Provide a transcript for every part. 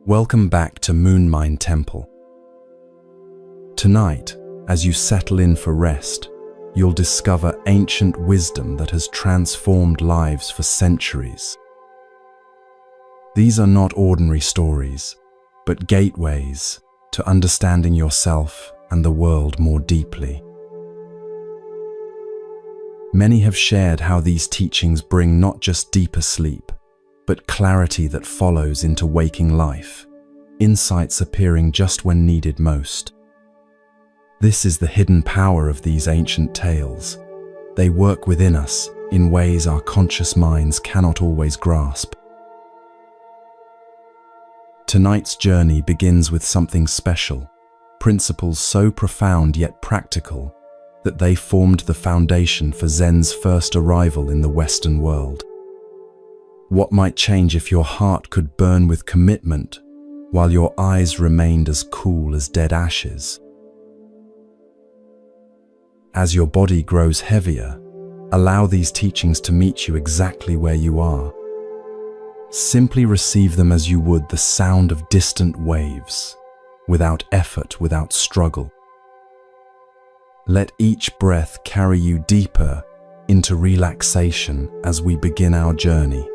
Welcome back to Moonmind Temple. Tonight, as you settle in for rest, you'll discover ancient wisdom that has transformed lives for centuries. These are not ordinary stories, but gateways to understanding yourself and the world more deeply. Many have shared how these teachings bring not just deeper sleep, but clarity that follows into waking life, insights appearing just when needed most. This is the hidden power of these ancient tales. They work within us in ways our conscious minds cannot always grasp. Tonight's journey begins with something special, principles so profound yet practical that they formed the foundation for Zen's first arrival in the Western world. What might change if your heart could burn with commitment while your eyes remained as cool as dead ashes? As your body grows heavier, allow these teachings to meet you exactly where you are. Simply receive them as you would the sound of distant waves, without effort, without struggle. Let each breath carry you deeper into relaxation as we begin our journey.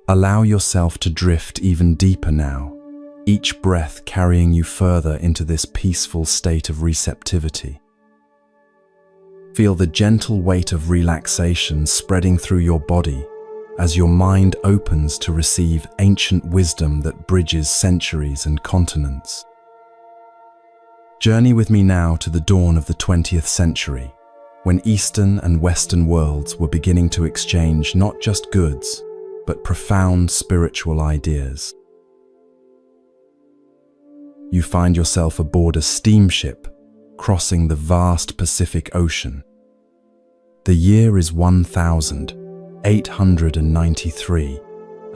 Allow yourself to drift even deeper now, each breath carrying you further into this peaceful state of receptivity. Feel the gentle weight of relaxation spreading through your body as your mind opens to receive ancient wisdom that bridges centuries and continents. Journey with me now to the dawn of the 20th century, when Eastern and Western worlds were beginning to exchange not just goods, but profound spiritual ideas. You find yourself aboard a steamship crossing the vast Pacific Ocean. The year is 1893,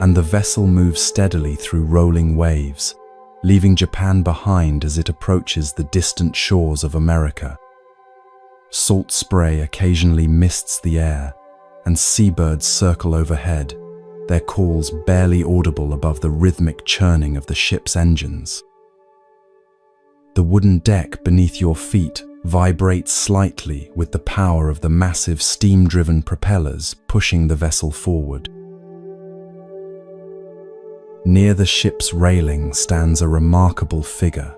and the vessel moves steadily through rolling waves, leaving Japan behind as it approaches the distant shores of America. Salt spray occasionally mists the air, and seabirds circle overhead, their calls barely audible above the rhythmic churning of the ship's engines. The wooden deck beneath your feet vibrates slightly with the power of the massive steam-driven propellers pushing the vessel forward. Near the ship's railing stands a remarkable figure,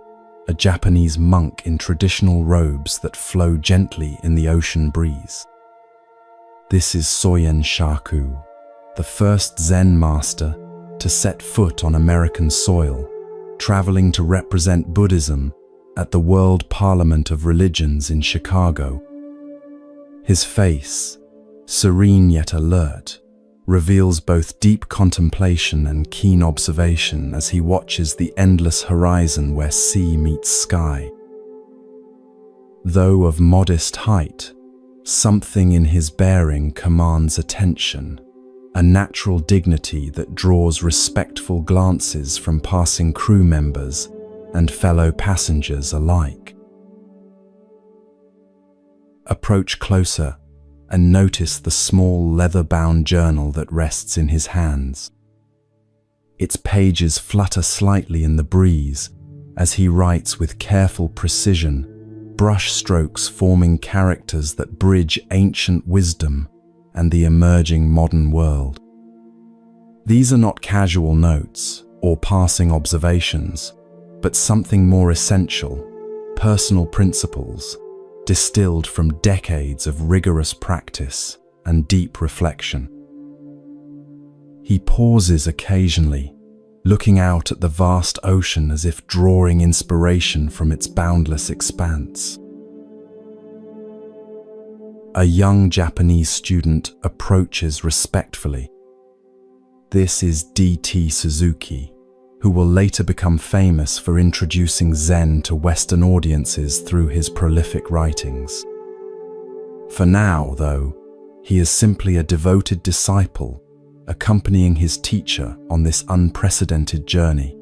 a Japanese monk in traditional robes that flow gently in the ocean breeze. This is Soyen Shaku, the first Zen master to set foot on American soil, traveling to represent Buddhism at the World Parliament of Religions in Chicago. His face, serene yet alert, reveals both deep contemplation and keen observation as he watches the endless horizon where sea meets sky. Though of modest height, something in his bearing commands attention, a natural dignity that draws respectful glances from passing crew members and fellow passengers alike. Approach closer and notice the small leather-bound journal that rests in his hands. Its pages flutter slightly in the breeze as he writes with careful precision, brush strokes forming characters that bridge ancient wisdom and the emerging modern world. These are not casual notes or passing observations, but something more essential, personal principles, distilled from decades of rigorous practice and deep reflection. He pauses occasionally, looking out at the vast ocean as if drawing inspiration from its boundless expanse. A young Japanese student approaches respectfully. This is D.T. Suzuki, who will later become famous for introducing Zen to Western audiences through his prolific writings. For now, though, he is simply a devoted disciple, accompanying his teacher on this unprecedented journey.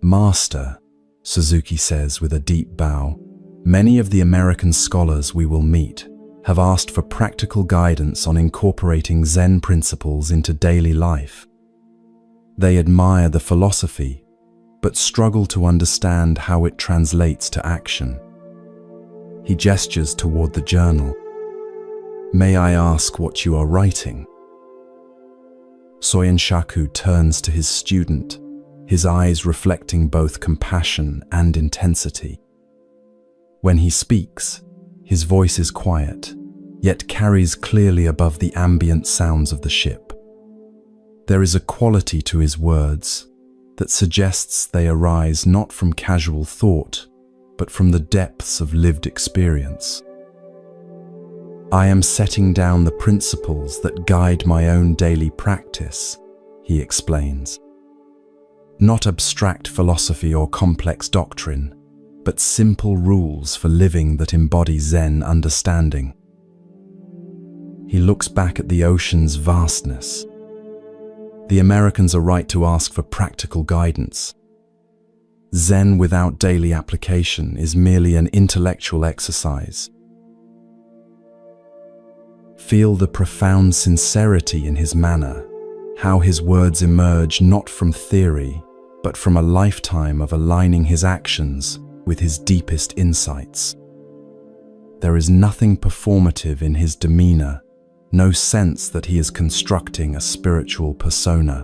"Master," Suzuki says with a deep bow, "many of the American scholars we will meet have asked for practical guidance on incorporating Zen principles into daily life. They admire the philosophy, but struggle to understand how it translates to action. He gestures toward the journal. "May I ask what you are writing?" Soyen Shaku turns to his student, his eyes reflecting both compassion and intensity. When he speaks, his voice is quiet, yet carries clearly above the ambient sounds of the ship. There is a quality to his words that suggests they arise not from casual thought, but from the depths of lived experience. "I am setting down the principles that guide my own daily practice," he explains. "Not abstract philosophy or complex doctrine, but simple rules for living that embody Zen understanding." He looks back at the ocean's vastness. The Americans are right to ask for practical guidance. Zen without daily application is merely an intellectual exercise. Feel the profound sincerity in his manner, how his words emerge not from theory, but from a lifetime of aligning his actions with his deepest insights. There is nothing performative in his demeanor, no sense that he is constructing a spiritual persona.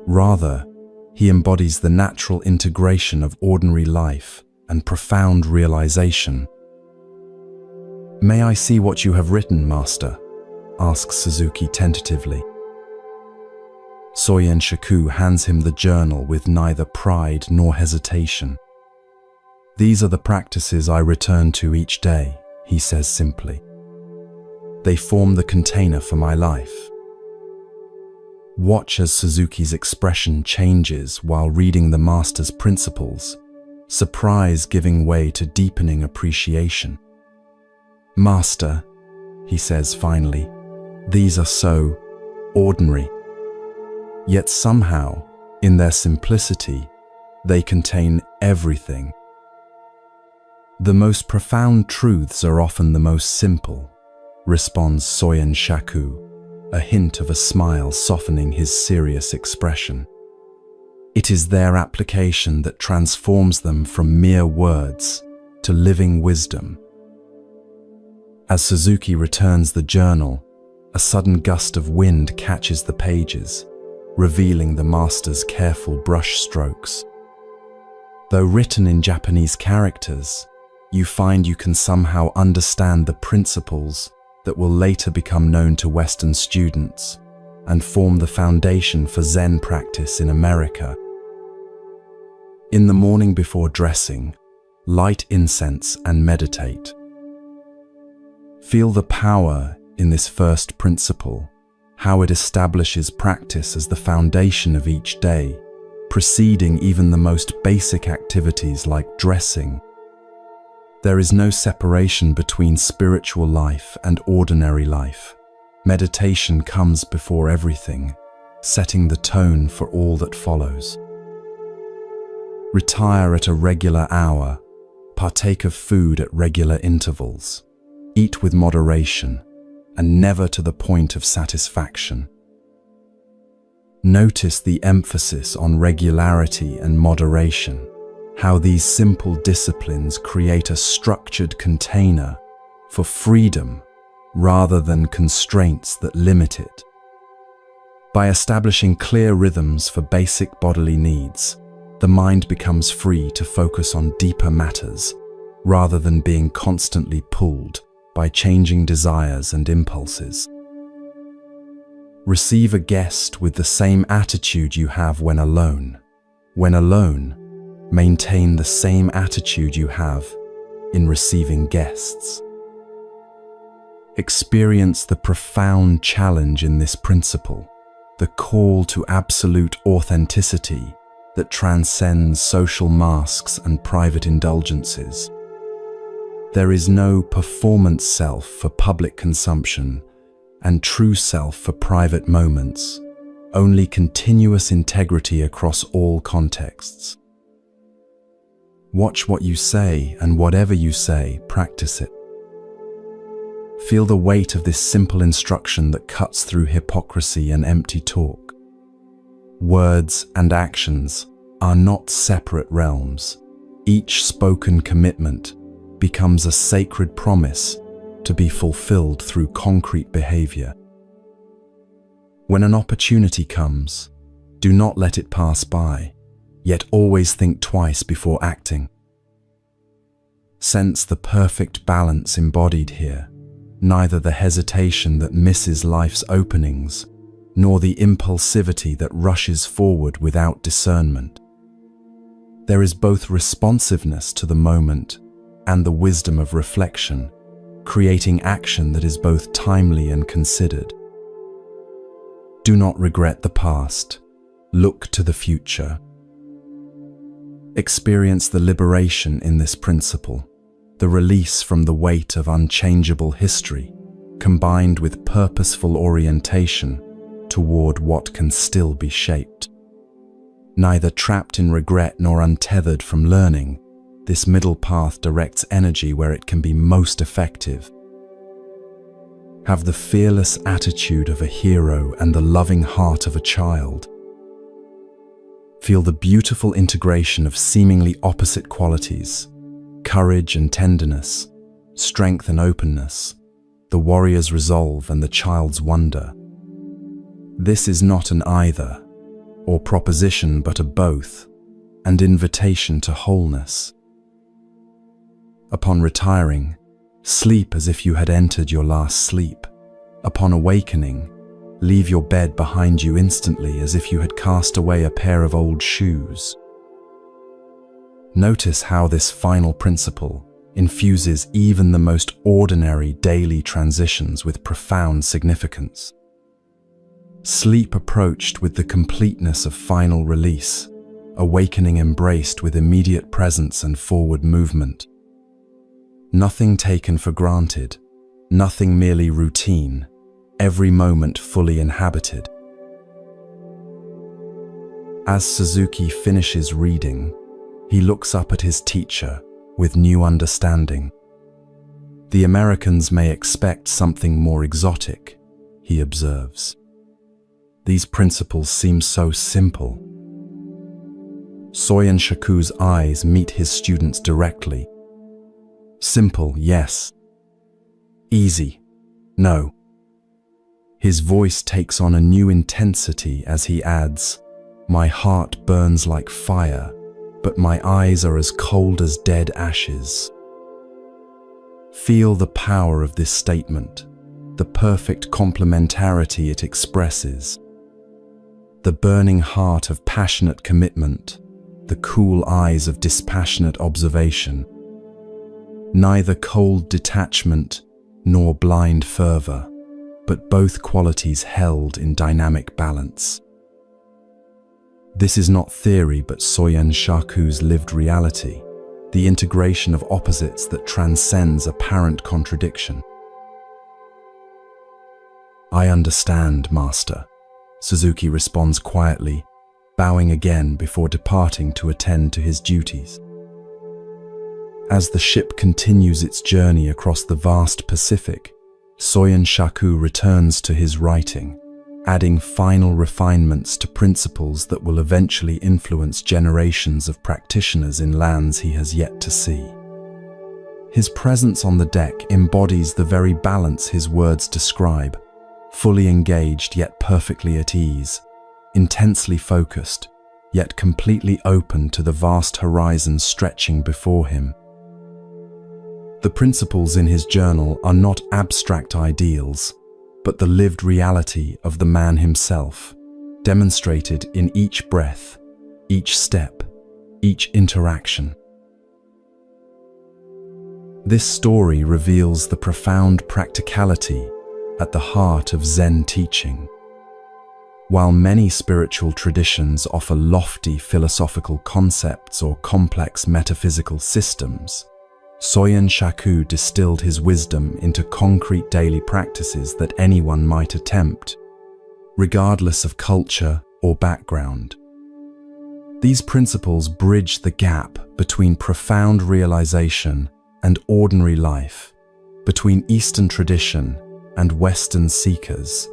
Rather, he embodies the natural integration of ordinary life and profound realization. "May I see what you have written, Master?" asks Suzuki tentatively. Soyen Shaku hands him the journal with neither pride nor hesitation. "These are the practices I return to each day," he says simply. "They form the container for my life." Watch as Suzuki's expression changes while reading the master's principles, surprise giving way to deepening appreciation. "Master," he says finally, "these are so ordinary. Yet somehow, in their simplicity, they contain everything." "The most profound truths are often the most simple," responds Soyen Shaku, a hint of a smile softening his serious expression. "It is their application that transforms them from mere words to living wisdom." As Suzuki returns the journal, a sudden gust of wind catches the pages, revealing the master's careful brush strokes. Though written in Japanese characters, you find you can somehow understand the principles that will later become known to Western students and form the foundation for Zen practice in America. "In the morning before dressing, light incense and meditate." Feel the power in this first principle, how it establishes practice as the foundation of each day, preceding even the most basic activities like dressing. There is no separation between spiritual life and ordinary life. Meditation comes before everything, setting the tone for all that follows. Retire at a regular hour, partake of food at regular intervals, eat with moderation, and never to the point of satisfaction. Notice the emphasis on regularity and moderation, how these simple disciplines create a structured container for freedom rather than constraints that limit it. By establishing clear rhythms for basic bodily needs, the mind becomes free to focus on deeper matters rather than being constantly pulled by changing desires and impulses. Receive a guest with the same attitude you have when alone. When alone, maintain the same attitude you have in receiving guests. Experience the profound challenge in this principle, the call to absolute authenticity that transcends social masks and private indulgences. There is no performance self for public consumption and true self for private moments, only continuous integrity across all contexts. Watch what you say, and whatever you say, practice it. Feel the weight of this simple instruction that cuts through hypocrisy and empty talk. Words and actions are not separate realms. Each spoken commitment becomes a sacred promise to be fulfilled through concrete behavior. When an opportunity comes, do not let it pass by, yet always think twice before acting. Sense the perfect balance embodied here, neither the hesitation that misses life's openings, nor the impulsivity that rushes forward without discernment. There is both responsiveness to the moment and the wisdom of reflection, creating action that is both timely and considered. Do not regret the past. Look to the future. Experience the liberation in this principle, the release from the weight of unchangeable history, combined with purposeful orientation toward what can still be shaped. Neither trapped in regret nor untethered from learning, this middle path directs energy where it can be most effective. Have the fearless attitude of a hero and the loving heart of a child. Feel the beautiful integration of seemingly opposite qualities, courage and tenderness, strength and openness, the warrior's resolve and the child's wonder. This is not an either or proposition but a both, and invitation to wholeness. Upon retiring, sleep as if you had entered your last sleep. Upon awakening, leave your bed behind you instantly as if you had cast away a pair of old shoes. Notice how this final principle infuses even the most ordinary daily transitions with profound significance. Sleep approached with the completeness of final release, awakening embraced with immediate presence and forward movement. Nothing taken for granted, nothing merely routine, every moment fully inhabited. As Suzuki finishes reading, he looks up at his teacher with new understanding. The Americans may expect something more exotic, he observes. These principles seem so simple. Soyen Shaku's eyes meet his students directly. Simple, yes. Easy, no. His voice takes on a new intensity as he adds, "My heart burns like fire, but my eyes are as cold as dead ashes." Feel the power of this statement, the perfect complementarity it expresses. The burning heart of passionate commitment, the cool eyes of dispassionate observation. Neither cold detachment nor blind fervor, but both qualities held in dynamic balance. This is not theory but Soyen Shaku's lived reality, the integration of opposites that transcends apparent contradiction. "I understand, Master," Suzuki responds quietly, bowing again before departing to attend to his duties. As the ship continues its journey across the vast Pacific, Soyen Shaku returns to his writing, adding final refinements to principles that will eventually influence generations of practitioners in lands he has yet to see. His presence on the deck embodies the very balance his words describe, fully engaged yet perfectly at ease, intensely focused, yet completely open to the vast horizon stretching before him. The principles in his journal are not abstract ideals, but the lived reality of the man himself, demonstrated in each breath, each step, each interaction. This story reveals the profound practicality at the heart of Zen teaching. While many spiritual traditions offer lofty philosophical concepts or complex metaphysical systems, Soyen Shaku distilled his wisdom into concrete daily practices that anyone might attempt, regardless of culture or background. These principles bridge the gap between profound realization and ordinary life, between Eastern tradition and Western seekers,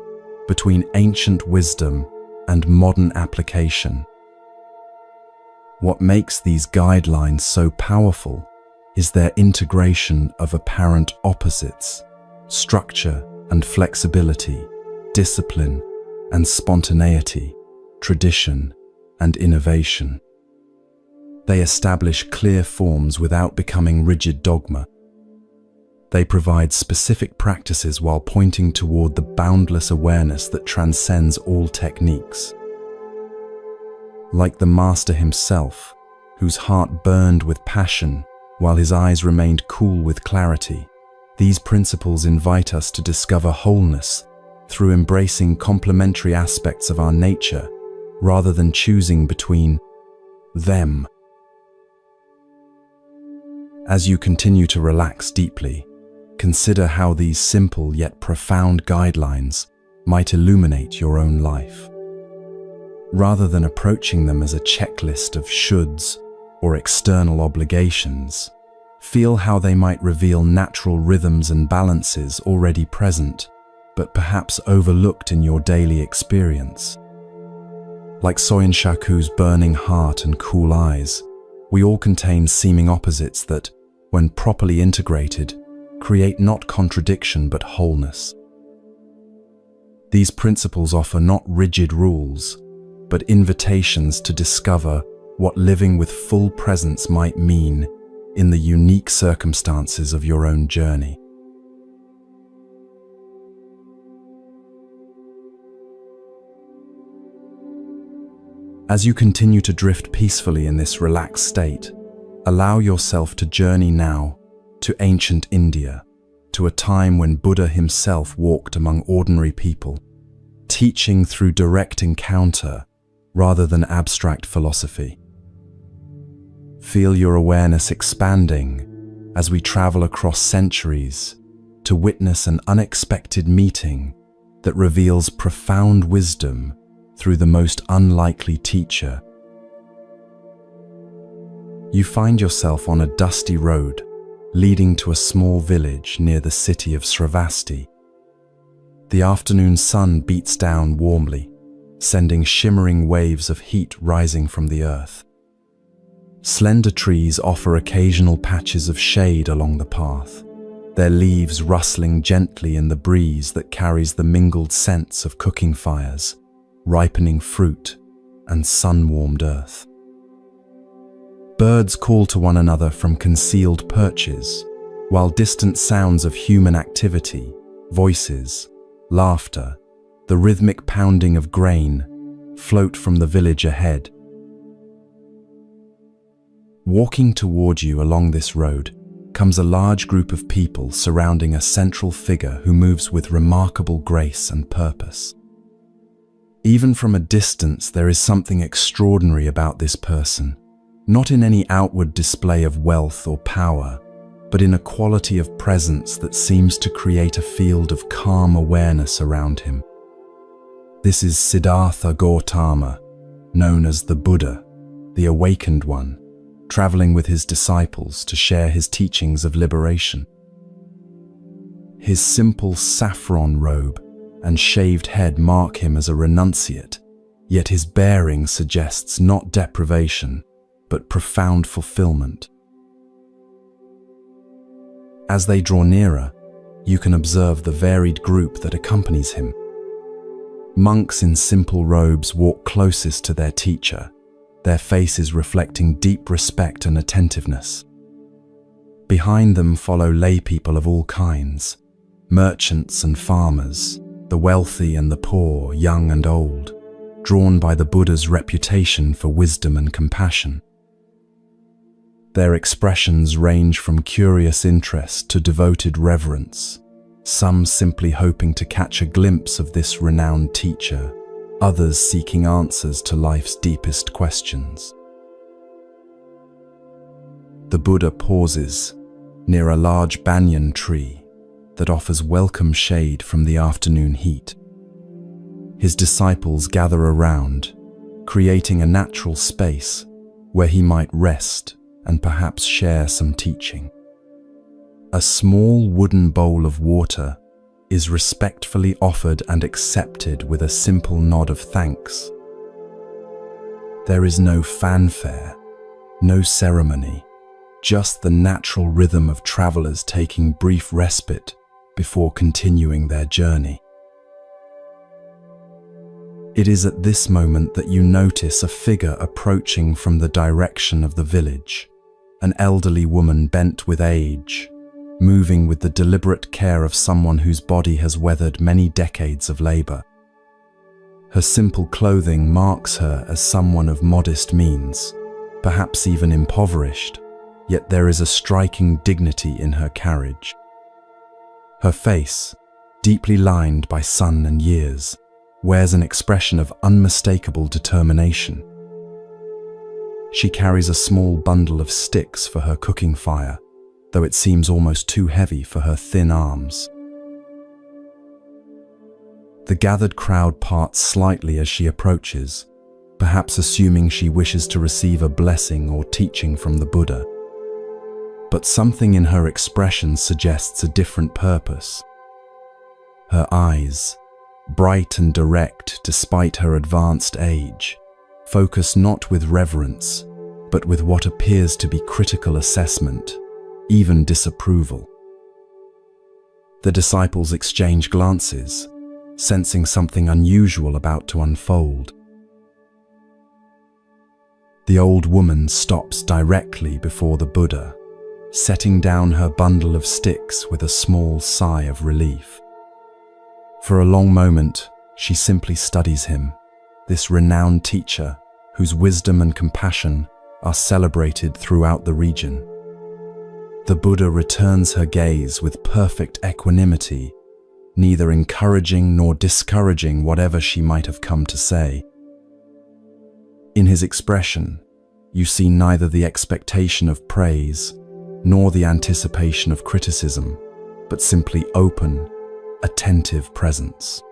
between ancient wisdom and modern application. What makes these guidelines so powerful is their integration of apparent opposites: structure and flexibility, discipline and spontaneity, tradition and innovation. They establish clear forms without becoming rigid dogma. They provide specific practices while pointing toward the boundless awareness that transcends all techniques. Like the master himself, whose heart burned with passion while his eyes remained cool with clarity, these principles invite us to discover wholeness through embracing complementary aspects of our nature rather than choosing between them. As you continue to relax deeply, consider how these simple yet profound guidelines might illuminate your own life. Rather than approaching them as a checklist of shoulds or external obligations, feel how they might reveal natural rhythms and balances already present, but perhaps overlooked in your daily experience. Like Soyin Shaku's burning heart and cool eyes, we all contain seeming opposites that, when properly integrated, create not contradiction but wholeness. These principles offer not rigid rules, but invitations to discover what living with full presence might mean in the unique circumstances of your own journey. As you continue to drift peacefully in this relaxed state, allow yourself to journey now to ancient India, to a time when Buddha himself walked among ordinary people, teaching through direct encounter rather than abstract philosophy. Feel your awareness expanding as we travel across centuries to witness an unexpected meeting that reveals profound wisdom through the most unlikely teacher. You find yourself on a dusty road leading to a small village near the city of Sravasti. The afternoon sun beats down warmly, sending shimmering waves of heat rising from the earth. Slender trees offer occasional patches of shade along the path, their leaves rustling gently in the breeze that carries the mingled scents of cooking fires, ripening fruit, and sun-warmed earth. Birds call to one another from concealed perches, while distant sounds of human activity, voices, laughter, the rhythmic pounding of grain, float from the village ahead. Walking toward you along this road comes a large group of people surrounding a central figure who moves with remarkable grace and purpose. Even from a distance, there is something extraordinary about this person, not in any outward display of wealth or power, but in a quality of presence that seems to create a field of calm awareness around him. This is Siddhartha Gautama, known as the Buddha, the awakened one, traveling with his disciples to share his teachings of liberation. His simple saffron robe and shaved head mark him as a renunciate, yet his bearing suggests not deprivation, but profound fulfillment. As they draw nearer, you can observe the varied group that accompanies him. Monks in simple robes walk closest to their teacher, their faces reflecting deep respect and attentiveness. Behind them follow lay people of all kinds, merchants and farmers, the wealthy and the poor, young and old, drawn by the Buddha's reputation for wisdom and compassion. Their expressions range from curious interest to devoted reverence, some simply hoping to catch a glimpse of this renowned teacher, others seeking answers to life's deepest questions. The Buddha pauses near a large banyan tree that offers welcome shade from the afternoon heat. His disciples gather around, creating a natural space where he might rest and perhaps share some teaching. A small wooden bowl of water is respectfully offered and accepted with a simple nod of thanks. There is no fanfare, no ceremony, just the natural rhythm of travelers taking brief respite before continuing their journey. It is at this moment that you notice a figure approaching from the direction of the village, an elderly woman bent with age, moving with the deliberate care of someone whose body has weathered many decades of labor. Her simple clothing marks her as someone of modest means, perhaps even impoverished, yet there is a striking dignity in her carriage. Her face, deeply lined by sun and years, wears an expression of unmistakable determination. She carries a small bundle of sticks for her cooking fire, though it seems almost too heavy for her thin arms. The gathered crowd parts slightly as she approaches, perhaps assuming she wishes to receive a blessing or teaching from the Buddha. But something in her expression suggests a different purpose. Her eyes, bright and direct despite her advanced age, focus not with reverence, but with what appears to be critical assessment, even disapproval. The disciples exchange glances, sensing something unusual about to unfold. The old woman stops directly before the Buddha, setting down her bundle of sticks with a small sigh of relief. For a long moment, she simply studies him, this renowned teacher whose wisdom and compassion are celebrated throughout the region. The Buddha returns her gaze with perfect equanimity, neither encouraging nor discouraging whatever she might have come to say. In his expression, you see neither the expectation of praise nor the anticipation of criticism, but simply open, attentive presence.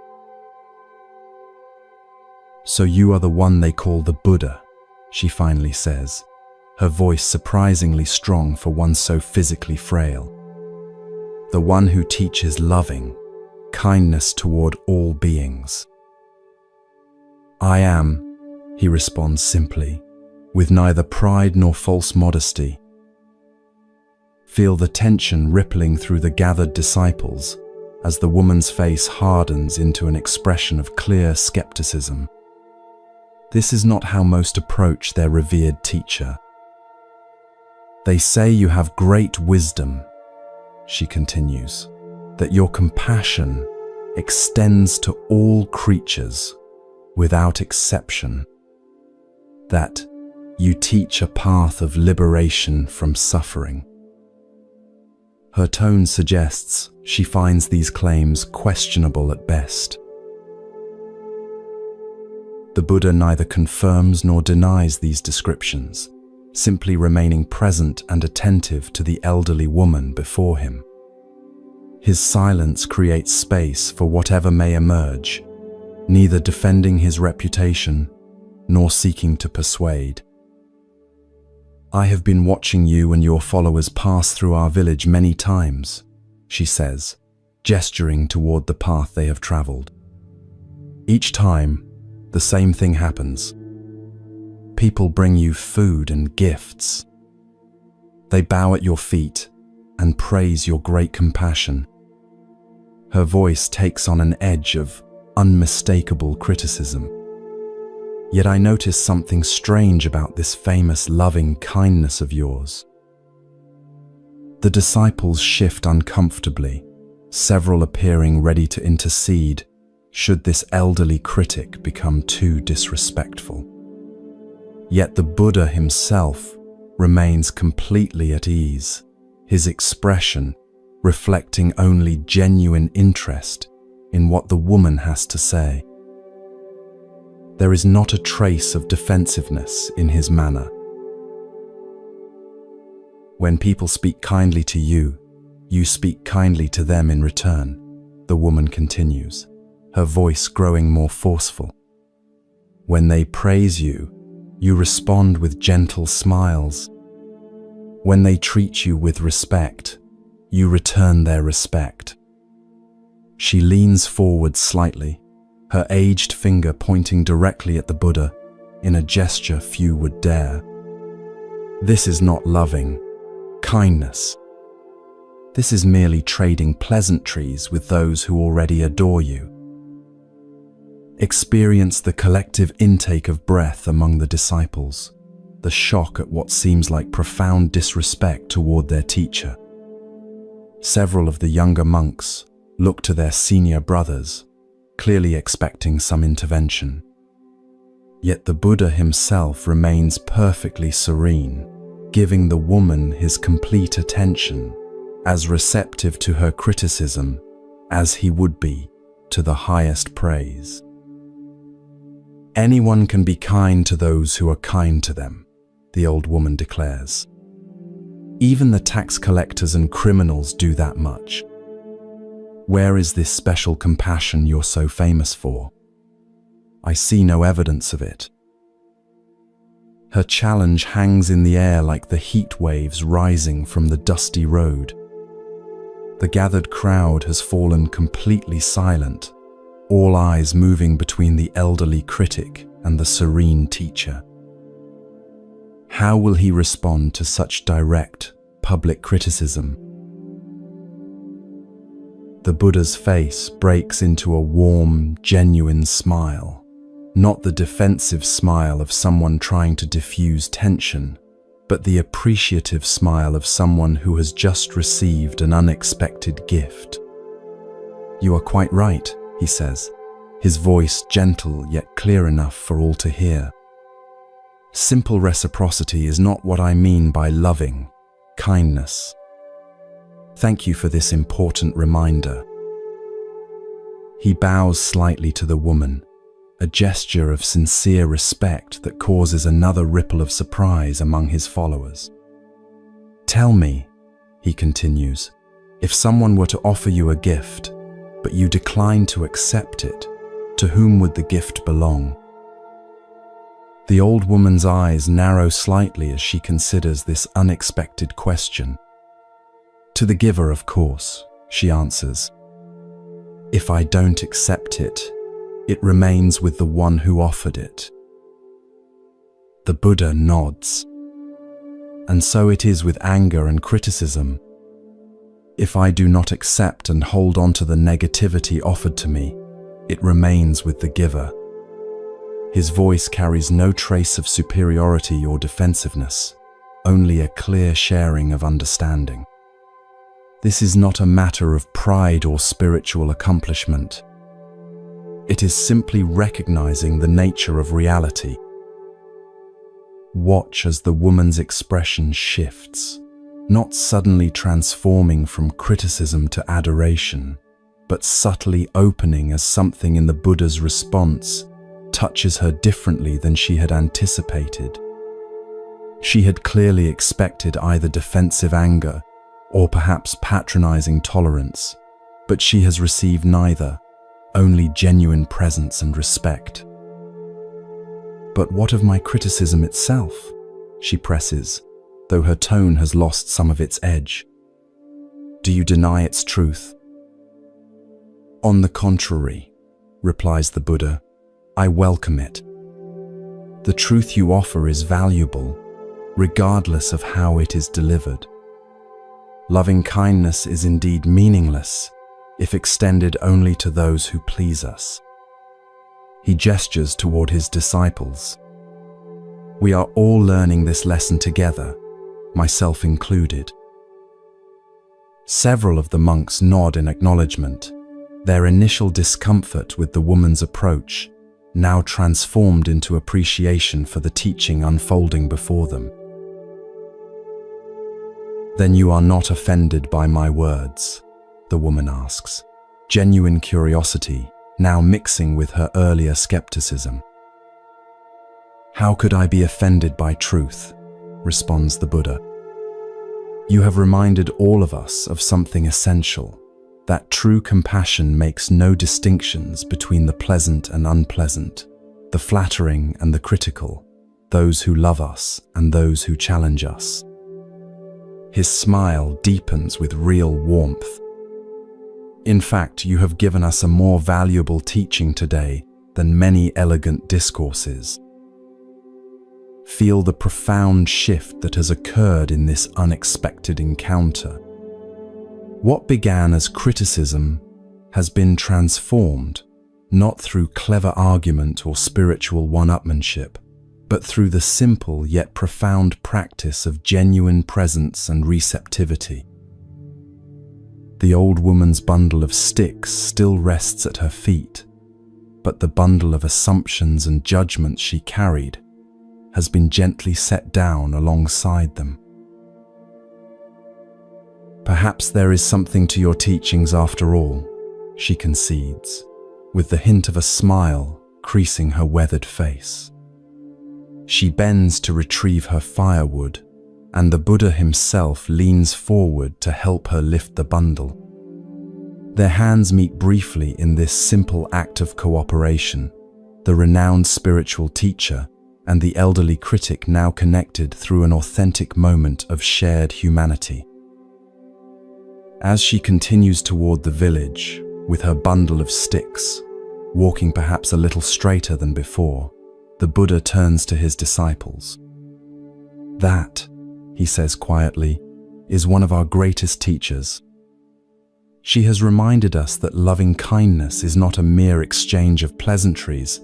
"So you are the one they call the Buddha," she finally says, her voice surprisingly strong for one so physically frail. "The one who teaches loving, kindness toward all beings." "I am," he responds simply, with neither pride nor false modesty. Feel the tension rippling through the gathered disciples as the woman's face hardens into an expression of clear skepticism. This is not how most approach their revered teacher. "They say you have great wisdom," she continues, "that your compassion extends to all creatures without exception, that you teach a path of liberation from suffering." Her tone suggests she finds these claims questionable at best. The Buddha neither confirms nor denies these descriptions, simply remaining present and attentive to the elderly woman before him. His silence creates space for whatever may emerge, neither defending his reputation nor seeking to persuade. "I have been watching you and your followers pass through our village many times," she says, gesturing toward the path they have traveled. "Each time, the same thing happens. People bring you food and gifts. They bow at your feet and praise your great compassion." Her voice takes on an edge of unmistakable criticism. "Yet I notice something strange about this famous loving kindness of yours." The disciples shift uncomfortably, several appearing ready to intercede should this elderly critic become too disrespectful. Yet the Buddha himself remains completely at ease, his expression reflecting only genuine interest in what the woman has to say. There is not a trace of defensiveness in his manner. "When people speak kindly to you, you speak kindly to them in return," the woman continues, her voice growing more forceful. "When they praise you, you respond with gentle smiles. When they treat you with respect, you return their respect. She leans forward slightly, her aged finger pointing directly at the Buddha in a gesture few would dare. This is not loving kindness. This is merely trading pleasantries with those who already adore you. Experience the collective intake of breath among the disciples, the shock at what seems like profound disrespect toward their teacher. Several of the younger monks look to their senior brothers, clearly expecting some intervention. Yet the Buddha himself remains perfectly serene, giving the woman his complete attention, as receptive to her criticism as he would be to the highest praise. Anyone can be kind to those who are kind to them, the old woman declares. Even the tax collectors and criminals do that much. Where is this special compassion you're so famous for? I see no evidence of it. Her challenge hangs in the air like the heat waves rising from the dusty road. The gathered crowd has fallen completely silent, all eyes moving between the elderly critic and the serene teacher. How will he respond to such direct, public criticism? The Buddha's face breaks into a warm, genuine smile, not the defensive smile of someone trying to diffuse tension, but the appreciative smile of someone who has just received an unexpected gift. You are quite right, he says, his voice gentle yet clear enough for all to hear. Simple reciprocity is not what I mean by loving kindness. Thank you for this important reminder. He bows slightly to the woman, a gesture of sincere respect that causes another ripple of surprise among his followers. Tell me, he continues, if someone were to offer you a gift, but you decline to accept it, to whom would the gift belong? The old woman's eyes narrow slightly as she considers this unexpected question. To the giver, of course, she answers. If I don't accept it, it remains with the one who offered it. The Buddha nods. And so it is with anger and criticism. If I do not accept and hold on to the negativity offered to me, it remains with the giver. His voice carries no trace of superiority or defensiveness, only a clear sharing of understanding. This is not a matter of pride or spiritual accomplishment. It is simply recognizing the nature of reality. Watch as the woman's expression shifts, not suddenly transforming from criticism to adoration, but subtly opening as something in the Buddha's response touches her differently than she had anticipated. She had clearly expected either defensive anger or perhaps patronizing tolerance, but she has received neither, only genuine presence and respect. But what of my criticism itself? She presses, though her tone has lost some of its edge. Do you deny its truth? On the contrary, replies the Buddha, I welcome it. The truth you offer is valuable, regardless of how it is delivered. Loving kindness is indeed meaningless if extended only to those who please us. He gestures toward his disciples. We are all learning this lesson together, myself included. Several of the monks nod in acknowledgement, their initial discomfort with the woman's approach now transformed into appreciation for the teaching unfolding before them. Then you are not offended by my words, the woman asks, genuine curiosity now mixing with her earlier skepticism. How could I be offended by truth? Responds the Buddha. You have reminded all of us of something essential, that true compassion makes no distinctions between the pleasant and unpleasant, the flattering and the critical, those who love us and those who challenge us. His smile deepens with real warmth. In fact, you have given us a more valuable teaching today than many elegant discourses. Feel the profound shift that has occurred in this unexpected encounter. What began as criticism has been transformed, not through clever argument or spiritual one-upmanship, but through the simple yet profound practice of genuine presence and receptivity. The old woman's bundle of sticks still rests at her feet, but the bundle of assumptions and judgments she carried has been gently set down alongside them. Perhaps there is something to your teachings after all, she concedes, with the hint of a smile creasing her weathered face. She bends to retrieve her firewood, and the Buddha himself leans forward to help her lift the bundle. Their hands meet briefly in this simple act of cooperation, the renowned spiritual teacher and the elderly critic now connected through an authentic moment of shared humanity. As she continues toward the village, with her bundle of sticks, walking perhaps a little straighter than before, the Buddha turns to his disciples. "That," he says quietly, "is one of our greatest teachers. She has reminded us that loving kindness is not a mere exchange of pleasantries,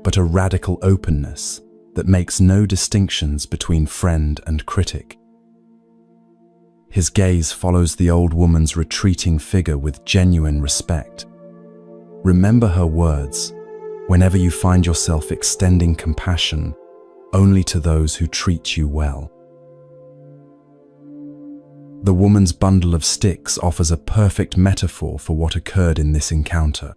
but a radical openness that makes no distinctions between friend and critic." His gaze follows the old woman's retreating figure with genuine respect. Remember her words whenever you find yourself extending compassion only to those who treat you well. The woman's bundle of sticks offers a perfect metaphor for what occurred in this encounter.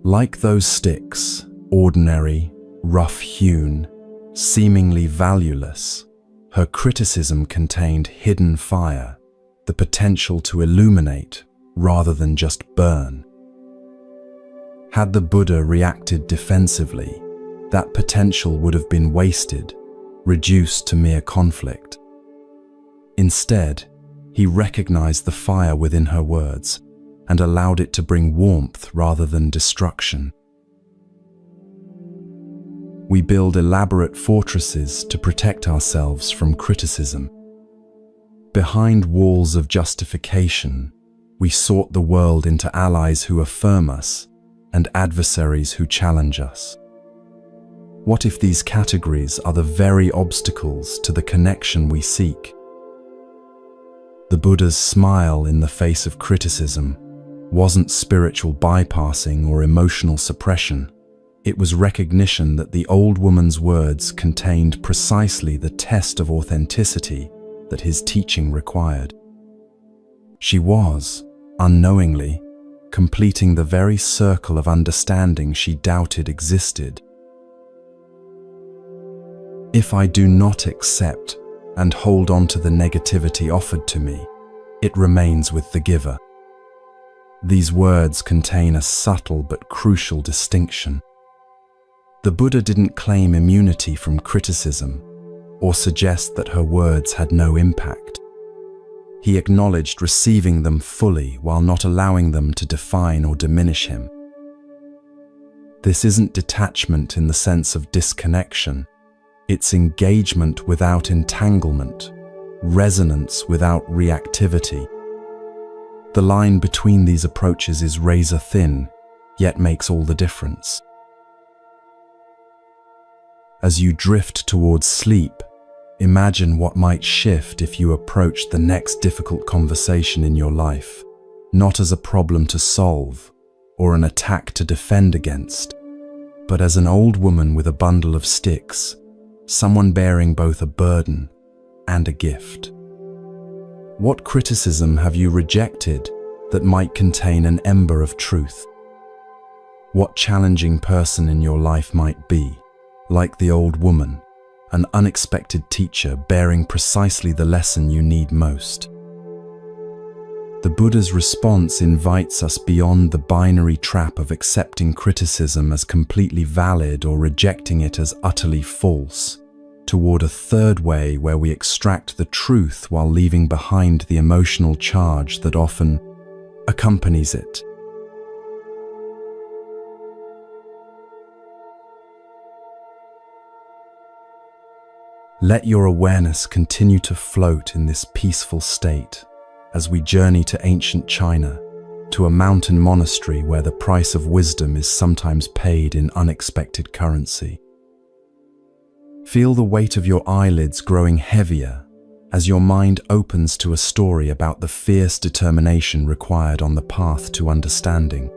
Like those sticks, ordinary, rough-hewn, seemingly valueless, her criticism contained hidden fire, the potential to illuminate rather than just burn. Had the Buddha reacted defensively, that potential would have been wasted, reduced to mere conflict. Instead, he recognized the fire within her words and allowed it to bring warmth rather than destruction. We build elaborate fortresses to protect ourselves from criticism. Behind walls of justification, we sort the world into allies who affirm us and adversaries who challenge us. What if these categories are the very obstacles to the connection we seek? The Buddha's smile in the face of criticism wasn't spiritual bypassing or emotional suppression. It was recognition that the old woman's words contained precisely the test of authenticity that his teaching required. She was, unknowingly, completing the very circle of understanding she doubted existed. If I do not accept and hold on to the negativity offered to me, it remains with the giver. These words contain a subtle but crucial distinction. The Buddha didn't claim immunity from criticism or suggest that her words had no impact. He acknowledged receiving them fully while not allowing them to define or diminish him. This isn't detachment in the sense of disconnection. It's engagement without entanglement, resonance without reactivity. The line between these approaches is razor thin, yet makes all the difference. As you drift towards sleep, imagine what might shift if you approached the next difficult conversation in your life, not as a problem to solve or an attack to defend against, but as an old woman with a bundle of sticks, someone bearing both a burden and a gift. What criticism have you rejected that might contain an ember of truth? What challenging person in your life might be, like the old woman, an unexpected teacher bearing precisely the lesson you need most? The Buddha's response invites us beyond the binary trap of accepting criticism as completely valid or rejecting it as utterly false. toward a third way where we extract the truth while leaving behind the emotional charge that often accompanies it. Let your awareness continue to float in this peaceful state as we journey to ancient China, to a mountain monastery where the price of wisdom is sometimes paid in unexpected currency. Feel the weight of your eyelids growing heavier as your mind opens to a story about the fierce determination required on the path to understanding.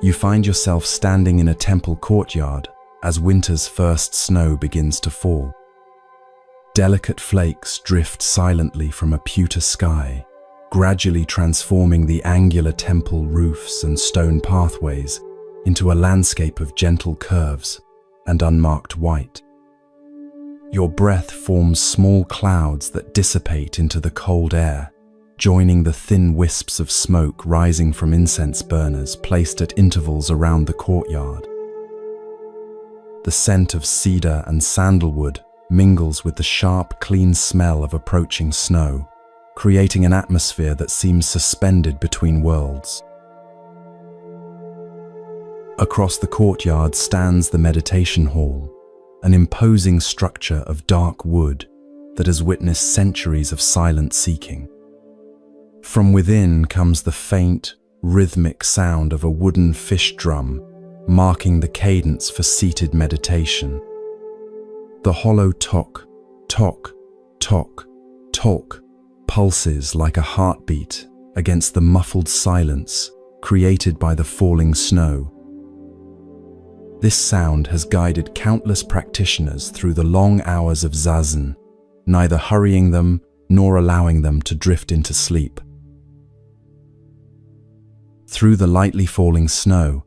You find yourself standing in a temple courtyard as winter's first snow begins to fall. Delicate flakes drift silently from a pewter sky, gradually transforming the angular temple roofs and stone pathways into a landscape of gentle curves and unmarked white. Your breath forms small clouds that dissipate into the cold air, joining the thin wisps of smoke rising from incense burners placed at intervals around the courtyard. The scent of cedar and sandalwood mingles with the sharp, clean smell of approaching snow, creating an atmosphere that seems suspended between worlds. Across the courtyard stands the meditation hall, an imposing structure of dark wood that has witnessed centuries of silent seeking. From within comes the faint, rhythmic sound of a wooden fish drum, marking the cadence for seated meditation. The hollow tok, tok, tok, tok pulses like a heartbeat against the muffled silence created by the falling snow. This sound has guided countless practitioners through the long hours of zazen, neither hurrying them nor allowing them to drift into sleep. Through the lightly falling snow,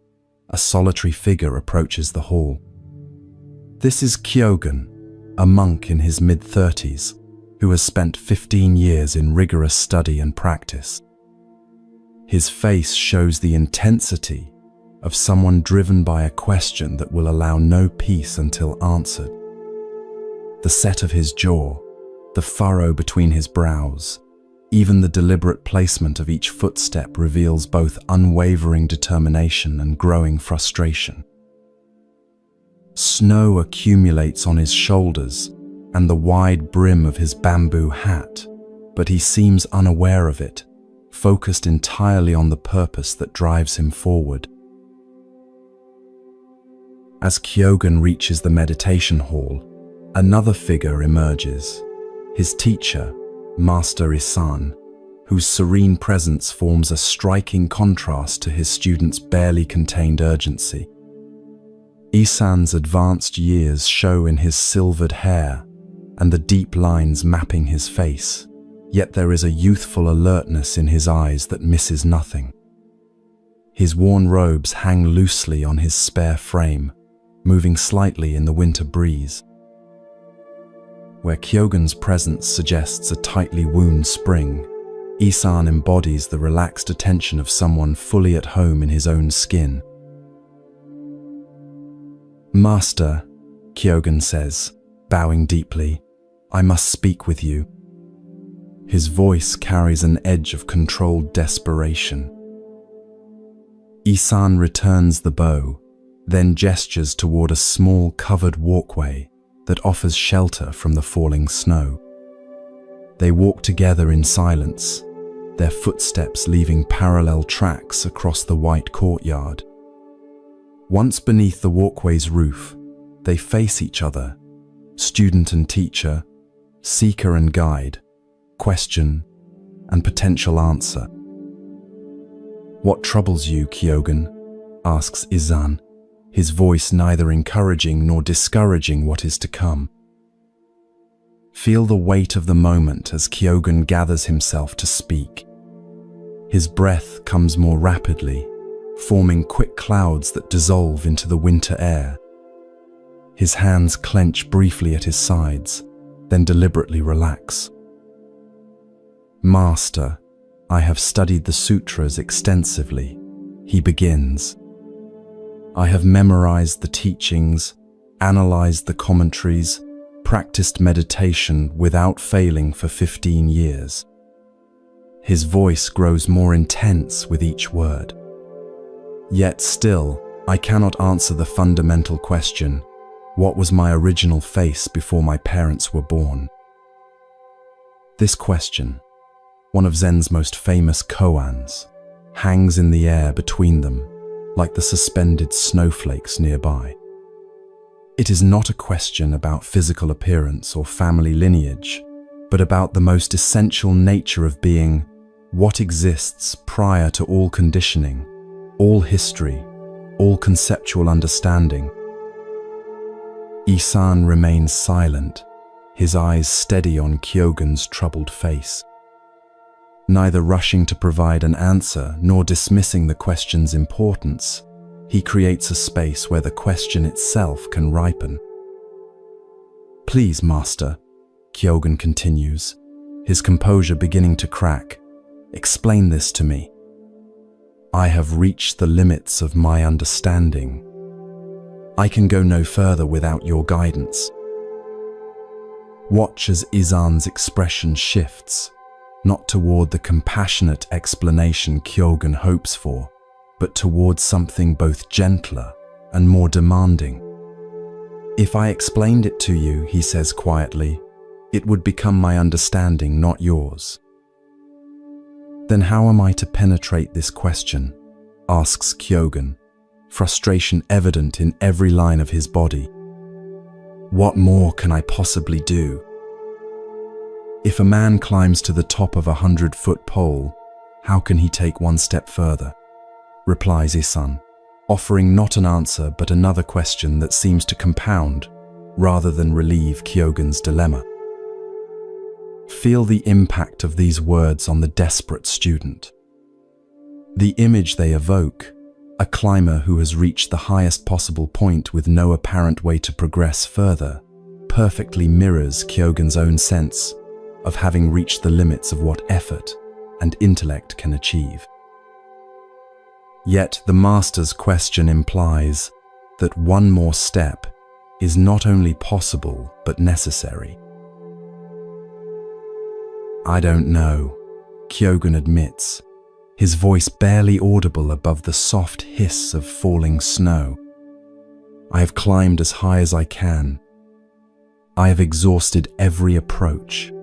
a solitary figure approaches the hall. This is Kyogen, a monk in his mid-30s, who has spent 15 years in rigorous study and practice. His face shows the intensity of someone driven by a question that will allow no peace until answered. The set of his jaw, the furrow between his brows, even the deliberate placement of each footstep reveals both unwavering determination and growing frustration. Snow accumulates on his shoulders and the wide brim of his bamboo hat, but he seems unaware of it, focused entirely on the purpose that drives him forward. As Kyogen reaches the meditation hall, another figure emerges, his teacher, Master Isan, whose serene presence forms a striking contrast to his students' barely contained urgency. Isan's advanced years show in his silvered hair and the deep lines mapping his face, yet there is a youthful alertness in his eyes that misses nothing. His worn robes hang loosely on his spare frame, moving slightly in the winter breeze. Where Kyogen's presence suggests a tightly wound spring, Isan embodies the relaxed attention of someone fully at home in his own skin. "Master," Kyogen says, bowing deeply, "I must speak with you." His voice carries an edge of controlled desperation. Isan returns the bow, then gestures toward a small covered walkway that offers shelter from the falling snow. They walk together in silence, their footsteps leaving parallel tracks across the white courtyard. Once beneath the walkway's roof, they face each other, student and teacher, seeker and guide, question and potential answer. "What troubles you, Kyogen?" asks Isan, his voice neither encouraging nor discouraging what is to come. Feel the weight of the moment as Kyogen gathers himself to speak. His breath comes more rapidly, forming quick clouds that dissolve into the winter air. His hands clench briefly at his sides, then deliberately relax. "Master, I have studied the sutras extensively," he begins. "I have memorized the teachings, analyzed the commentaries, practiced meditation without failing for 15 years. His voice grows more intense with each word. Yet still, I cannot answer the fundamental question, what was my original face before my parents were born? This question, one of Zen's most famous koans, hangs in the air between them, like the suspended snowflakes nearby. It is not a question about physical appearance or family lineage, but about the most essential nature of being, what exists prior to all conditioning, all history, all conceptual understanding. Isan remains silent, his eyes steady on Kyogen's troubled face. Neither rushing to provide an answer nor dismissing the question's importance, he creates a space where the question itself can ripen. "Please, Master," Kyogen continues, his composure beginning to crack, "explain this to me. I have reached the limits of my understanding. I can go no further without your guidance." Watch as Isan's expression shifts, not toward the compassionate explanation Kyogen hopes for, but toward something both gentler and more demanding. "If I explained it to you," he says quietly, "it would become my understanding, not yours." "Then how am I to penetrate this question?" asks Kyogen, frustration evident in every line of his body. "What more can I possibly do? If a man climbs to the top of a 100-foot pole, how can he take one step further?" replies Isan, offering not an answer but another question that seems to compound rather than relieve Kyogen's dilemma. Feel the impact of these words on the desperate student. The image they evoke, a climber who has reached the highest possible point with no apparent way to progress further, perfectly mirrors Kyogen's own sense of having reached the limits of what effort and intellect can achieve. Yet the master's question implies that one more step is not only possible but necessary. "I don't know," Kyogen admits, his voice barely audible above the soft hiss of falling snow. "I have climbed as high as I can. I have exhausted every approach.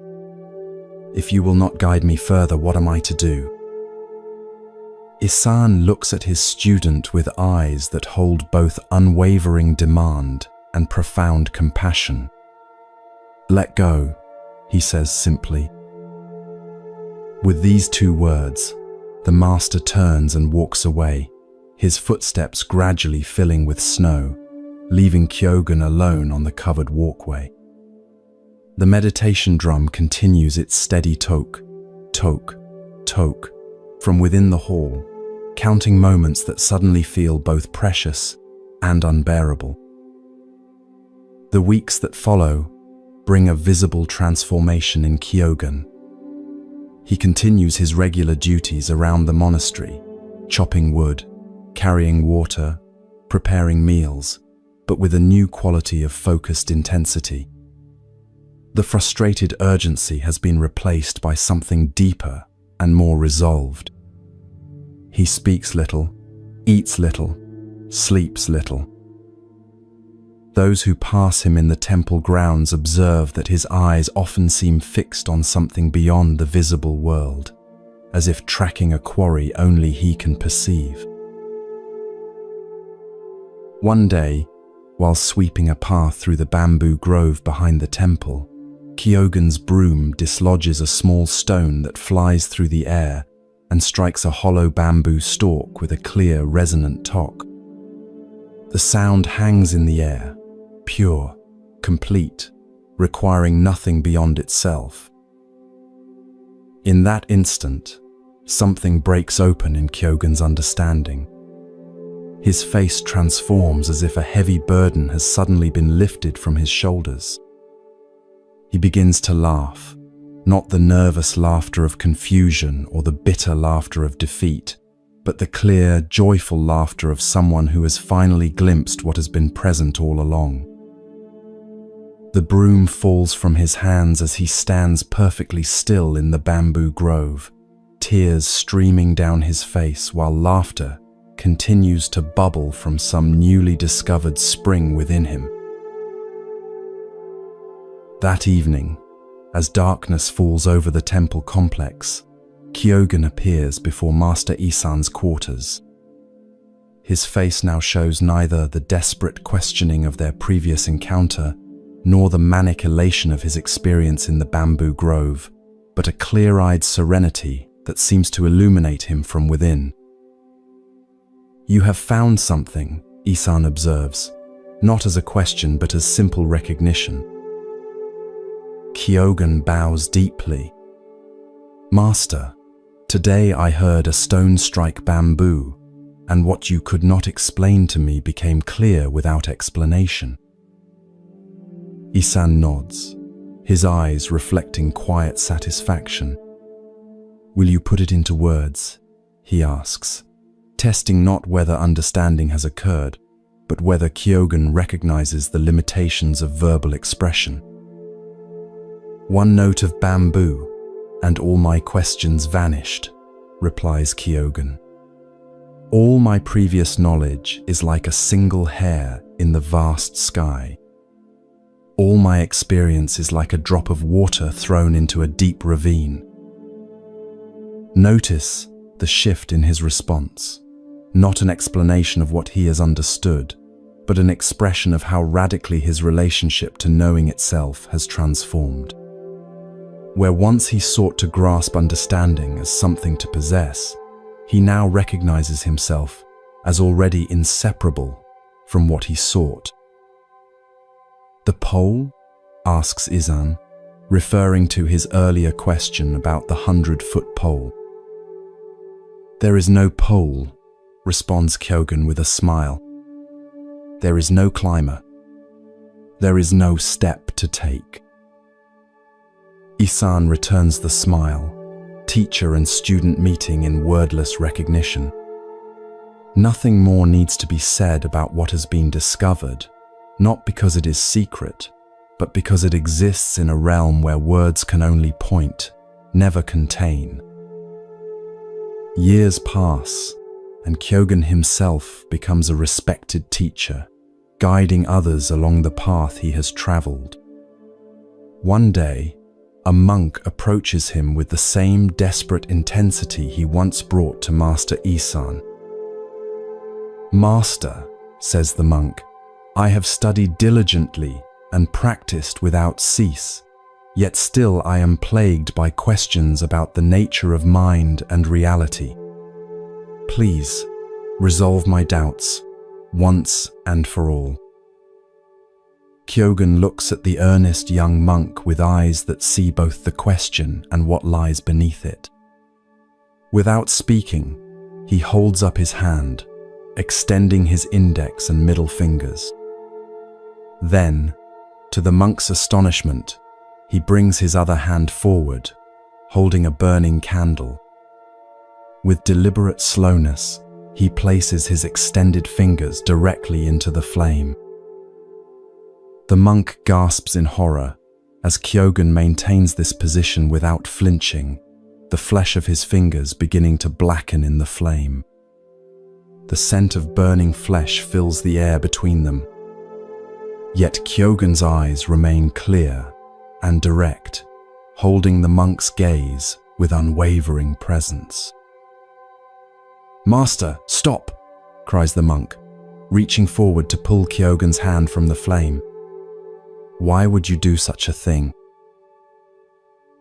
If you will not guide me further, what am I to do?" Isan looks at his student with eyes that hold both unwavering demand and profound compassion. "Let go," he says simply. With these two words, the master turns and walks away, his footsteps gradually filling with snow, leaving Kyogen alone on the covered walkway. The meditation drum continues its steady toke, toke, toke, from within the hall, counting moments that suddenly feel both precious and unbearable. The weeks that follow bring a visible transformation in Kyogen. He continues his regular duties around the monastery, chopping wood, carrying water, preparing meals, but with a new quality of focused intensity. The frustrated urgency has been replaced by something deeper and more resolved. He speaks little, eats little, sleeps little. Those who pass him in the temple grounds observe that his eyes often seem fixed on something beyond the visible world, as if tracking a quarry only he can perceive. One day, while sweeping a path through the bamboo grove behind the temple, Kyogen's broom dislodges a small stone that flies through the air and strikes a hollow bamboo stalk with a clear, resonant tock. The sound hangs in the air, pure, complete, requiring nothing beyond itself. In that instant, something breaks open in Kyogen's understanding. His face transforms as if a heavy burden has suddenly been lifted from his shoulders. He begins to laugh, not the nervous laughter of confusion or the bitter laughter of defeat, but the clear, joyful laughter of someone who has finally glimpsed what has been present all along. The broom falls from his hands as he stands perfectly still in the bamboo grove, tears streaming down his face while laughter continues to bubble from some newly discovered spring within him. That evening, as darkness falls over the temple complex, Kyogen appears before Master Isan's quarters. His face now shows neither the desperate questioning of their previous encounter nor the manic elation of his experience in the bamboo grove, but a clear-eyed serenity that seems to illuminate him from within. "You have found something," Isan observes, not as a question but as simple recognition. Kyogen bows deeply. "Master, today I heard a stone strike bamboo, and what you could not explain to me became clear without explanation." Isan nods, his eyes reflecting quiet satisfaction. "Will you put it into words?" he asks, testing not whether understanding has occurred, but whether Kyogen recognizes the limitations of verbal expression. "One note of bamboo, and all my questions vanished," replies Kyogen. "All my previous knowledge is like a single hair in the vast sky. All my experience is like a drop of water thrown into a deep ravine." Notice the shift in his response, not an explanation of what he has understood, but an expression of how radically his relationship to knowing itself has transformed. Where once he sought to grasp understanding as something to possess, he now recognizes himself as already inseparable from what he sought. "The pole?" asks Isan, referring to his earlier question about the 100-foot pole. "There is no pole," responds Kyogen with a smile. "There is no climber. There is no step to take." Isan returns the smile, teacher and student meeting in wordless recognition. Nothing more needs to be said about what has been discovered, not because it is secret, but because it exists in a realm where words can only point, never contain. Years pass, and Kyogen himself becomes a respected teacher, guiding others along the path he has traveled. One day, a monk approaches him with the same desperate intensity he once brought to Master Isan. "Master," says the monk, "I have studied diligently and practiced without cease, yet still I am plagued by questions about the nature of mind and reality. Please, resolve my doubts, once and for all." Kyogen looks at the earnest young monk with eyes that see both the question and what lies beneath it. Without speaking, he holds up his hand, extending his index and middle fingers. Then, to the monk's astonishment, he brings his other hand forward, holding a burning candle. With deliberate slowness, he places his extended fingers directly into the flame. The monk gasps in horror as Kyogen maintains this position without flinching, the flesh of his fingers beginning to blacken in the flame. The scent of burning flesh fills the air between them. Yet Kyogen's eyes remain clear and direct, holding the monk's gaze with unwavering presence. "Master, stop!" cries the monk, reaching forward to pull Kyogen's hand from the flame. "Why would you do such a thing?"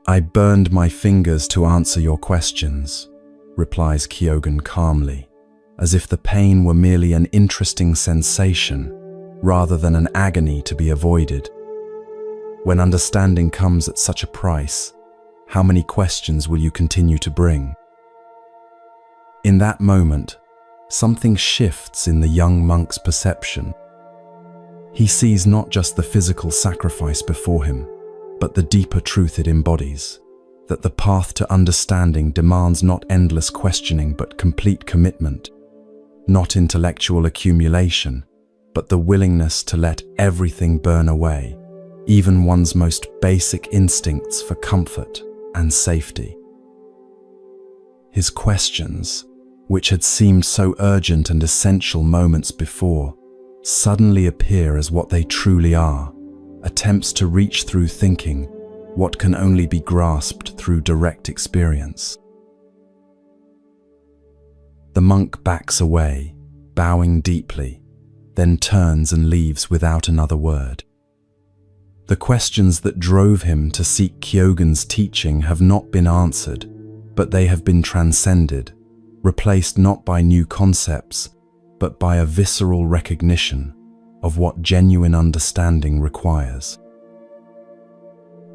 "I burned my fingers to answer your questions," replies Kyogen calmly, as if the pain were merely an interesting sensation rather than an agony to be avoided. When understanding comes at such a price, how many questions will you continue to bring? In that moment, something shifts in the young monk's perception. He sees not just the physical sacrifice before him, but the deeper truth it embodies, that the path to understanding demands not endless questioning but complete commitment, not intellectual accumulation, but the willingness to let everything burn away, even one's most basic instincts for comfort and safety. His questions, which had seemed so urgent and essential moments before, suddenly appear as what they truly are, attempts to reach through thinking what can only be grasped through direct experience. The monk backs away, bowing deeply, then turns and leaves without another word. The questions that drove him to seek Kyogen's teaching have not been answered, but they have been transcended, replaced not by new concepts, but by a visceral recognition of what genuine understanding requires.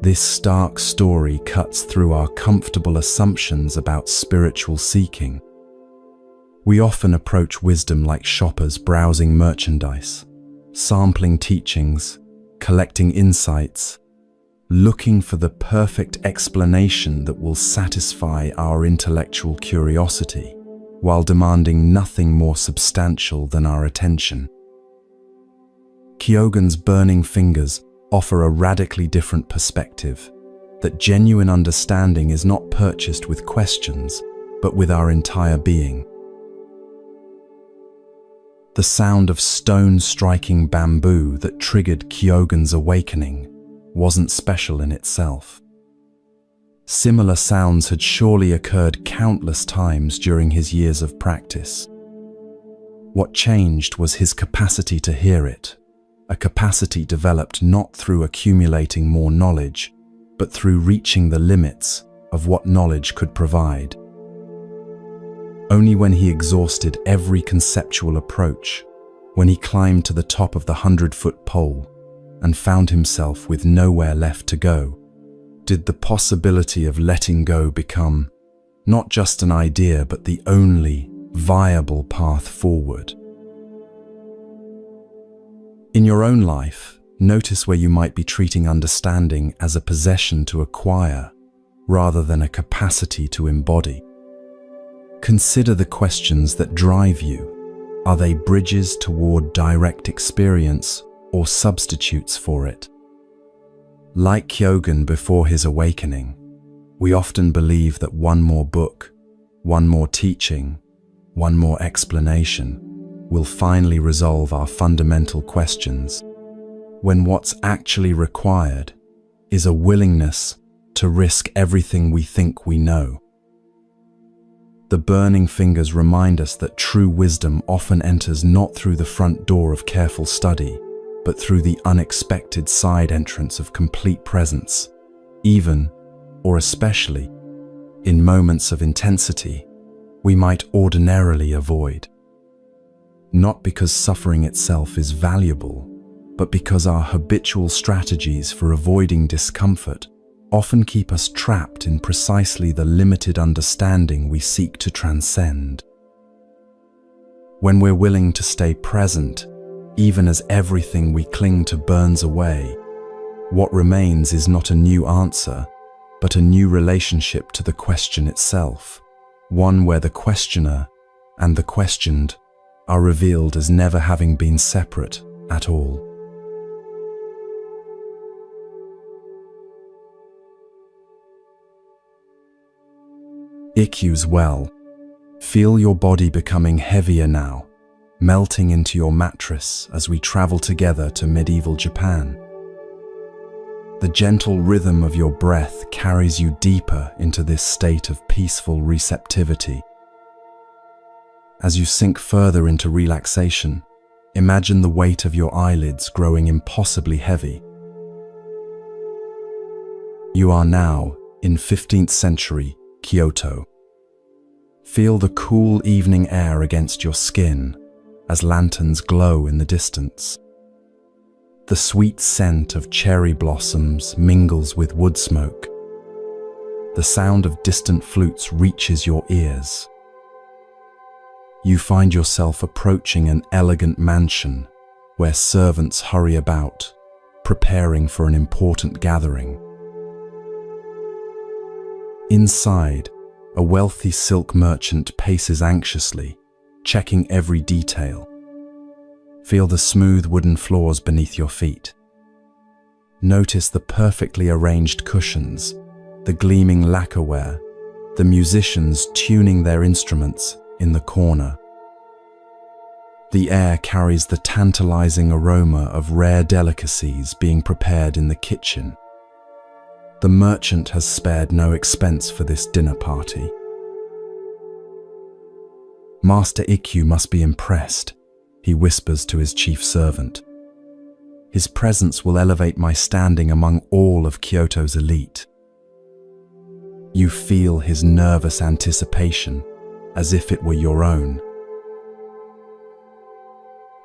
This stark story cuts through our comfortable assumptions about spiritual seeking. We often approach wisdom like shoppers browsing merchandise, sampling teachings, collecting insights, looking for the perfect explanation that will satisfy our intellectual curiosity, while demanding nothing more substantial than our attention. Kyogen's burning fingers offer a radically different perspective, that genuine understanding is not purchased with questions, but with our entire being. The sound of stone striking bamboo that triggered Kyogen's awakening wasn't special in itself. Similar sounds had surely occurred countless times during his years of practice. What changed was his capacity to hear it, a capacity developed not through accumulating more knowledge, but through reaching the limits of what knowledge could provide. Only when he exhausted every conceptual approach, when he climbed to the top of the 100-foot pole and found himself with nowhere left to go, did the possibility of letting go become not just an idea, but the only viable path forward. In your own life, notice where you might be treating understanding as a possession to acquire rather than a capacity to embody. Consider the questions that drive you. Are they bridges toward direct experience or substitutes for it? Like Kyogen before his awakening, we often believe that one more book, one more teaching, one more explanation will finally resolve our fundamental questions, when what's actually required is a willingness to risk everything we think we know. The burning fingers remind us that true wisdom often enters not through the front door of careful study, but through the unexpected side entrance of complete presence, even, or especially, in moments of intensity we might ordinarily avoid. Not because suffering itself is valuable, but because our habitual strategies for avoiding discomfort often keep us trapped in precisely the limited understanding we seek to transcend. When we're willing to stay present, even as everything we cling to burns away, what remains is not a new answer, but a new relationship to the question itself, one where the questioner and the questioned are revealed as never having been separate at all. Ikkyu's well. Feel your body becoming heavier now, melting into your mattress as we travel together to medieval Japan. The gentle rhythm of your breath carries you deeper into this state of peaceful receptivity. As you sink further into relaxation, imagine the weight of your eyelids growing impossibly heavy. You are now in 15th century Kyoto. Feel the cool evening air against your skin as lanterns glow in the distance. The sweet scent of cherry blossoms mingles with wood smoke. The sound of distant flutes reaches your ears. You find yourself approaching an elegant mansion where servants hurry about, preparing for an important gathering. Inside, a wealthy silk merchant paces anxiously, checking every detail. Feel the smooth wooden floors beneath your feet. Notice the perfectly arranged cushions, the gleaming lacquerware, the musicians tuning their instruments in the corner. The air carries the tantalizing aroma of rare delicacies being prepared in the kitchen. The merchant has spared no expense for this dinner party. Master Ikkyu must be impressed, he whispers to his chief servant. His presence will elevate my standing among all of Kyoto's elite. You feel his nervous anticipation, as if it were your own.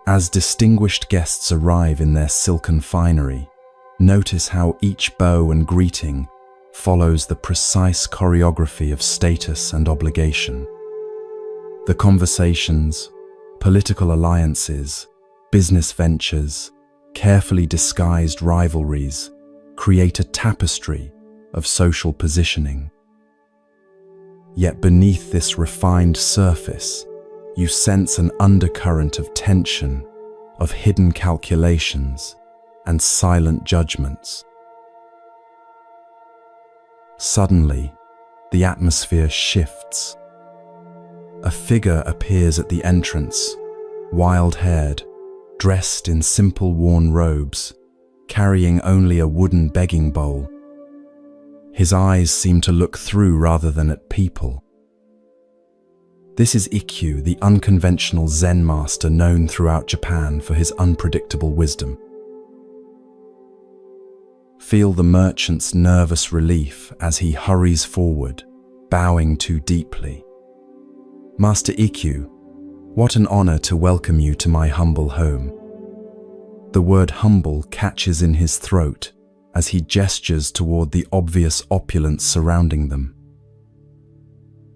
As distinguished guests arrive in their silken finery, notice how each bow and greeting follows the precise choreography of status and obligation. The conversations, political alliances, business ventures, carefully disguised rivalries create a tapestry of social positioning. Yet beneath this refined surface, you sense an undercurrent of tension, of hidden calculations, and silent judgments. Suddenly, the atmosphere shifts. A figure appears at the entrance, wild-haired, dressed in simple worn robes, carrying only a wooden begging bowl. His eyes seem to look through rather than at people. This is Ikkyu, the unconventional Zen master known throughout Japan for his unpredictable wisdom. Feel the merchant's nervous relief as he hurries forward, bowing too deeply. Master Ikkyu, what an honor to welcome you to my humble home. The word humble catches in his throat as he gestures toward the obvious opulence surrounding them.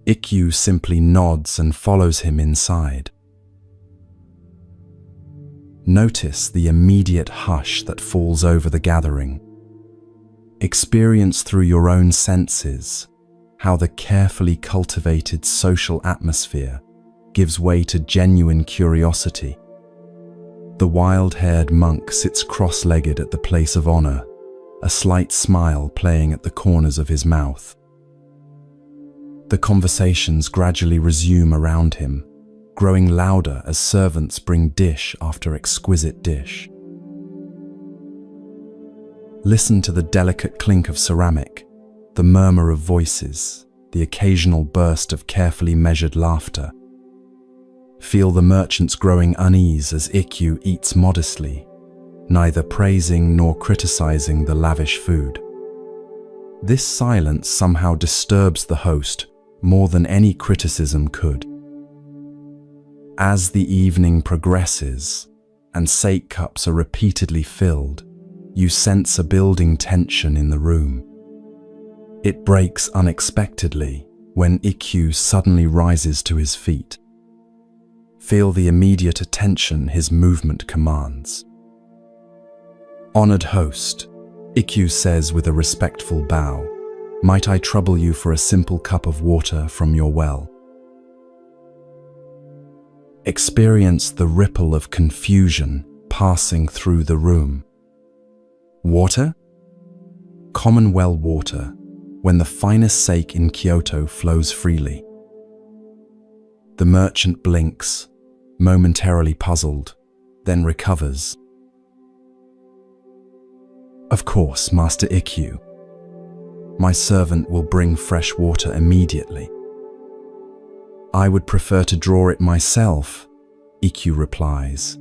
Ikkyu simply nods and follows him inside. Notice the immediate hush that falls over the gathering. Experience through your own senses how the carefully cultivated social atmosphere gives way to genuine curiosity. The wild-haired monk sits cross-legged at the place of honor, a slight smile playing at the corners of his mouth. The conversations gradually resume around him, growing louder as servants bring dish after exquisite dish. Listen to the delicate clink of ceramic, the murmur of voices, the occasional burst of carefully measured laughter. Feel the merchant's growing unease as Ikkyu eats modestly, neither praising nor criticizing the lavish food. This silence somehow disturbs the host more than any criticism could. As the evening progresses and sake cups are repeatedly filled, you sense a building tension in the room. It breaks unexpectedly when Ikkyu suddenly rises to his feet. Feel the immediate attention his movement commands. Honored host, Ikkyu says with a respectful bow, might I trouble you for a simple cup of water from your well? Experience the ripple of confusion passing through the room. Water? Common well water, when the finest sake in Kyoto flows freely. The merchant blinks, momentarily puzzled, then recovers. Of course, Master Ikkyu. My servant will bring fresh water immediately. I would prefer to draw it myself, Ikkyu replies,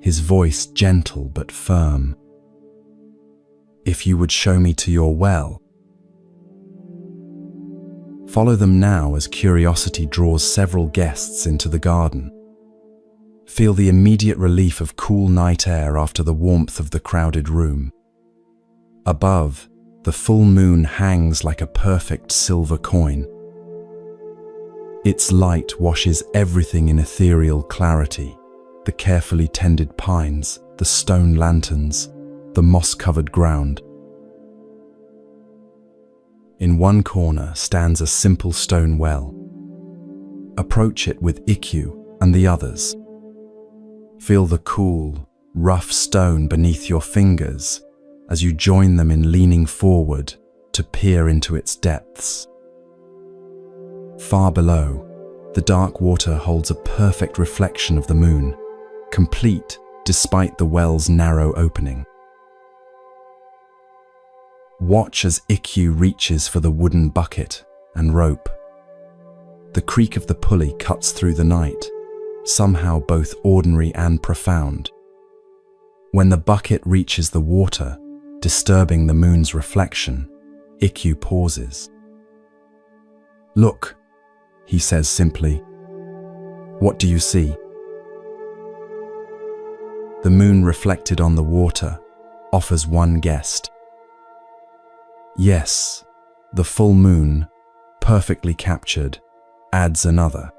his voice gentle but firm. If you would show me to your well. Follow them now as curiosity draws several guests into the garden. Feel the immediate relief of cool night air after the warmth of the crowded room. Above, the full moon hangs like a perfect silver coin. Its light washes everything in ethereal clarity, the carefully tended pines, the stone lanterns, the moss-covered ground. In one corner stands a simple stone well. Approach it with Ikkyu and the others. Feel the cool, rough stone beneath your fingers as you join them in leaning forward to peer into its depths. Far below, the dark water holds a perfect reflection of the moon, complete despite the well's narrow opening. Watch as Ikkyu reaches for the wooden bucket and rope. The creak of the pulley cuts through the night, somehow both ordinary and profound. When the bucket reaches the water, disturbing the moon's reflection, Ikkyu pauses. "Look," he says simply. "What do you see?" The moon reflected on the water offers one guess. Yes, the full moon, perfectly captured, adds another.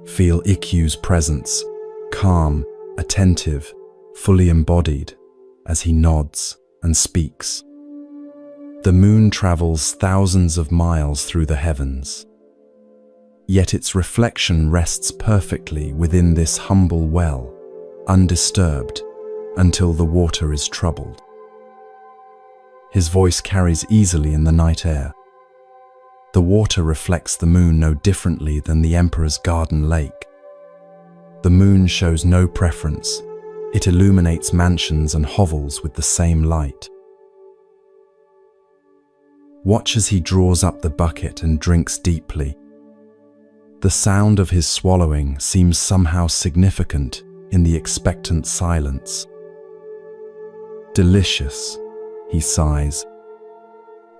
Feel Ikkyu's presence, calm, attentive, fully embodied, as he nods and speaks. The moon travels thousands of miles through the heavens, yet its reflection rests perfectly within this humble well, undisturbed, until the water is troubled. His voice carries easily in the night air. The water reflects the moon no differently than the emperor's garden lake. The moon shows no preference. It illuminates mansions and hovels with the same light. Watch as he draws up the bucket and drinks deeply. The sound of his swallowing seems somehow significant in the expectant silence. "Delicious," he sighs,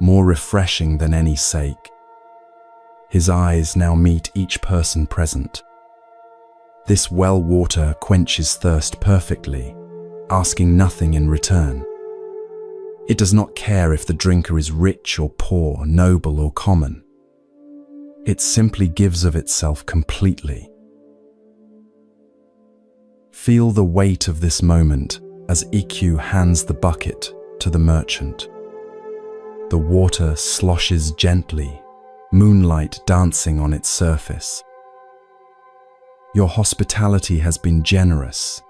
"more refreshing than any sake." His eyes now meet each person present. This well water quenches thirst perfectly, asking nothing in return. It does not care if the drinker is rich or poor, noble or common. It simply gives of itself completely. Feel the weight of this moment as Ikkyu hands the bucket to the merchant. The water sloshes gently, moonlight dancing on its surface. "Your hospitality has been generous,"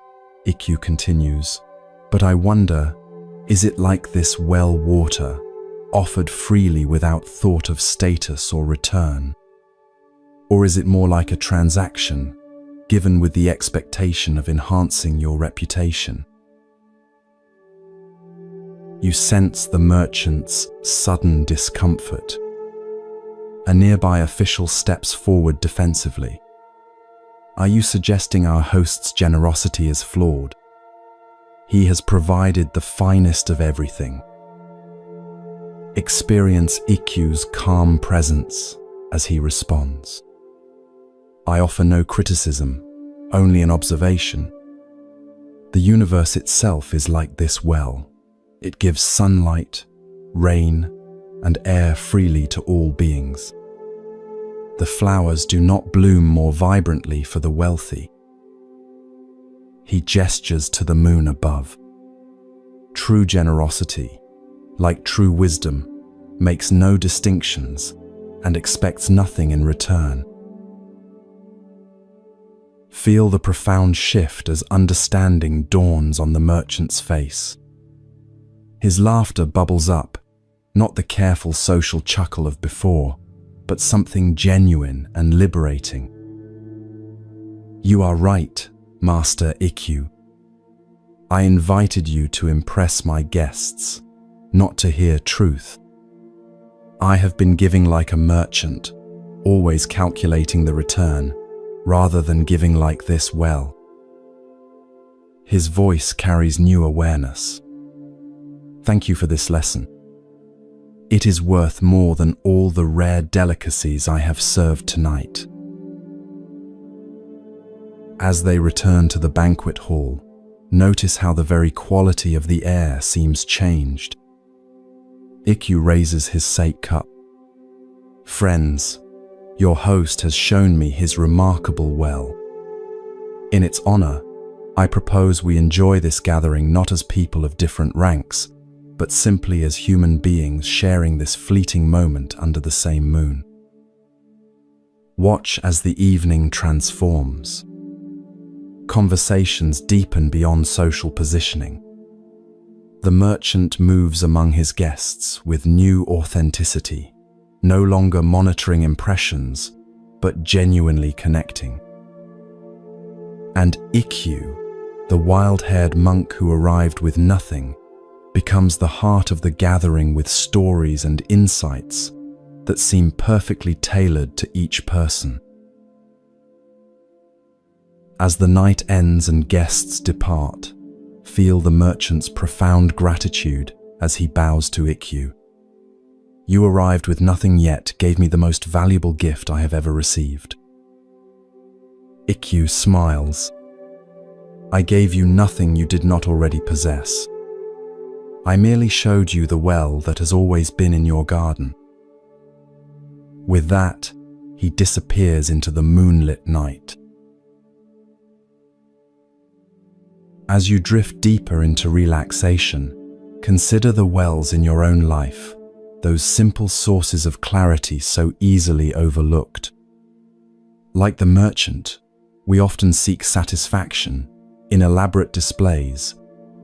Ikkyu continues, "but I wonder, is it like this well water, offered freely without thought of status or return? Or is it more like a transaction, given with the expectation of enhancing your reputation?" You sense the merchant's sudden discomfort. A nearby official steps forward defensively. "Are you suggesting our host's generosity is flawed? He has provided the finest of everything." Experience Ikkyu's calm presence as he responds. "I offer no criticism, only an observation. The universe itself is like this well. It gives sunlight, rain, and air freely to all beings. The flowers do not bloom more vibrantly for the wealthy." He gestures to the moon above. True generosity, like true wisdom, makes no distinctions and expects nothing in return. Feel the profound shift as understanding dawns on the merchant's face. His laughter bubbles up, not the careful social chuckle of before, but something genuine and liberating. "You are right, Master Ikkyu. I invited you to impress my guests, not to hear truth. I have been giving like a merchant, always calculating the return, rather than giving like this well." His voice carries new awareness. "Thank you for this lesson. It is worth more than all the rare delicacies I have served tonight." As they return to the banquet hall, notice how the very quality of the air seems changed. Ikkyu raises his sake cup. "Friends, your host has shown me his remarkable well. In its honor, I propose we enjoy this gathering not as people of different ranks, but simply as human beings sharing this fleeting moment under the same moon." Watch as the evening transforms. Conversations deepen beyond social positioning. The merchant moves among his guests with new authenticity, no longer monitoring impressions, but genuinely connecting. And Ikkyu, the wild-haired monk who arrived with nothing, becomes the heart of the gathering with stories and insights that seem perfectly tailored to each person. As the night ends and guests depart, feel the merchant's profound gratitude as he bows to Ikkyu. You arrived with nothing yet gave me the most valuable gift I have ever received. Ikkyu smiles. I gave you nothing you did not already possess. I merely showed you the well that has always been in your garden. With that, he disappears into the moonlit night. As you drift deeper into relaxation, consider the wells in your own life, those simple sources of clarity so easily overlooked. Like the merchant, we often seek satisfaction in elaborate displays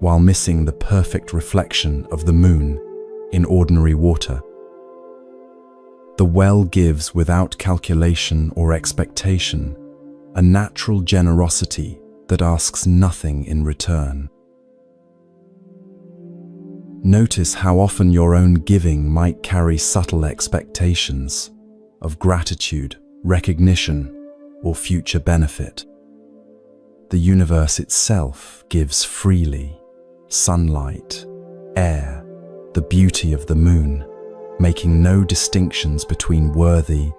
while missing the perfect reflection of the moon in ordinary water. The well gives without calculation or expectation, a natural generosity that asks nothing in return. Notice how often your own giving might carry subtle expectations of gratitude, recognition, or future benefit. The universe itself gives freely: sunlight, air, the beauty of the moon, making no distinctions between worthy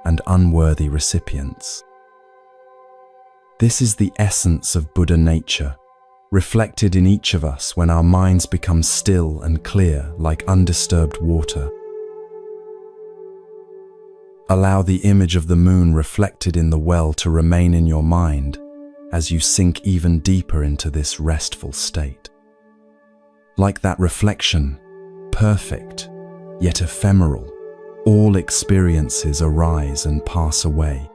and unworthy recipients. This is the essence of Buddha nature, reflected in each of us when our minds become still and clear like undisturbed water. Allow the image of the moon reflected in the well to remain in your mind as you sink even deeper into this restful state. Like that reflection, perfect, yet ephemeral, all experiences arise and pass away.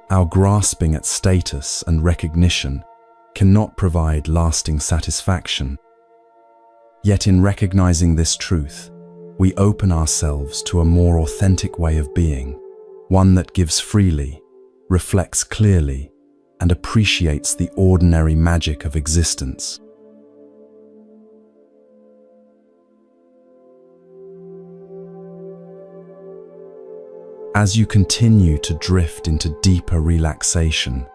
Our grasping at status and recognition cannot provide lasting satisfaction. Yet in recognizing this truth, we open ourselves to a more authentic way of being, one that gives freely, reflects clearly, and appreciates the ordinary magic of existence. As you continue to drift into deeper relaxation,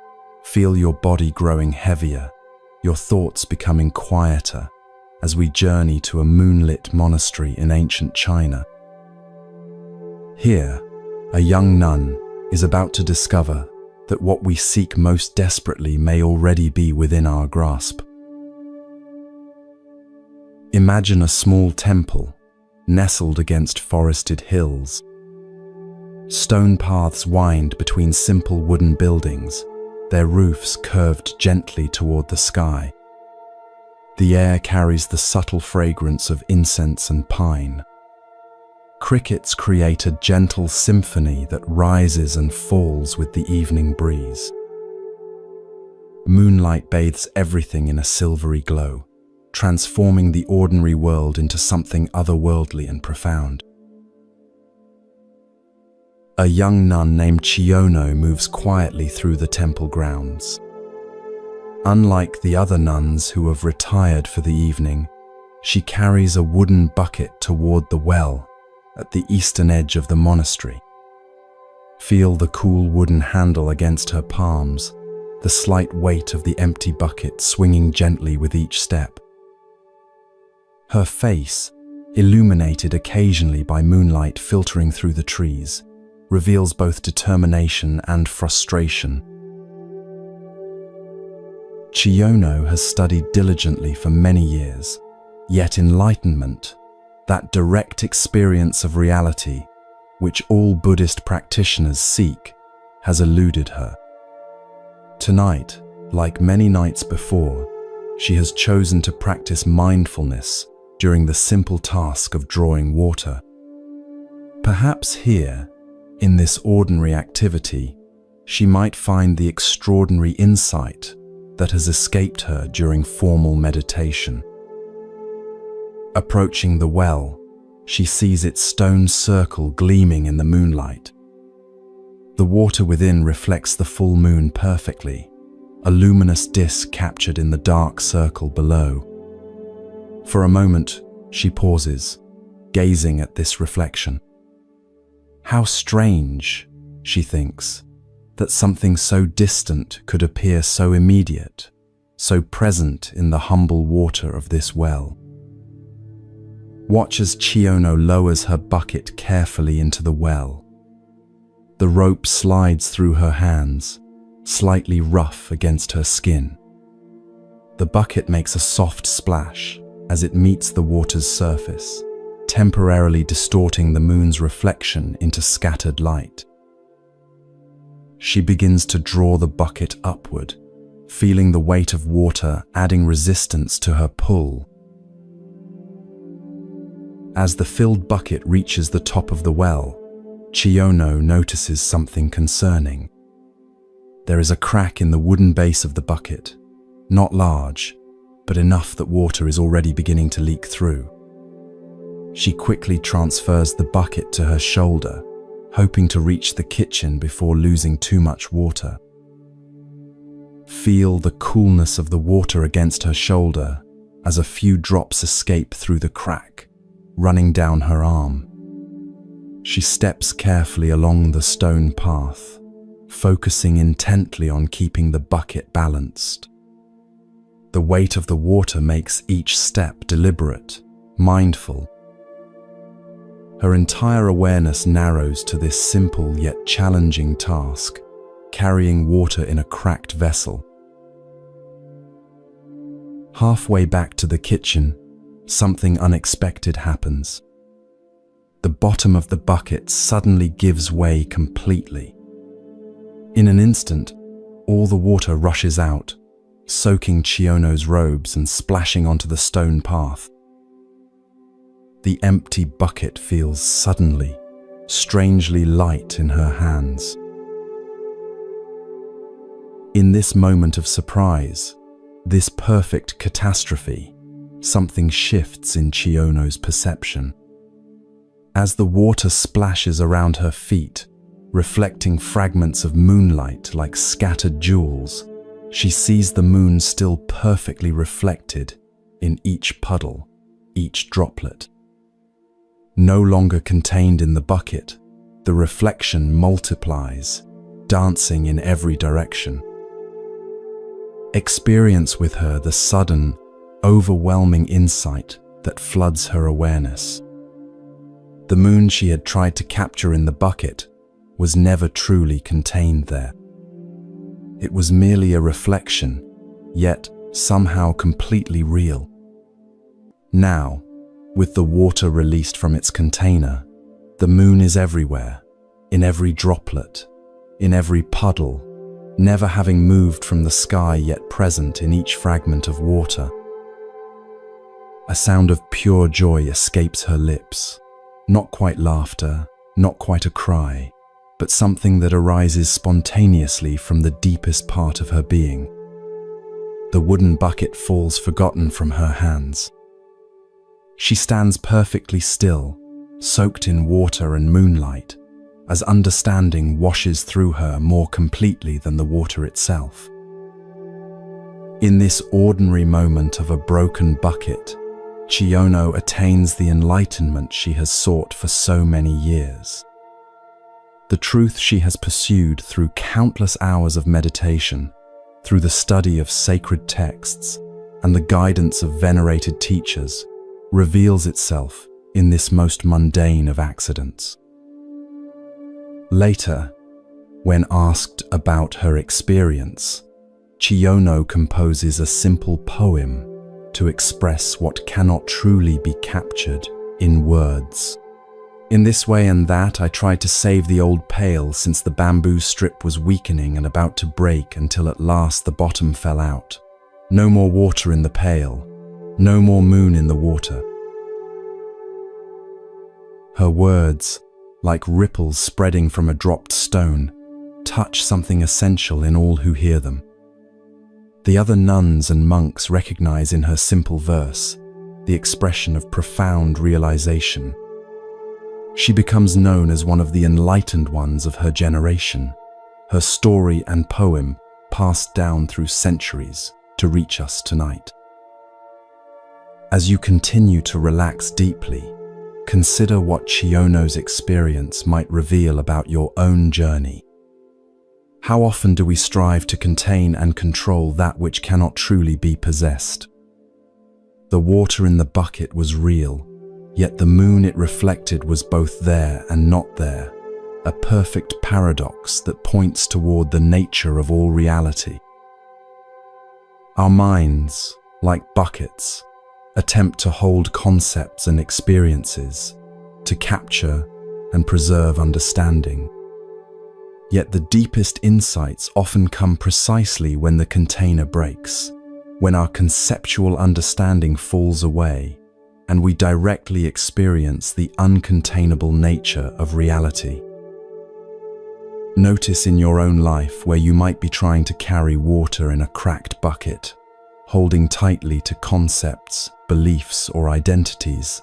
feel your body growing heavier, your thoughts becoming quieter as we journey to a moonlit monastery in ancient China. Here, a young nun is about to discover that what we seek most desperately may already be within our grasp. Imagine a small temple nestled against forested hills. Stone paths wind between simple wooden buildings, their roofs curved gently toward the sky. The air carries the subtle fragrance of incense and pine. Crickets create a gentle symphony that rises and falls with the evening breeze. Moonlight bathes everything in a silvery glow, transforming the ordinary world into something otherworldly and profound. A young nun named Chiono moves quietly through the temple grounds. Unlike the other nuns who have retired for the evening, she carries a wooden bucket toward the well at the eastern edge of the monastery. Feel the cool wooden handle against her palms, the slight weight of the empty bucket swinging gently with each step. Her face, illuminated occasionally by moonlight filtering through the trees, reveals both determination and frustration. Chiono has studied diligently for many years, yet enlightenment, that direct experience of reality, which all Buddhist practitioners seek, has eluded her. Tonight, like many nights before, she has chosen to practice mindfulness during the simple task of drawing water. Perhaps here, in this ordinary activity, she might find the extraordinary insight that has escaped her during formal meditation. Approaching the well, she sees its stone circle gleaming in the moonlight. The water within reflects the full moon perfectly, a luminous disk captured in the dark circle below. For a moment, she pauses, gazing at this reflection. How strange, she thinks, that something so distant could appear so immediate, so present in the humble water of this well. Watch as Chiono lowers her bucket carefully into the well. The rope slides through her hands, slightly rough against her skin. The bucket makes a soft splash as it meets the water's surface, temporarily distorting the moon's reflection into scattered light. She begins to draw the bucket upward, feeling the weight of water adding resistance to her pull. As the filled bucket reaches the top of the well, Chiono notices something concerning. There is a crack in the wooden base of the bucket, not large, but enough that water is already beginning to leak through. She quickly transfers the bucket to her shoulder, hoping to reach the kitchen before losing too much water. Feel the coolness of the water against her shoulder as a few drops escape through the crack, running down her arm. She steps carefully along the stone path, focusing intently on keeping the bucket balanced. The weight of the water makes each step deliberate, mindful. Her entire awareness narrows to this simple yet challenging task, carrying water in a cracked vessel. Halfway back to the kitchen, something unexpected happens. The bottom of the bucket suddenly gives way completely. In an instant, all the water rushes out, soaking Chiono's robes and splashing onto the stone path. The empty bucket feels suddenly, strangely light in her hands. In this moment of surprise, this perfect catastrophe, something shifts in Chiono's perception. As the water splashes around her feet, reflecting fragments of moonlight like scattered jewels, she sees the moon still perfectly reflected in each puddle, each droplet. No longer contained in the bucket, the reflection multiplies, dancing in every direction. Experience with her the sudden, overwhelming insight that floods her awareness. The moon she had tried to capture in the bucket was never truly contained there. It was merely a reflection, yet somehow completely real. Now, with the water released from its container, the moon is everywhere, in every droplet, in every puddle, never having moved from the sky yet present in each fragment of water. A sound of pure joy escapes her lips, not quite laughter, not quite a cry, but something that arises spontaneously from the deepest part of her being. The wooden bucket falls forgotten from her hands. She stands perfectly still, soaked in water and moonlight, as understanding washes through her more completely than the water itself. In this ordinary moment of a broken bucket, Chiono attains the enlightenment she has sought for so many years. The truth she has pursued through countless hours of meditation, through the study of sacred texts, and the guidance of venerated teachers, reveals itself in this most mundane of accidents. Later, when asked about her experience, Chiono composes a simple poem to express what cannot truly be captured in words. In this way and that, I tried to save the old pail since the bamboo strip was weakening and about to break until at last the bottom fell out. No more water in the pail, no more moon in the water. Her words, like ripples spreading from a dropped stone, touch something essential in all who hear them. The other nuns and monks recognize in her simple verse the expression of profound realization. She becomes known as one of the enlightened ones of her generation, her story and poem passed down through centuries to reach us tonight. As you continue to relax deeply, consider what Chiono's experience might reveal about your own journey. How often do we strive to contain and control that which cannot truly be possessed? The water in the bucket was real, yet the moon it reflected was both there and not there, a perfect paradox that points toward the nature of all reality. Our minds, like buckets, attempt to hold concepts and experiences, to capture and preserve understanding. Yet the deepest insights often come precisely when the container breaks, when our conceptual understanding falls away, and we directly experience the uncontainable nature of reality. Notice in your own life where you might be trying to carry water in a cracked bucket, holding tightly to concepts, beliefs, or identities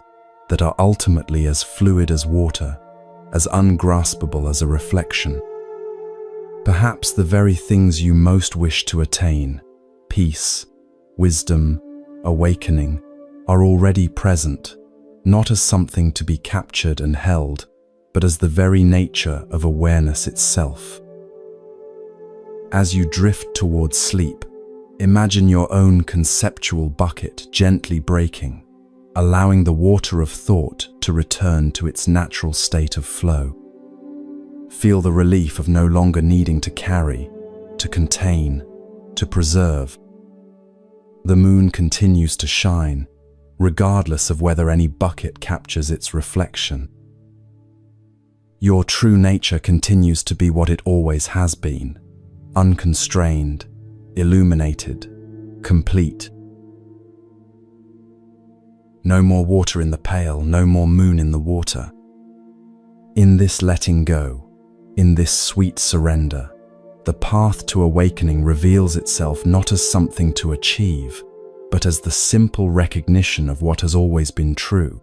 that are ultimately as fluid as water, as ungraspable as a reflection. Perhaps the very things you most wish to attain, peace, wisdom, awakening, are already present, not as something to be captured and held, but as the very nature of awareness itself. As you drift towards sleep, imagine your own conceptual bucket gently breaking, allowing the water of thought to return to its natural state of flow. Feel the relief of no longer needing to carry, to contain, to preserve. The moon continues to shine, regardless of whether any bucket captures its reflection. Your true nature continues to be what it always has been, unconstrained, illuminated, complete. No more water in the pail, no more moon in the water. In this letting go, in this sweet surrender, the path to awakening reveals itself not as something to achieve, but as the simple recognition of what has always been true.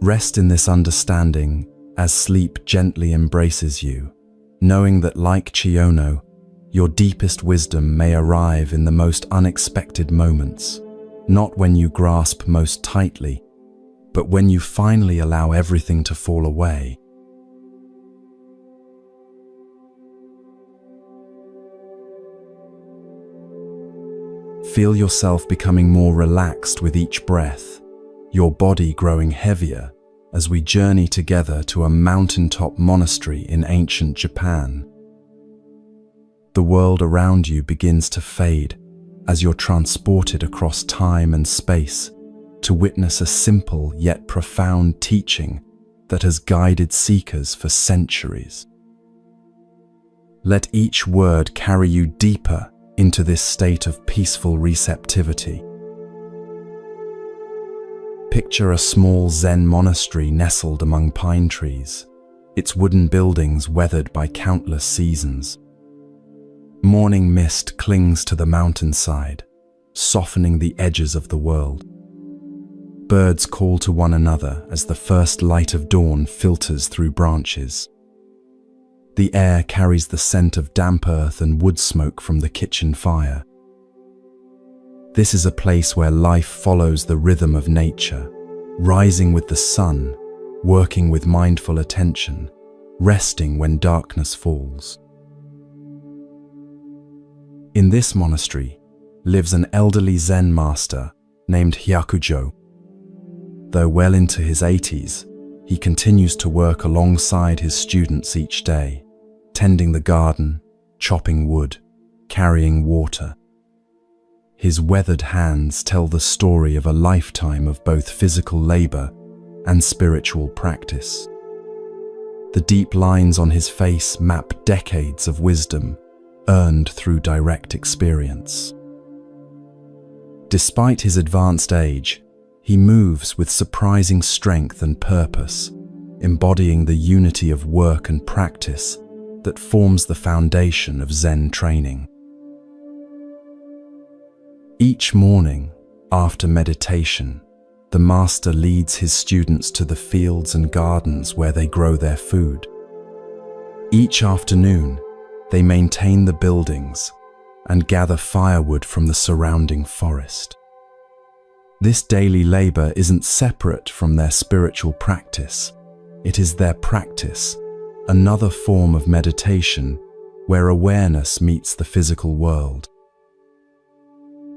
Rest in this understanding as sleep gently embraces you, knowing that like Chiono, your deepest wisdom may arrive in the most unexpected moments, not when you grasp most tightly, but when you finally allow everything to fall away. Feel yourself becoming more relaxed with each breath, your body growing heavier as we journey together to a mountaintop monastery in ancient Japan. The world around you begins to fade as you're transported across time and space to witness a simple yet profound teaching that has guided seekers for centuries. Let each word carry you deeper into this state of peaceful receptivity. Picture a small Zen monastery nestled among pine trees, its wooden buildings weathered by countless seasons. Morning mist clings to the mountainside, softening the edges of the world. Birds call to one another as the first light of dawn filters through branches. The air carries the scent of damp earth and wood smoke from the kitchen fire. This is a place where life follows the rhythm of nature, rising with the sun, working with mindful attention, resting when darkness falls. In this monastery lives an elderly Zen master named Hyakujo. Though well into his 80s, he continues to work alongside his students each day, tending the garden, chopping wood, carrying water. His weathered hands tell the story of a lifetime of both physical labor and spiritual practice. The deep lines on his face map decades of wisdom earned through direct experience. Despite his advanced age, he moves with surprising strength and purpose, embodying the unity of work and practice that forms the foundation of Zen training. Each morning, after meditation, the master leads his students to the fields and gardens where they grow their food. Each afternoon, they maintain the buildings and gather firewood from the surrounding forest. This daily labor isn't separate from their spiritual practice. It is their practice, another form of meditation where awareness meets the physical world.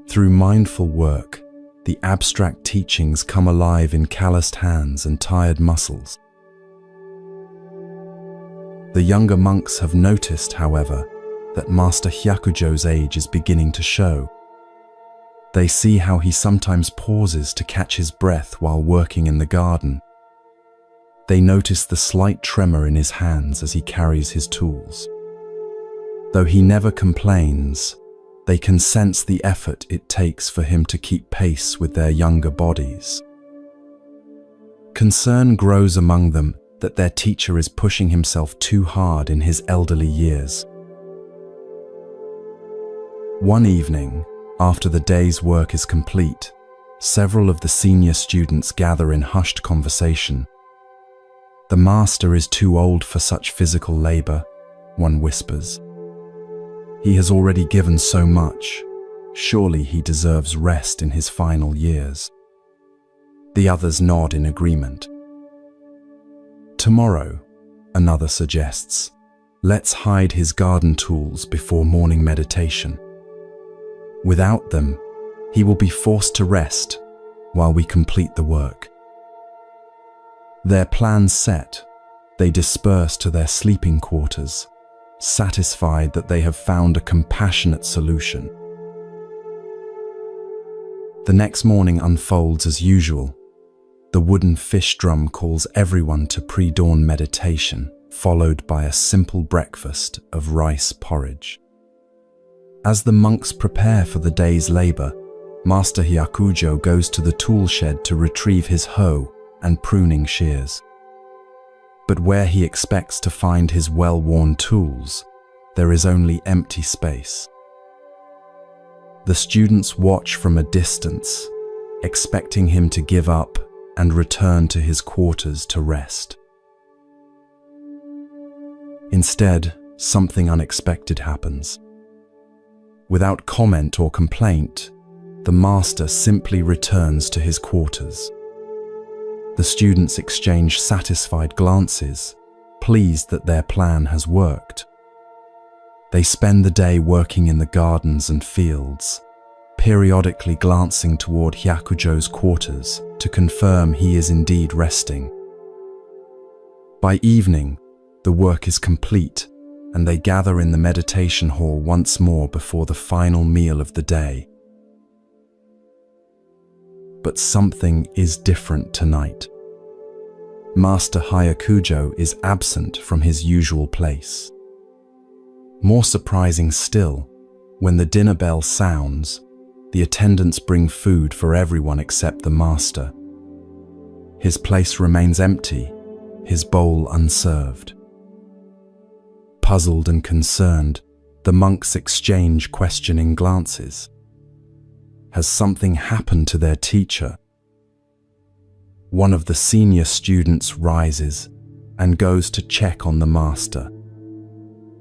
Through mindful work, the abstract teachings come alive in calloused hands and tired muscles. The younger monks have noticed, however, that Master Hyakujo's age is beginning to show. They see how he sometimes pauses to catch his breath while working in the garden. They notice the slight tremor in his hands as he carries his tools. Though he never complains, they can sense the effort it takes for him to keep pace with their younger bodies. Concern grows among them that their teacher is pushing himself too hard in his elderly years. One evening, after the day's work is complete, several of the senior students gather in hushed conversation. "The master is too old for such physical labor," one whispers. "He has already given so much. Surely he deserves rest in his final years." The others nod in agreement. "Tomorrow," another suggests, "let's hide his garden tools before morning meditation. Without them, he will be forced to rest while we complete the work." Their plans set, they disperse to their sleeping quarters, satisfied that they have found a compassionate solution. The next morning unfolds as usual. The wooden fish drum calls everyone to pre-dawn meditation, followed by a simple breakfast of rice porridge. As the monks prepare for the day's labor, Master Hyakujo goes to the tool shed to retrieve his hoe and pruning shears. But where he expects to find his well-worn tools, there is only empty space. The students watch from a distance, expecting him to give up and return to his quarters to rest. Instead, something unexpected happens. Without comment or complaint, the master simply returns to his quarters. The students exchange satisfied glances, pleased that their plan has worked. They spend the day working in the gardens and fields, periodically glancing toward Hyakujo's quarters to confirm he is indeed resting. By evening, the work is complete, and they gather in the meditation hall once more before the final meal of the day. But something is different tonight. Master Hyakujo is absent from his usual place. More surprising still, when the dinner bell sounds, the attendants bring food for everyone except the master. His place remains empty, his bowl unserved. Puzzled and concerned, the monks exchange questioning glances. Has something happened to their teacher? One of the senior students rises and goes to check on the master.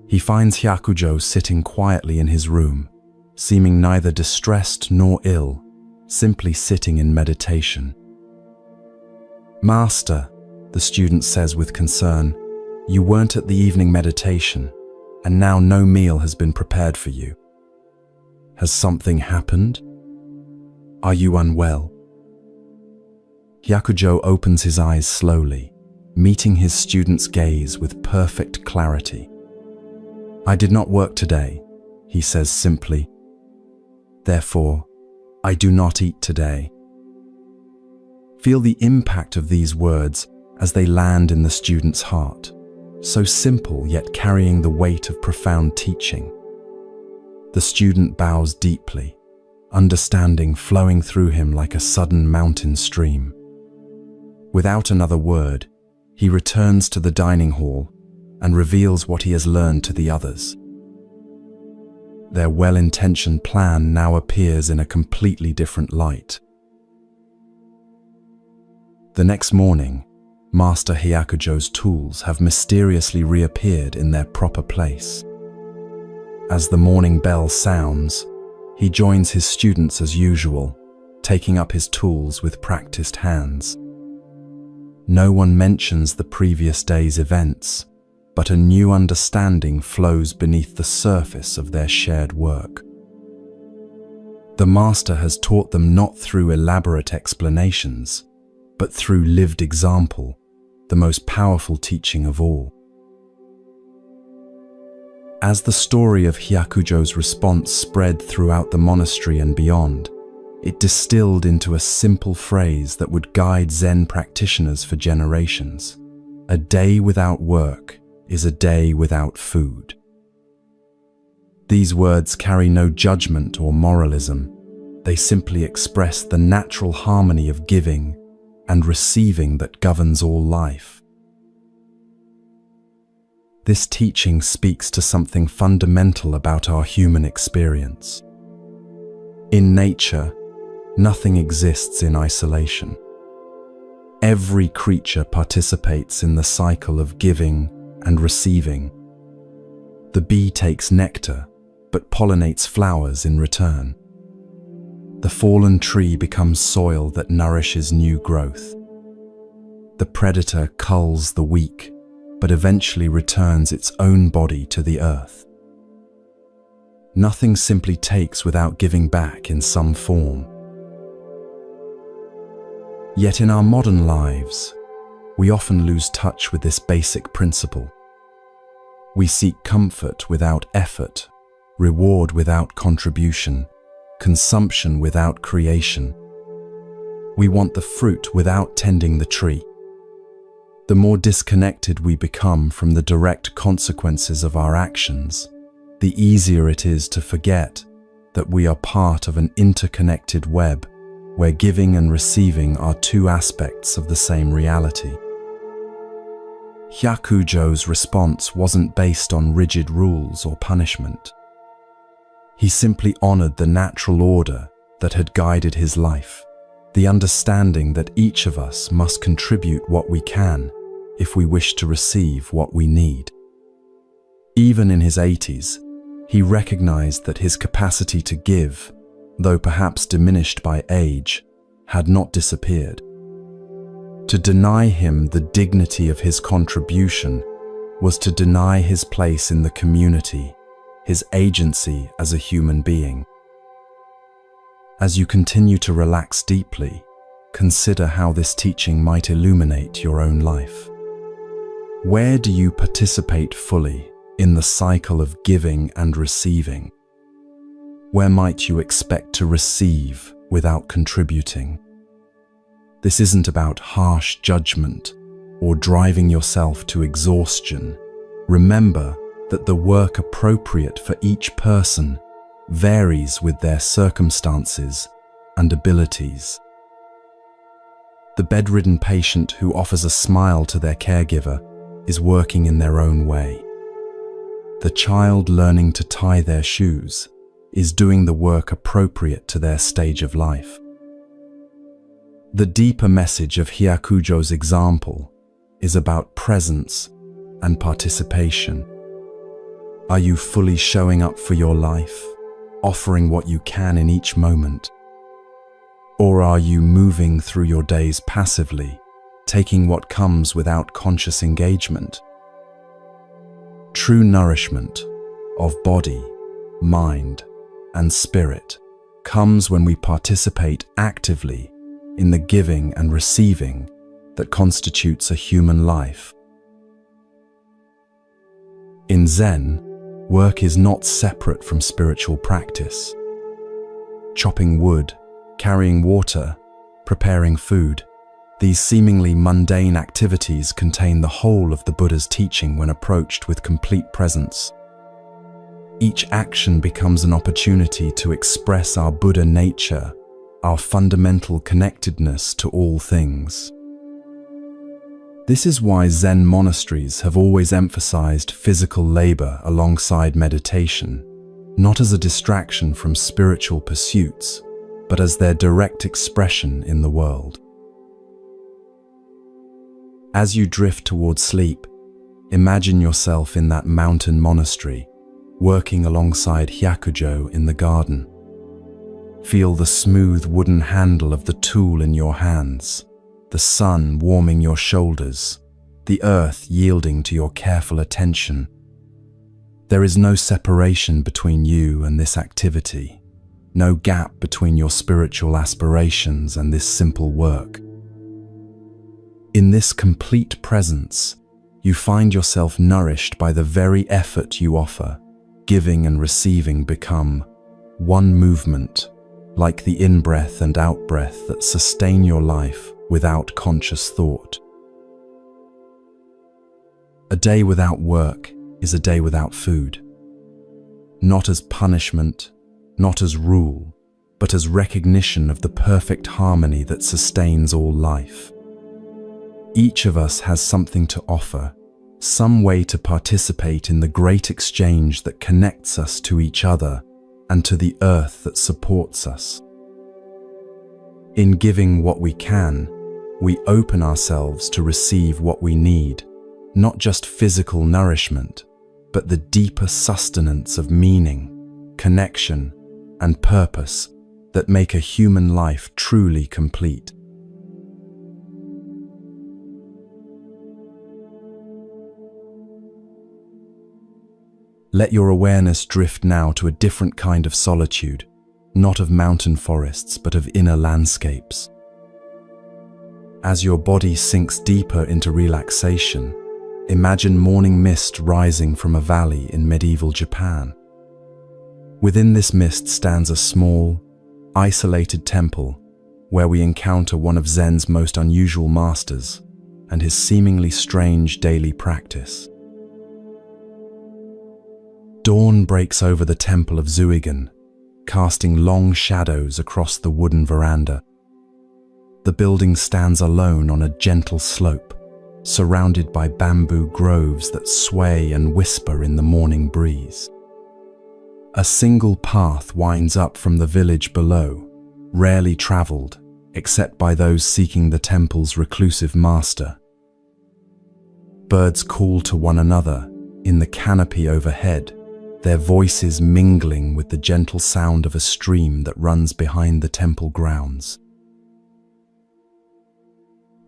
He finds Hyakujo sitting quietly in his room, seeming neither distressed nor ill, simply sitting in meditation. "Master," the student says with concern, "you weren't at the evening meditation, and now no meal has been prepared for you. Has something happened? Are you unwell?" Hyakujo opens his eyes slowly, meeting his student's gaze with perfect clarity. "I did not work today," he says simply. "Therefore, I do not eat today." Feel the impact of these words as they land in the student's heart, so simple yet carrying the weight of profound teaching. The student bows deeply, understanding flowing through him like a sudden mountain stream. Without another word, he returns to the dining hall and reveals what he has learned to the others. Their well-intentioned plan now appears in a completely different light. The next morning, Master Hyakujo's tools have mysteriously reappeared in their proper place. As the morning bell sounds, he joins his students as usual, taking up his tools with practiced hands. No one mentions the previous day's events, but a new understanding flows beneath the surface of their shared work. The master has taught them not through elaborate explanations, but through lived example, the most powerful teaching of all. As the story of Hyakujo's response spread throughout the monastery and beyond, it distilled into a simple phrase that would guide Zen practitioners for generations. A day without work is a day without food. These words carry no judgment or moralism. They simply express the natural harmony of giving and receiving that governs all life. This teaching speaks to something fundamental about our human experience. In nature, nothing exists in isolation. Every creature participates in the cycle of giving and receiving. The bee takes nectar, but pollinates flowers in return. The fallen tree becomes soil that nourishes new growth. The predator culls the weak, but eventually returns its own body to the earth. Nothing simply takes without giving back in some form. Yet in our modern lives, we often lose touch with this basic principle. We seek comfort without effort, reward without contribution, consumption without creation. We want the fruit without tending the tree. The more disconnected we become from the direct consequences of our actions, the easier it is to forget that we are part of an interconnected web where giving and receiving are two aspects of the same reality. Hyakujo's response wasn't based on rigid rules or punishment. He simply honored the natural order that had guided his life, the understanding that each of us must contribute what we can if we wish to receive what we need. Even in his 80s, he recognized that his capacity to give, though perhaps diminished by age, had not disappeared. To deny him the dignity of his contribution was to deny his place in the community, his agency as a human being. As you continue to relax deeply, consider how this teaching might illuminate your own life. Where do you participate fully in the cycle of giving and receiving? Where might you expect to receive without contributing? This isn't about harsh judgment or driving yourself to exhaustion. Remember that the work appropriate for each person varies with their circumstances and abilities. The bedridden patient who offers a smile to their caregiver is working in their own way. The child learning to tie their shoes is doing the work appropriate to their stage of life. The deeper message of Hyakujo's example is about presence and participation. Are you fully showing up for your life, offering what you can in each moment? Or are you moving through your days passively, taking what comes without conscious engagement? True nourishment of body, mind, and spirit comes when we participate actively in the giving and receiving that constitutes a human life. In Zen, work is not separate from spiritual practice. Chopping wood, carrying water, preparing food, these seemingly mundane activities contain the whole of the Buddha's teaching when approached with complete presence. Each action becomes an opportunity to express our Buddha nature, our fundamental connectedness to all things. This is why Zen monasteries have always emphasized physical labor alongside meditation, not as a distraction from spiritual pursuits, but as their direct expression in the world. As you drift towards sleep, imagine yourself in that mountain monastery, working alongside Hyakujo in the garden. Feel the smooth wooden handle of the tool in your hands, the sun warming your shoulders, the earth yielding to your careful attention. There is no separation between you and this activity, no gap between your spiritual aspirations and this simple work. In this complete presence, you find yourself nourished by the very effort you offer. Giving and receiving become one movement, like the in-breath and out-breath that sustain your life without conscious thought. A day without work is a day without food. Not as punishment, not as rule, but as recognition of the perfect harmony that sustains all life. Each of us has something to offer, some way to participate in the great exchange that connects us to each other and to the earth that supports us. In giving what we can, we open ourselves to receive what we need, not just physical nourishment, but the deeper sustenance of meaning, connection, and purpose that make a human life truly complete. Let your awareness drift now to a different kind of solitude, not of mountain forests, but of inner landscapes. As your body sinks deeper into relaxation, imagine morning mist rising from a valley in medieval Japan. Within this mist stands a small, isolated temple where we encounter one of Zen's most unusual masters and his seemingly strange daily practice. Dawn breaks over the temple of Zuigen, casting long shadows across the wooden veranda. The building stands alone on a gentle slope, surrounded by bamboo groves that sway and whisper in the morning breeze. A single path winds up from the village below, rarely traveled, except by those seeking the temple's reclusive master. Birds call to one another in the canopy overhead, their voices mingling with the gentle sound of a stream that runs behind the temple grounds.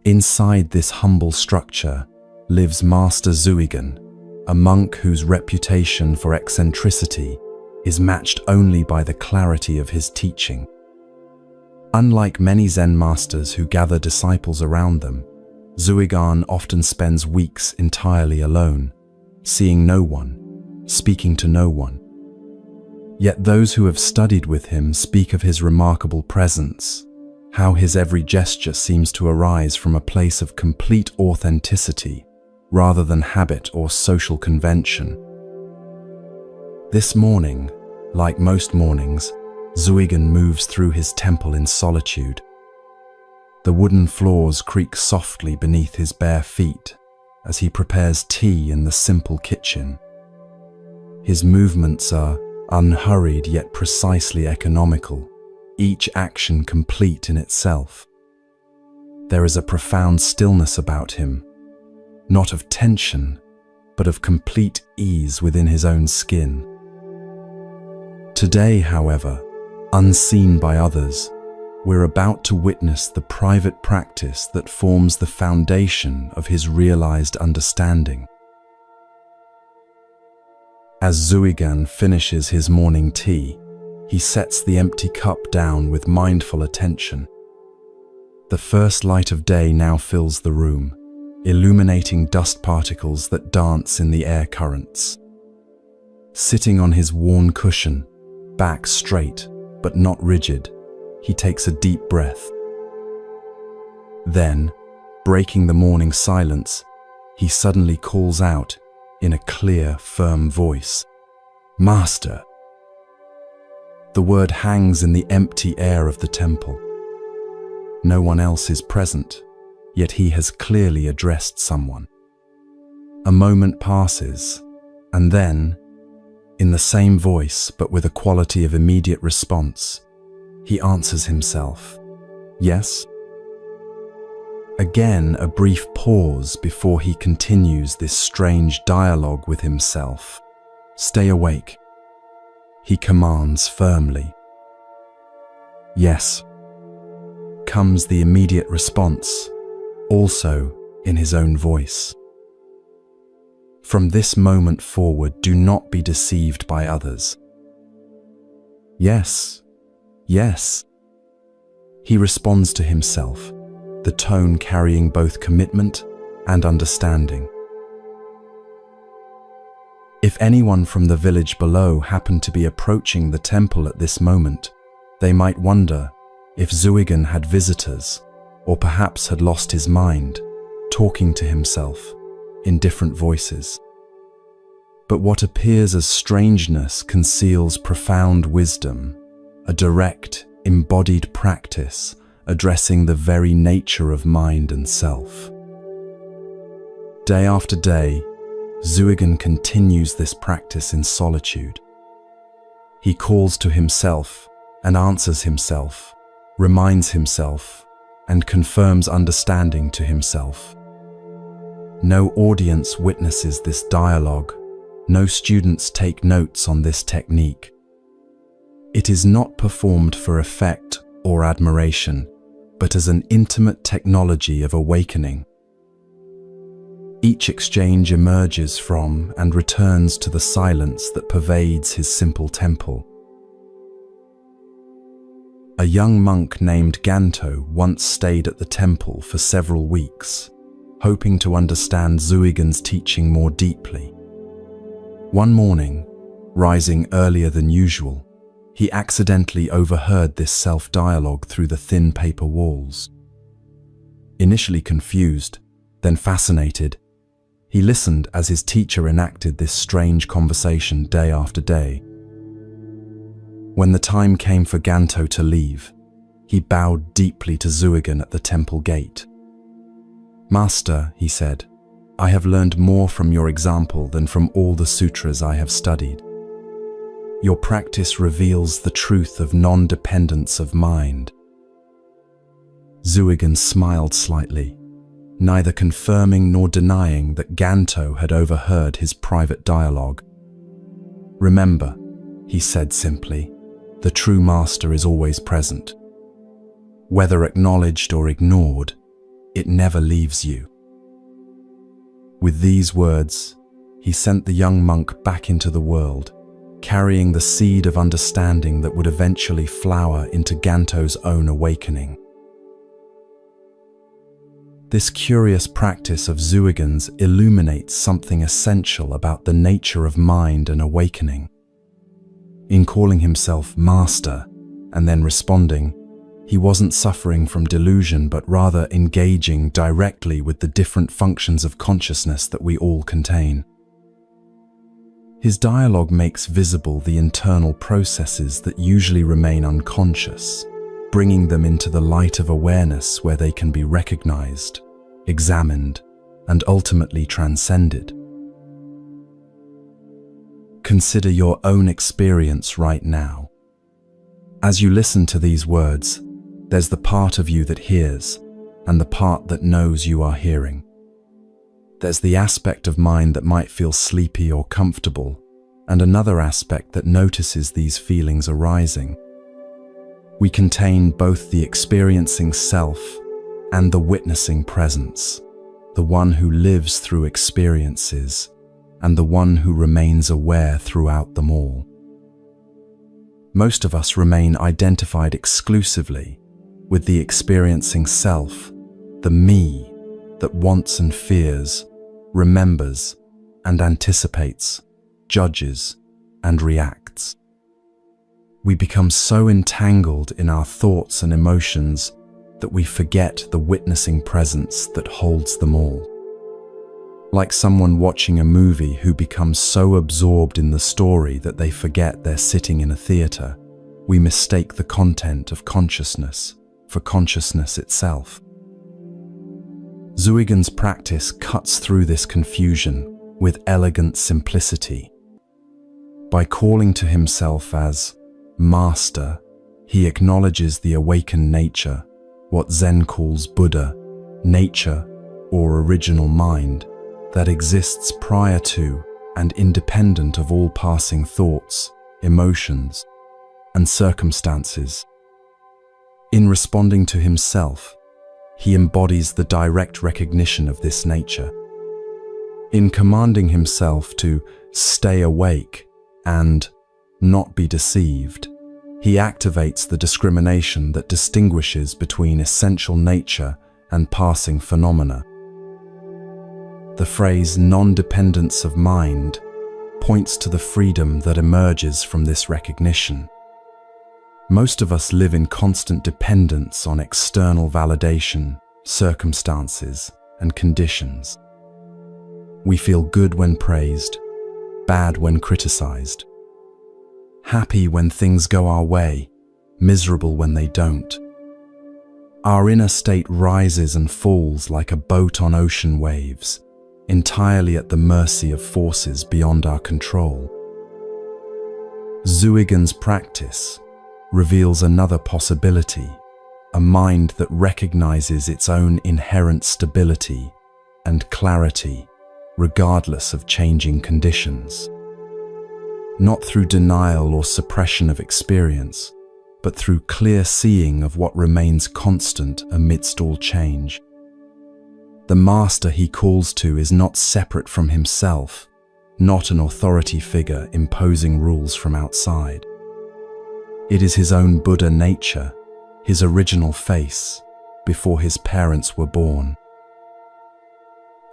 Inside this humble structure lives Master Zuigen, a monk whose reputation for eccentricity is matched only by the clarity of his teaching. Unlike many Zen masters who gather disciples around them, Zuigen often spends weeks entirely alone, seeing no one, speaking to no one. Yet those who have studied with him speak of his remarkable presence, how his every gesture seems to arise from a place of complete authenticity rather than habit or social convention. This morning, like most mornings, Zuigen moves through his temple in solitude. The wooden floors creak softly beneath his bare feet as he prepares tea in the simple kitchen. His movements are unhurried yet precisely economical, each action complete in itself. There is a profound stillness about him, not of tension, but of complete ease within his own skin. Today, however, unseen by others, we're about to witness the private practice that forms the foundation of his realized understanding. As Zuigen finishes his morning tea, he sets the empty cup down with mindful attention. The first light of day now fills the room, illuminating dust particles that dance in the air currents. Sitting on his worn cushion, back straight but not rigid, he takes a deep breath. Then, breaking the morning silence, he suddenly calls out in a clear, firm voice, "Master!" The word hangs in the empty air of the temple. No one else is present, yet he has clearly addressed someone. A moment passes, and then, in the same voice but with a quality of immediate response, he answers himself, "Yes?" Again, a brief pause before he continues this strange dialogue with himself. "Stay awake," he commands firmly. "Yes," comes the immediate response, also in his own voice. "From this moment forward, do not be deceived by others." "Yes, yes," he responds to himself, the tone carrying both commitment and understanding. If anyone from the village below happened to be approaching the temple at this moment, they might wonder if Zuigan had visitors, or perhaps had lost his mind, talking to himself in different voices. But what appears as strangeness conceals profound wisdom, a direct, embodied practice addressing the very nature of mind and self. Day after day, Zuigan continues this practice in solitude. He calls to himself and answers himself, reminds himself, and confirms understanding to himself. No audience witnesses this dialogue. No students take notes on this technique. It is not performed for effect or admiration, but as an intimate technology of awakening. Each exchange emerges from and returns to the silence that pervades his simple temple. A young monk named Ganto once stayed at the temple for several weeks, hoping to understand Zuigan's teaching more deeply. One morning, rising earlier than usual, he accidentally overheard this self-dialogue through the thin paper walls. Initially confused, then fascinated, he listened as his teacher enacted this strange conversation day after day. When the time came for Ganto to leave, he bowed deeply to Zuigan at the temple gate. "Master," he said, "I have learned more from your example than from all the sutras I have studied. Your practice reveals the truth of non-dependence of mind." Zuigan smiled slightly, neither confirming nor denying that Ganto had overheard his private dialogue. "Remember," he said simply, "the true master is always present. Whether acknowledged or ignored, it never leaves you." With these words, he sent the young monk back into the world, carrying the seed of understanding that would eventually flower into Ganto's own awakening. This curious practice of Zuigan's illuminates something essential about the nature of mind and awakening. In calling himself master and then responding, he wasn't suffering from delusion but rather engaging directly with the different functions of consciousness that we all contain. His dialogue makes visible the internal processes that usually remain unconscious, bringing them into the light of awareness where they can be recognized, examined, and ultimately transcended. Consider your own experience right now. As you listen to these words, there's the part of you that hears and the part that knows you are hearing. There's the aspect of mind that might feel sleepy or comfortable, and another aspect that notices these feelings arising. We contain both the experiencing self and the witnessing presence, the one who lives through experiences and the one who remains aware throughout them all. Most of us remain identified exclusively with the experiencing self, the me that wants and fears, remembers and anticipates, judges and reacts. We become so entangled in our thoughts and emotions that we forget the witnessing presence that holds them all. Like someone watching a movie who becomes so absorbed in the story that they forget they're sitting in a theater, we mistake the content of consciousness for consciousness itself. Zuigan's practice cuts through this confusion with elegant simplicity. By calling to himself as master, he acknowledges the awakened nature, what Zen calls Buddha, nature, or original mind that exists prior to and independent of all passing thoughts, emotions, and circumstances. In responding to himself, he embodies the direct recognition of this nature. In commanding himself to stay awake and not be deceived, he activates the discrimination that distinguishes between essential nature and passing phenomena. The phrase non-dependence of mind points to the freedom that emerges from this recognition. Most of us live in constant dependence on external validation, circumstances, and conditions. We feel good when praised, bad when criticized, happy when things go our way, miserable when they don't. Our inner state rises and falls like a boat on ocean waves, entirely at the mercy of forces beyond our control. Zuigen's practice reveals another possibility, a mind that recognizes its own inherent stability and clarity, regardless of changing conditions. Not through denial or suppression of experience, but through clear seeing of what remains constant amidst all change. The master he calls to is not separate from himself, not an authority figure imposing rules from outside. It is his own Buddha nature, his original face, before his parents were born.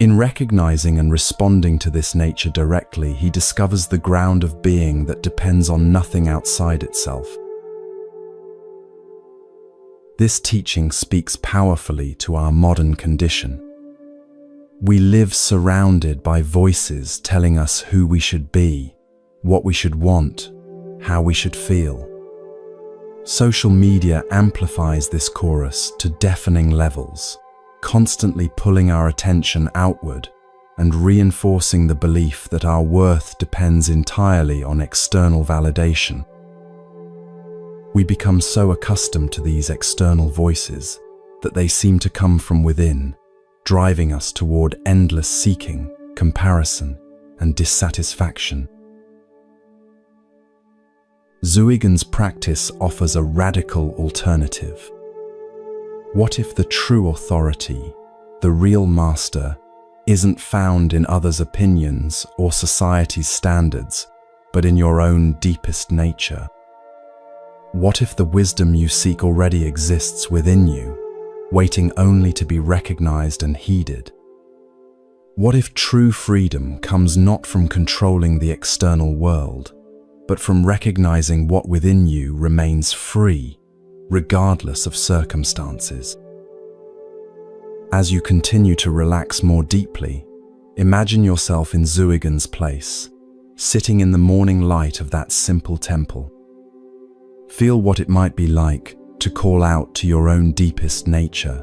In recognizing and responding to this nature directly, he discovers the ground of being that depends on nothing outside itself. This teaching speaks powerfully to our modern condition. We live surrounded by voices telling us who we should be, what we should want, how we should feel. Social media amplifies this chorus to deafening levels, constantly pulling our attention outward and reinforcing the belief that our worth depends entirely on external validation. We become so accustomed to these external voices that they seem to come from within, driving us toward endless seeking, comparison, and dissatisfaction. Zuigen's practice offers a radical alternative. What if the true authority, the real master, isn't found in others' opinions or society's standards, but in your own deepest nature? What if the wisdom you seek already exists within you, waiting only to be recognized and heeded? What if true freedom comes not from controlling the external world, but from recognizing what within you remains free, regardless of circumstances? As you continue to relax more deeply, imagine yourself in Zuigen's place, sitting in the morning light of that simple temple. Feel what it might be like to call out to your own deepest nature,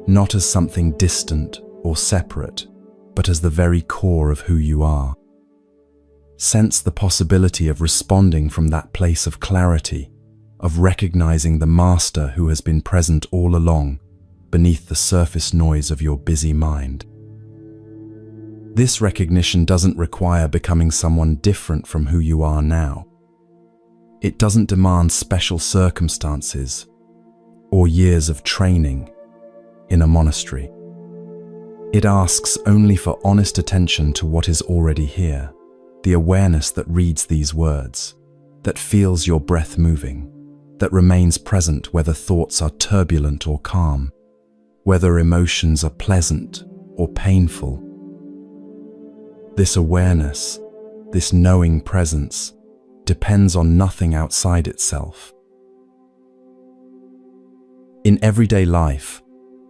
not as something distant or separate, but as the very core of who you are. Sense the possibility of responding from that place of clarity, of recognizing the master who has been present all along, beneath the surface noise of your busy mind. This recognition doesn't require becoming someone different from who you are now. It doesn't demand special circumstances or years of training in a monastery. It asks only for honest attention to what is already here, the awareness that reads these words, that feels your breath moving, that remains present whether thoughts are turbulent or calm, whether emotions are pleasant or painful. This awareness, this knowing presence, depends on nothing outside itself. In everyday life,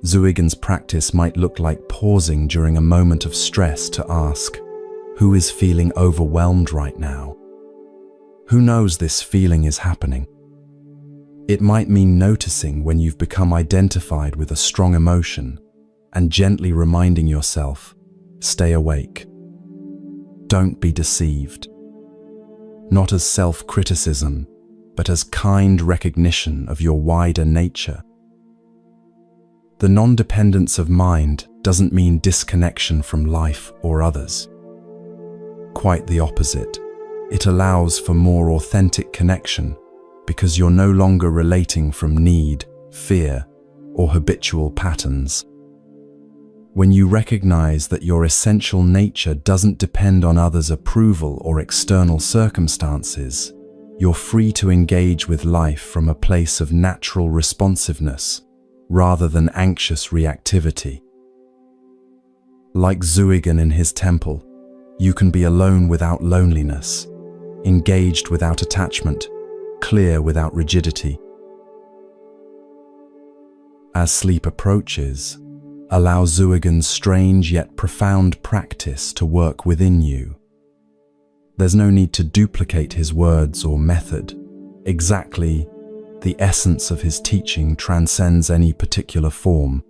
Zuigen's practice might look like pausing during a moment of stress to ask, who is feeling overwhelmed right now? Who knows this feeling is happening? It might mean noticing when you've become identified with a strong emotion and gently reminding yourself, stay awake. Don't be deceived. Not as self-criticism, but as kind recognition of your wider nature. The non-dependence of mind doesn't mean disconnection from life or others. Quite the opposite. It allows for more authentic connection because you're no longer relating from need, fear, or habitual patterns. When you recognize that your essential nature doesn't depend on others' approval or external circumstances, you're free to engage with life from a place of natural responsiveness rather than anxious reactivity. Like Zuigan in his temple, you can be alone without loneliness, engaged without attachment, clear without rigidity. As sleep approaches, allow Zuigan's strange yet profound practice to work within you. There's no need to duplicate his words or method. Exactly, the essence of his teaching transcends any particular form.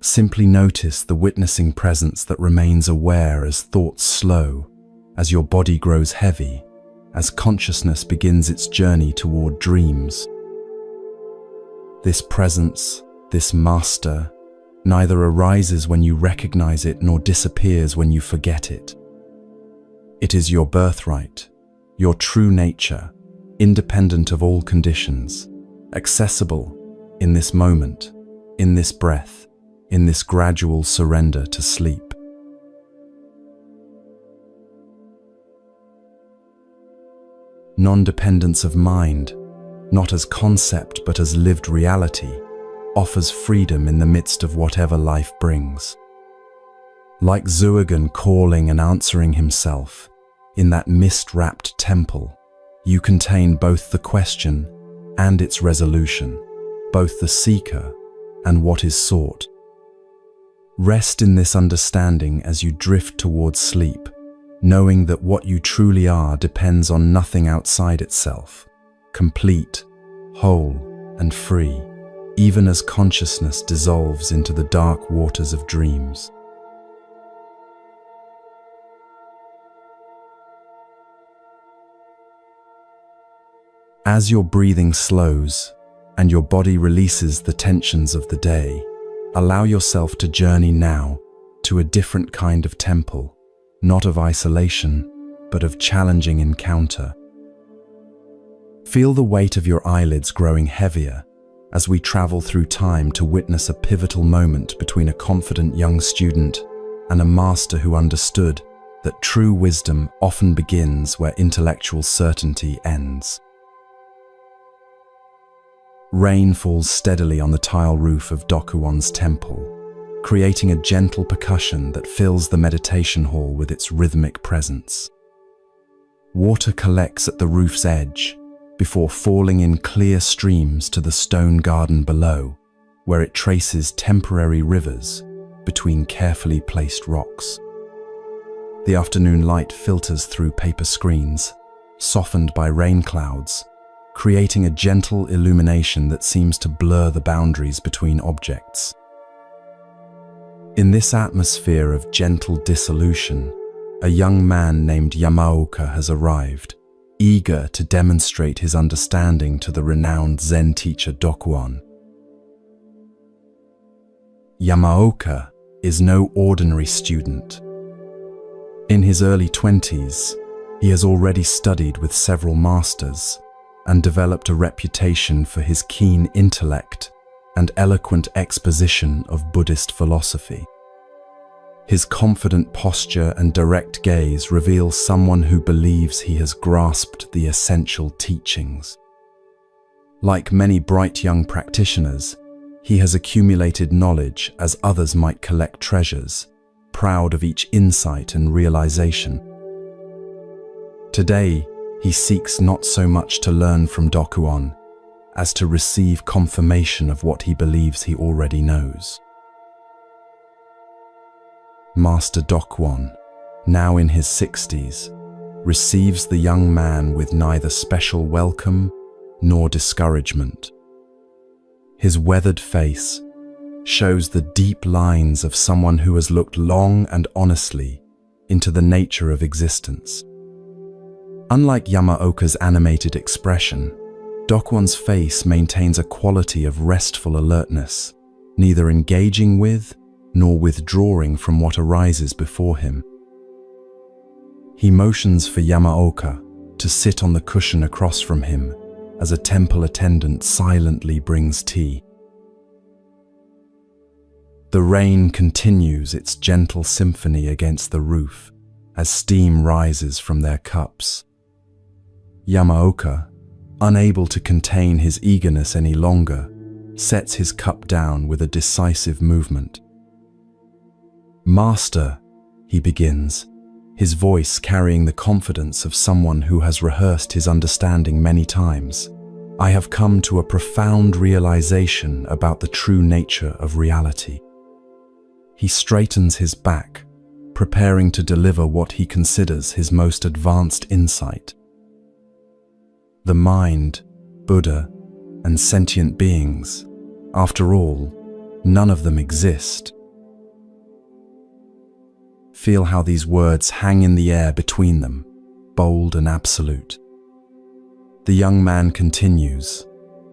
Simply notice the witnessing presence that remains aware as thoughts slow, as your body grows heavy, as consciousness begins its journey toward dreams. This presence, this master, neither arises when you recognize it nor disappears when you forget it. It is your birthright, your true nature, independent of all conditions, accessible in this moment, in this breath, in this gradual surrender to sleep. Non-dependence of mind, not as concept but as lived reality, offers freedom in the midst of whatever life brings. Like Zuigan calling and answering himself, in that mist-wrapped temple, you contain both the question and its resolution, both the seeker and what is sought. Rest in this understanding as you drift towards sleep, knowing that what you truly are depends on nothing outside itself, complete, whole, and free, even as consciousness dissolves into the dark waters of dreams. As your breathing slows and your body releases the tensions of the day, allow yourself to journey now to a different kind of temple, not of isolation, but of challenging encounter. Feel the weight of your eyelids growing heavier as we travel through time to witness a pivotal moment between a confident young student and a master who understood that true wisdom often begins where intellectual certainty ends. Rain falls steadily on the tile roof of Dokuwon's temple, creating a gentle percussion that fills the meditation hall with its rhythmic presence. Water collects at the roof's edge before falling in clear streams to the stone garden below, where it traces temporary rivers between carefully placed rocks. The afternoon light filters through paper screens, softened by rain clouds, creating a gentle illumination that seems to blur the boundaries between objects. In this atmosphere of gentle dissolution, a young man named Yamaoka has arrived, eager to demonstrate his understanding to the renowned Zen teacher Dokuwon. Yamaoka is no ordinary student. In his early 20s, he has already studied with several masters and developed a reputation for his keen intellect and eloquent exposition of Buddhist philosophy. His confident posture and direct gaze reveal someone who believes he has grasped the essential teachings. Like many bright young practitioners, he has accumulated knowledge as others might collect treasures, proud of each insight and realization. Today, he seeks not so much to learn from Dokuwon as to receive confirmation of what he believes he already knows. Master Dokuwon, now in his 60s, receives the young man with neither special welcome nor discouragement. His weathered face shows the deep lines of someone who has looked long and honestly into the nature of existence. Unlike Yamaoka's animated expression, Dokuwon's face maintains a quality of restful alertness, neither engaging with nor withdrawing from what arises before him. He motions for Yamaoka to sit on the cushion across from him as a temple attendant silently brings tea. The rain continues its gentle symphony against the roof as steam rises from their cups. Yamaoka, unable to contain his eagerness any longer, sets his cup down with a decisive movement. "Master," he begins, his voice carrying the confidence of someone who has rehearsed his understanding many times, "I have come to a profound realization about the true nature of reality." He straightens his back, preparing to deliver what he considers his most advanced insight. The mind, Buddha, and sentient beings, after all, none of them exist. Feel how these words hang in the air between them, bold and absolute. The young man continues,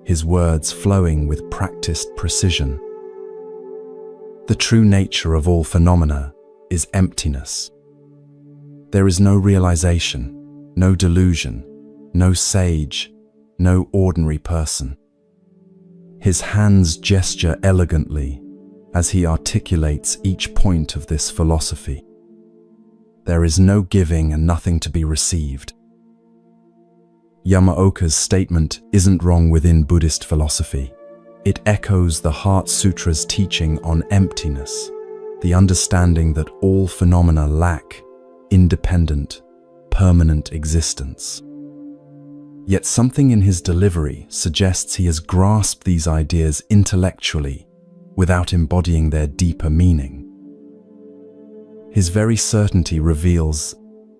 his words flowing with practiced precision. The true nature of all phenomena is emptiness. There is no realization, no delusion, no sage, no ordinary person. His hands gesture elegantly as he articulates each point of this philosophy. There is no giving and nothing to be received. Yamaoka's statement isn't wrong within Buddhist philosophy. It echoes the Heart Sutra's teaching on emptiness, the understanding that all phenomena lack independent, permanent existence. Yet something in his delivery suggests he has grasped these ideas intellectually without embodying their deeper meaning. His very certainty reveals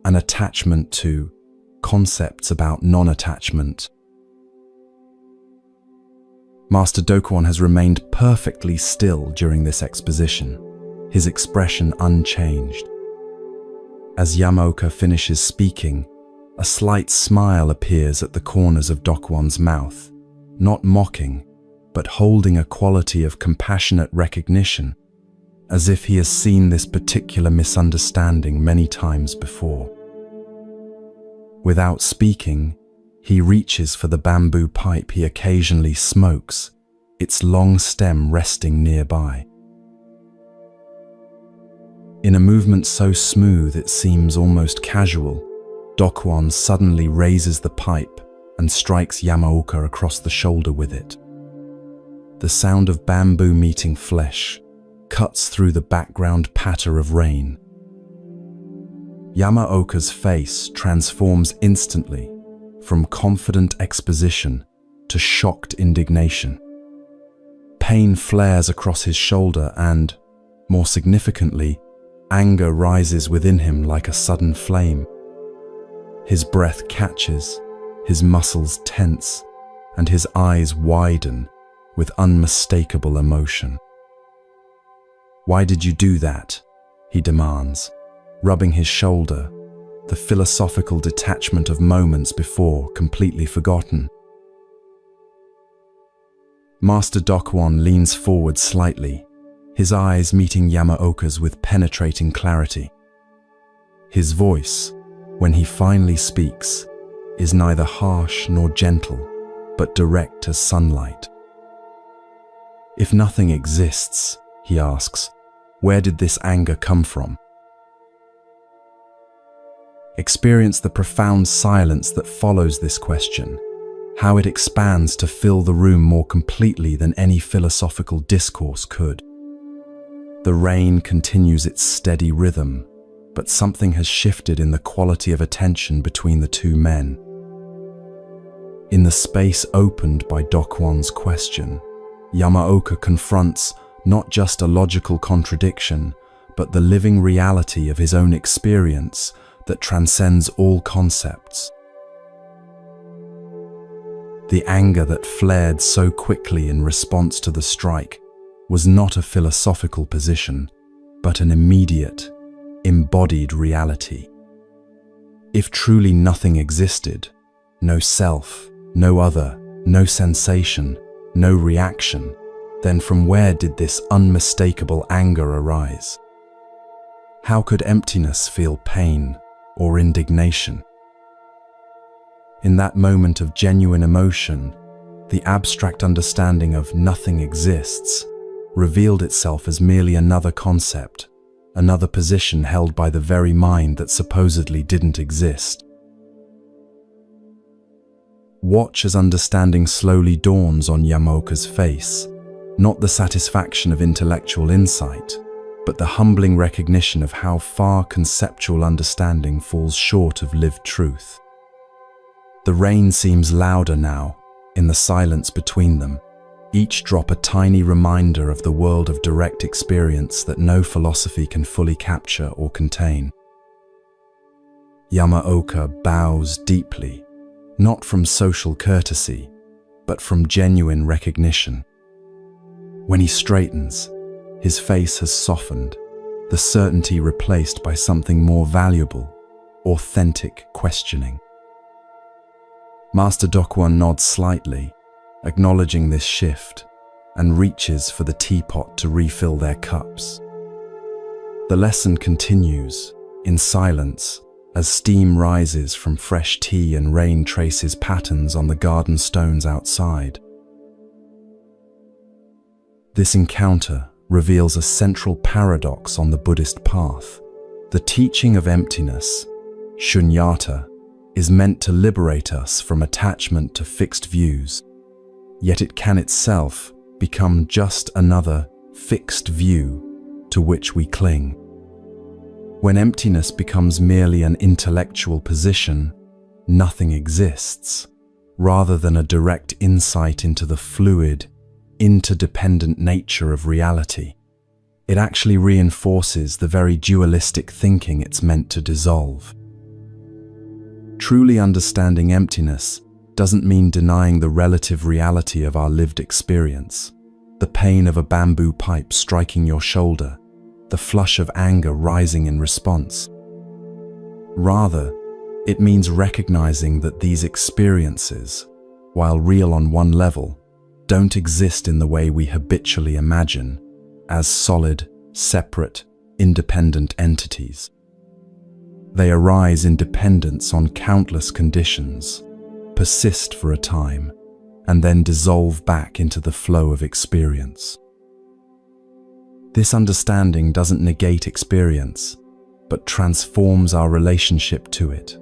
an attachment to concepts about non-attachment. Master Dokuan has remained perfectly still during this exposition, his expression unchanged. As Yamaoka finishes speaking, a slight smile appears at the corners of Dokuan's mouth, not mocking, but holding a quality of compassionate recognition, as if he has seen this particular misunderstanding many times before. Without speaking, he reaches for the bamboo pipe he occasionally smokes, its long stem resting nearby. In a movement so smooth it seems almost casual, Dokuan suddenly raises the pipe and strikes Yamaoka across the shoulder with it. The sound of bamboo meeting flesh cuts through the background patter of rain. Yamaoka's face transforms instantly from confident exposition to shocked indignation. Pain flares across his shoulder and, more significantly, anger rises within him like a sudden flame. His breath catches, his muscles tense, and his eyes widen with unmistakable emotion. "Why did you do that?" he demands, rubbing his shoulder, the philosophical detachment of moments before completely forgotten. Master Dokuan leans forward slightly, his eyes meeting Yamaoka's with penetrating clarity. His voice, when he finally speaks, is neither harsh nor gentle, but direct as sunlight. "If nothing exists," he asks, "where did this anger come from?" Experience the profound silence that follows this question, how it expands to fill the room more completely than any philosophical discourse could. The rain continues its steady rhythm, but something has shifted in the quality of attention between the two men. In the space opened by Dokuan's question, Yamaoka confronts not just a logical contradiction, but the living reality of his own experience that transcends all concepts. The anger that flared so quickly in response to the strike was not a philosophical position, but an immediate, embodied reality. If truly nothing existed, no self, no other, no sensation, no reaction, then from where did this unmistakable anger arise? How could emptiness feel pain or indignation? In that moment of genuine emotion, the abstract understanding of nothing exists revealed itself as merely another concept, another position held by the very mind that supposedly didn't exist. Watch as understanding slowly dawns on Yamoka's face, not the satisfaction of intellectual insight, but the humbling recognition of how far conceptual understanding falls short of lived truth. The rain seems louder now, in the silence between them, each drop a tiny reminder of the world of direct experience that no philosophy can fully capture or contain. Yamaoka bows deeply, not from social courtesy, but from genuine recognition. When he straightens, his face has softened, the certainty replaced by something more valuable, authentic questioning. Master Dokuan nods slightly, acknowledging this shift, and reaches for the teapot to refill their cups. The lesson continues, in silence, as steam rises from fresh tea and rain traces patterns on the garden stones outside. This encounter reveals a central paradox on the Buddhist path. The teaching of emptiness, shunyata, is meant to liberate us from attachment to fixed views, yet it can itself become just another fixed view to which we cling. When emptiness becomes merely an intellectual position, nothing exists, rather than a direct insight into the fluid, interdependent nature of reality. It actually reinforces the very dualistic thinking it's meant to dissolve. Truly understanding emptiness doesn't mean denying the relative reality of our lived experience, the pain of a bamboo pipe striking your shoulder, the flush of anger rising in response. Rather, it means recognizing that these experiences, while real on one level, don't exist in the way we habitually imagine, as solid, separate, independent entities. They arise in dependence on countless conditions, persist for a time, and then dissolve back into the flow of experience. This understanding doesn't negate experience, but transforms our relationship to it,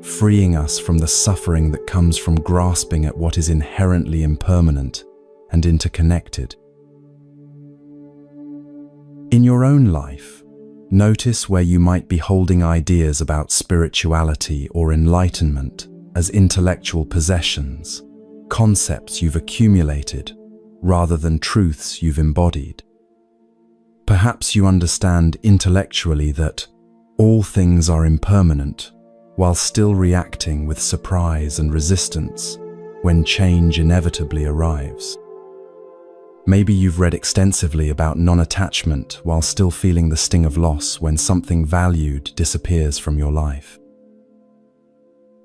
freeing us from the suffering that comes from grasping at what is inherently impermanent and interconnected. In your own life, notice where you might be holding ideas about spirituality or enlightenment as intellectual possessions, concepts you've accumulated, rather than truths you've embodied. Perhaps you understand intellectually that all things are impermanent, while still reacting with surprise and resistance when change inevitably arrives. Maybe you've read extensively about non-attachment while still feeling the sting of loss when something valued disappears from your life.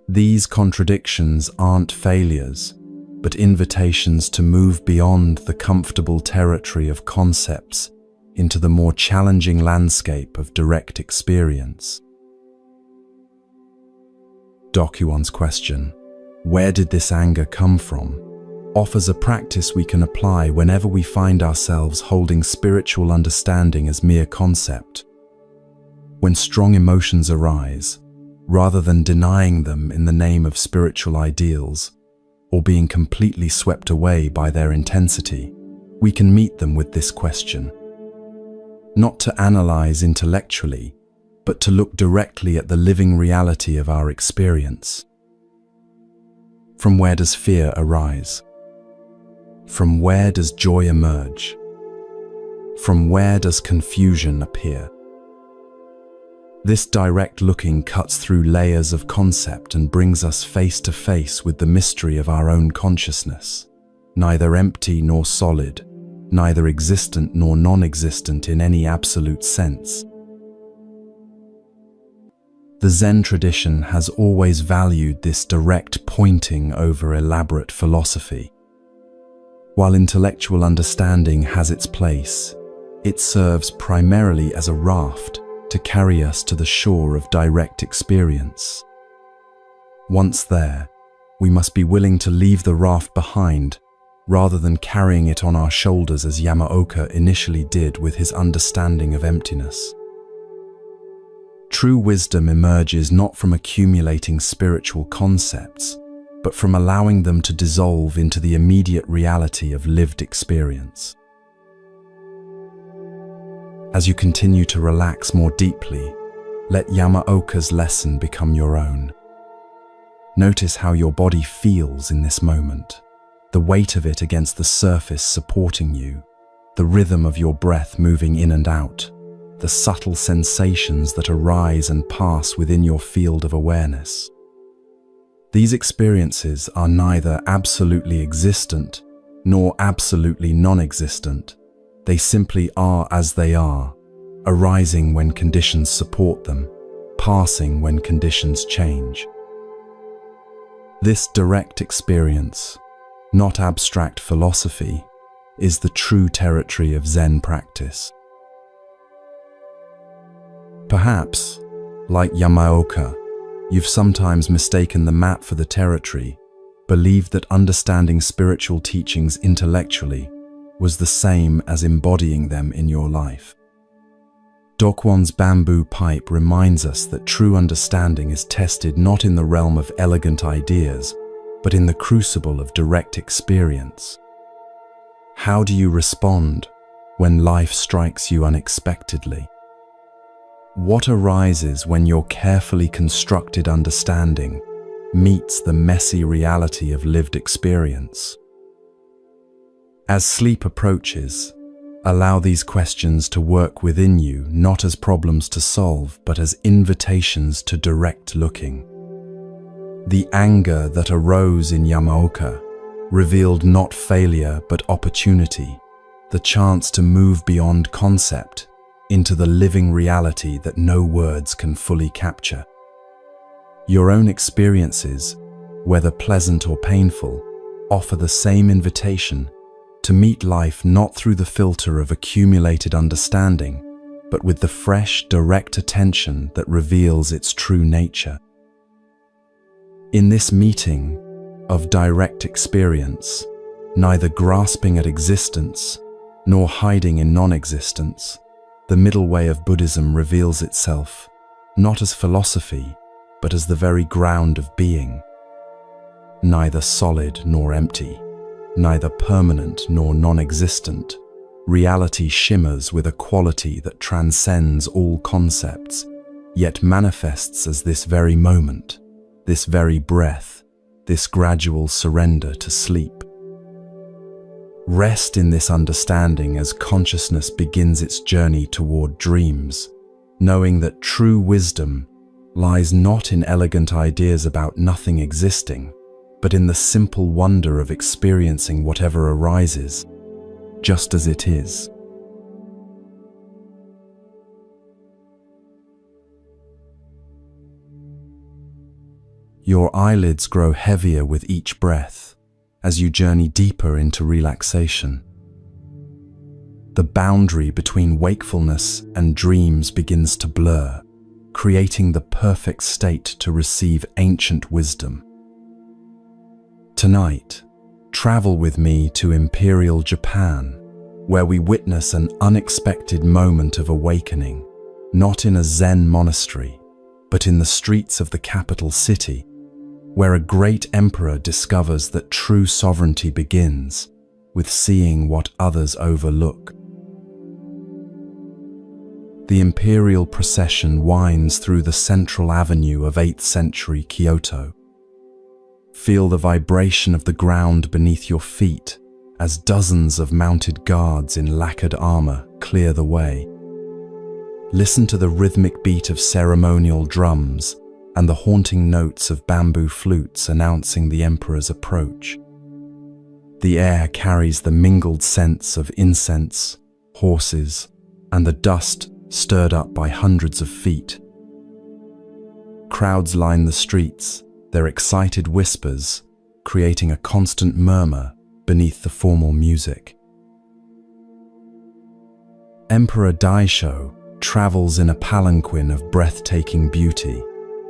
These contradictions aren't failures, but invitations to move beyond the comfortable territory of concepts into the more challenging landscape of direct experience. Dokuan's question, "Where did this anger come from?" offers a practice we can apply whenever we find ourselves holding spiritual understanding as mere concept. When strong emotions arise, rather than denying them in the name of spiritual ideals, or being completely swept away by their intensity, we can meet them with this question. Not to analyze intellectually, but to look directly at the living reality of our experience. From where does fear arise? From where does joy emerge? From where does confusion appear? This direct looking cuts through layers of concept and brings us face to face with the mystery of our own consciousness, neither empty nor solid, neither existent nor non-existent in any absolute sense. The Zen tradition has always valued this direct pointing over elaborate philosophy. While intellectual understanding has its place, it serves primarily as a raft to carry us to the shore of direct experience. Once there, we must be willing to leave the raft behind rather than carrying it on our shoulders as Yamaoka initially did with his understanding of emptiness. True wisdom emerges not from accumulating spiritual concepts, but from allowing them to dissolve into the immediate reality of lived experience. As you continue to relax more deeply, let Yamaoka's lesson become your own. Notice how your body feels in this moment, the weight of it against the surface supporting you, the rhythm of your breath moving in and out, the subtle sensations that arise and pass within your field of awareness. These experiences are neither absolutely existent nor absolutely non-existent. They simply are as they are, arising when conditions support them, passing when conditions change. This direct experience, not abstract philosophy, is the true territory of Zen practice. Perhaps, like Yamaoka, you've sometimes mistaken the map for the territory, believed that understanding spiritual teachings intellectually was the same as embodying them in your life. Dokwon's bamboo pipe reminds us that true understanding is tested not in the realm of elegant ideas, but in the crucible of direct experience. How do you respond when life strikes you unexpectedly? What arises when your carefully constructed understanding meets the messy reality of lived experience? As sleep approaches, allow these questions to work within you not as problems to solve, but as invitations to direct looking. The anger that arose in Yamaoka revealed not failure but opportunity, the chance to move beyond concept into the living reality that no words can fully capture. Your own experiences, whether pleasant or painful, offer the same invitation to meet life not through the filter of accumulated understanding, but with the fresh, direct attention that reveals its true nature. In this meeting of direct experience, neither grasping at existence nor hiding in non-existence, the middle way of Buddhism reveals itself, not as philosophy, but as the very ground of being. Neither solid nor empty, neither permanent nor non-existent, reality shimmers with a quality that transcends all concepts, yet manifests as this very moment, this very breath, this gradual surrender to sleep. Rest in this understanding as consciousness begins its journey toward dreams, knowing that true wisdom lies not in elegant ideas about nothing existing, but in the simple wonder of experiencing whatever arises, just as it is. Your eyelids grow heavier with each breath as you journey deeper into relaxation. The boundary between wakefulness and dreams begins to blur, creating the perfect state to receive ancient wisdom. Tonight, travel with me to Imperial Japan, where we witness an unexpected moment of awakening, not in a Zen monastery, but in the streets of the capital city, where a great emperor discovers that true sovereignty begins with seeing what others overlook. The imperial procession winds through the central avenue of 8th century Kyoto. Feel the vibration of the ground beneath your feet as dozens of mounted guards in lacquered armor clear the way. Listen to the rhythmic beat of ceremonial drums and the haunting notes of bamboo flutes announcing the emperor's approach. The air carries the mingled scents of incense, horses, and the dust stirred up by hundreds of feet. Crowds line the streets, their excited whispers creating a constant murmur beneath the formal music. Emperor Daisho travels in a palanquin of breathtaking beauty,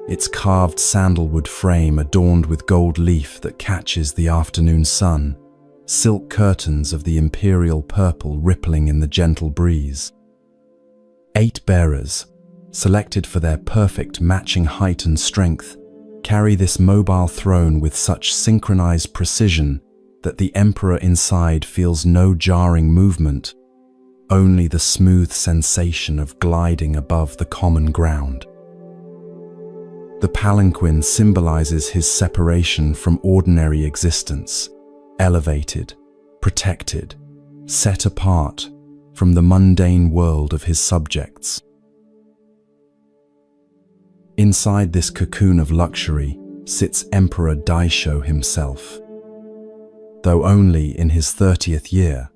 its carved sandalwood frame adorned with gold leaf that catches the afternoon sun, silk curtains of the imperial purple rippling in the gentle breeze. 8 bearers, selected for their perfect matching height and strength, carry this mobile throne with such synchronized precision that the emperor inside feels no jarring movement, only the smooth sensation of gliding above the common ground. The palanquin symbolizes his separation from ordinary existence, elevated, protected, set apart from the mundane world of his subjects. Inside this cocoon of luxury sits Emperor Daisho himself. Though only in his 30th year,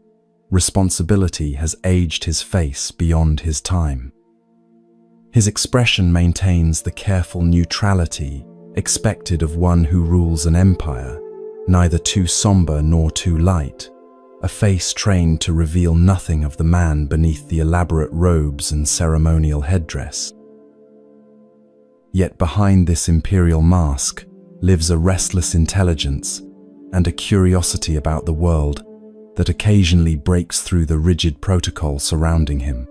responsibility has aged his face beyond his time. His expression maintains the careful neutrality expected of one who rules an empire, neither too somber nor too light, a face trained to reveal nothing of the man beneath the elaborate robes and ceremonial headdress. Yet behind this imperial mask lives a restless intelligence and a curiosity about the world that occasionally breaks through the rigid protocol surrounding him.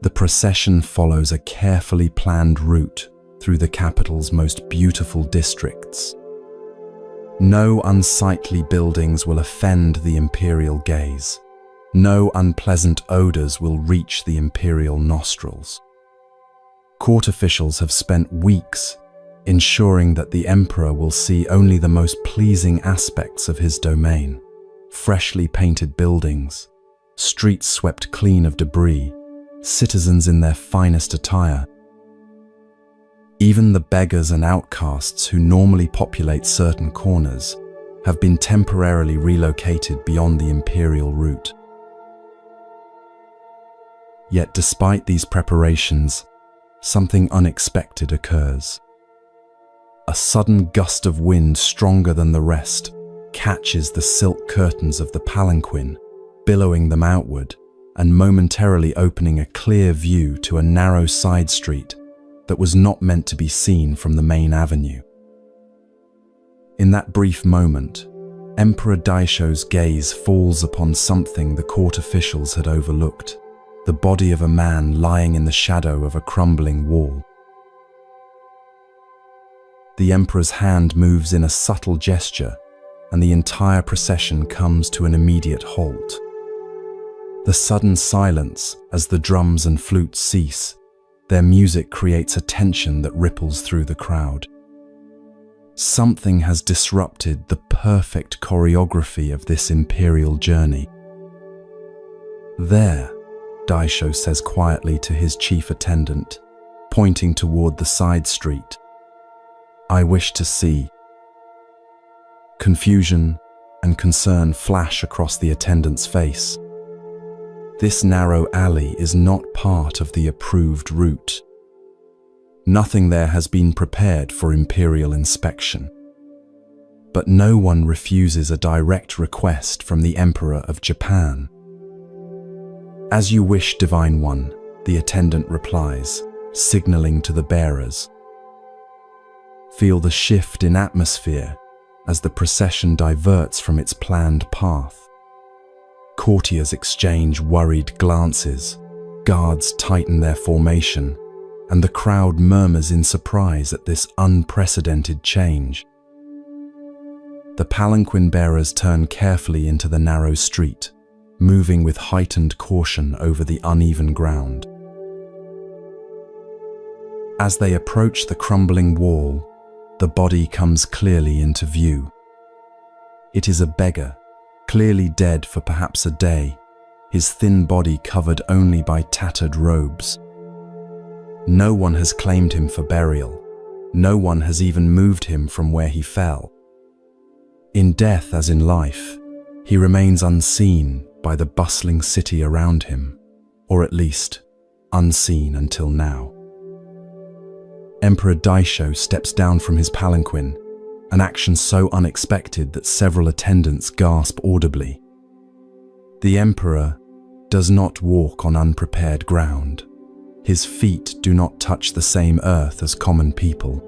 The procession follows a carefully planned route through the capital's most beautiful districts. No unsightly buildings will offend the imperial gaze. No unpleasant odors will reach the imperial nostrils. Court officials have spent weeks ensuring that the emperor will see only the most pleasing aspects of his domain: freshly painted buildings, streets swept clean of debris, citizens in their finest attire. Even the beggars and outcasts who normally populate certain corners have been temporarily relocated beyond the imperial route. Yet despite these preparations, something unexpected occurs. A sudden gust of wind stronger than the rest catches the silk curtains of the palanquin, billowing them outward and momentarily opening a clear view to a narrow side street that was not meant to be seen from the main avenue. In that brief moment, Emperor Daisho's gaze falls upon something the court officials had overlooked: the body of a man lying in the shadow of a crumbling wall. The emperor's hand moves in a subtle gesture, and the entire procession comes to an immediate halt. The sudden silence as the drums and flutes cease, their music creates a tension that ripples through the crowd. Something has disrupted the perfect choreography of this imperial journey. "There," Daisho says quietly to his chief attendant, pointing toward the side street. "I wish to see." Confusion and concern flash across the attendant's face. This narrow alley is not part of the approved route. Nothing there has been prepared for imperial inspection. But no one refuses a direct request from the Emperor of Japan. "As you wish, Divine One," the attendant replies, signaling to the bearers. Feel the shift in atmosphere as the procession diverts from its planned path. Courtiers exchange worried glances, guards tighten their formation, and the crowd murmurs in surprise at this unprecedented change. The palanquin bearers turn carefully into the narrow street, moving with heightened caution over the uneven ground. As they approach the crumbling wall, the body comes clearly into view. It is a beggar, clearly dead for perhaps a day, his thin body covered only by tattered robes. No one has claimed him for burial. No one has even moved him from where he fell. In death as in life, he remains unseen by the bustling city around him, or at least unseen until now. Emperor Daisho steps down from his palanquin, an action so unexpected that several attendants gasp audibly. The emperor does not walk on unprepared ground. His feet do not touch the same earth as common people.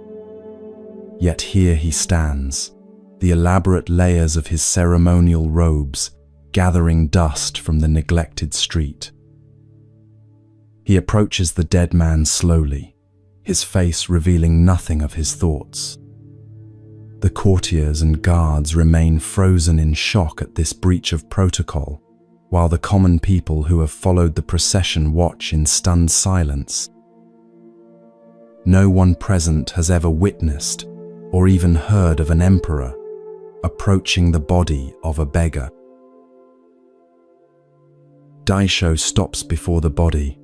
Yet here he stands, the elaborate layers of his ceremonial robes gathering dust from the neglected street. He approaches the dead man slowly, his face revealing nothing of his thoughts. The courtiers and guards remain frozen in shock at this breach of protocol, while the common people who have followed the procession watch in stunned silence. No one present has ever witnessed or even heard of an emperor approaching the body of a beggar. Daisho stops before the body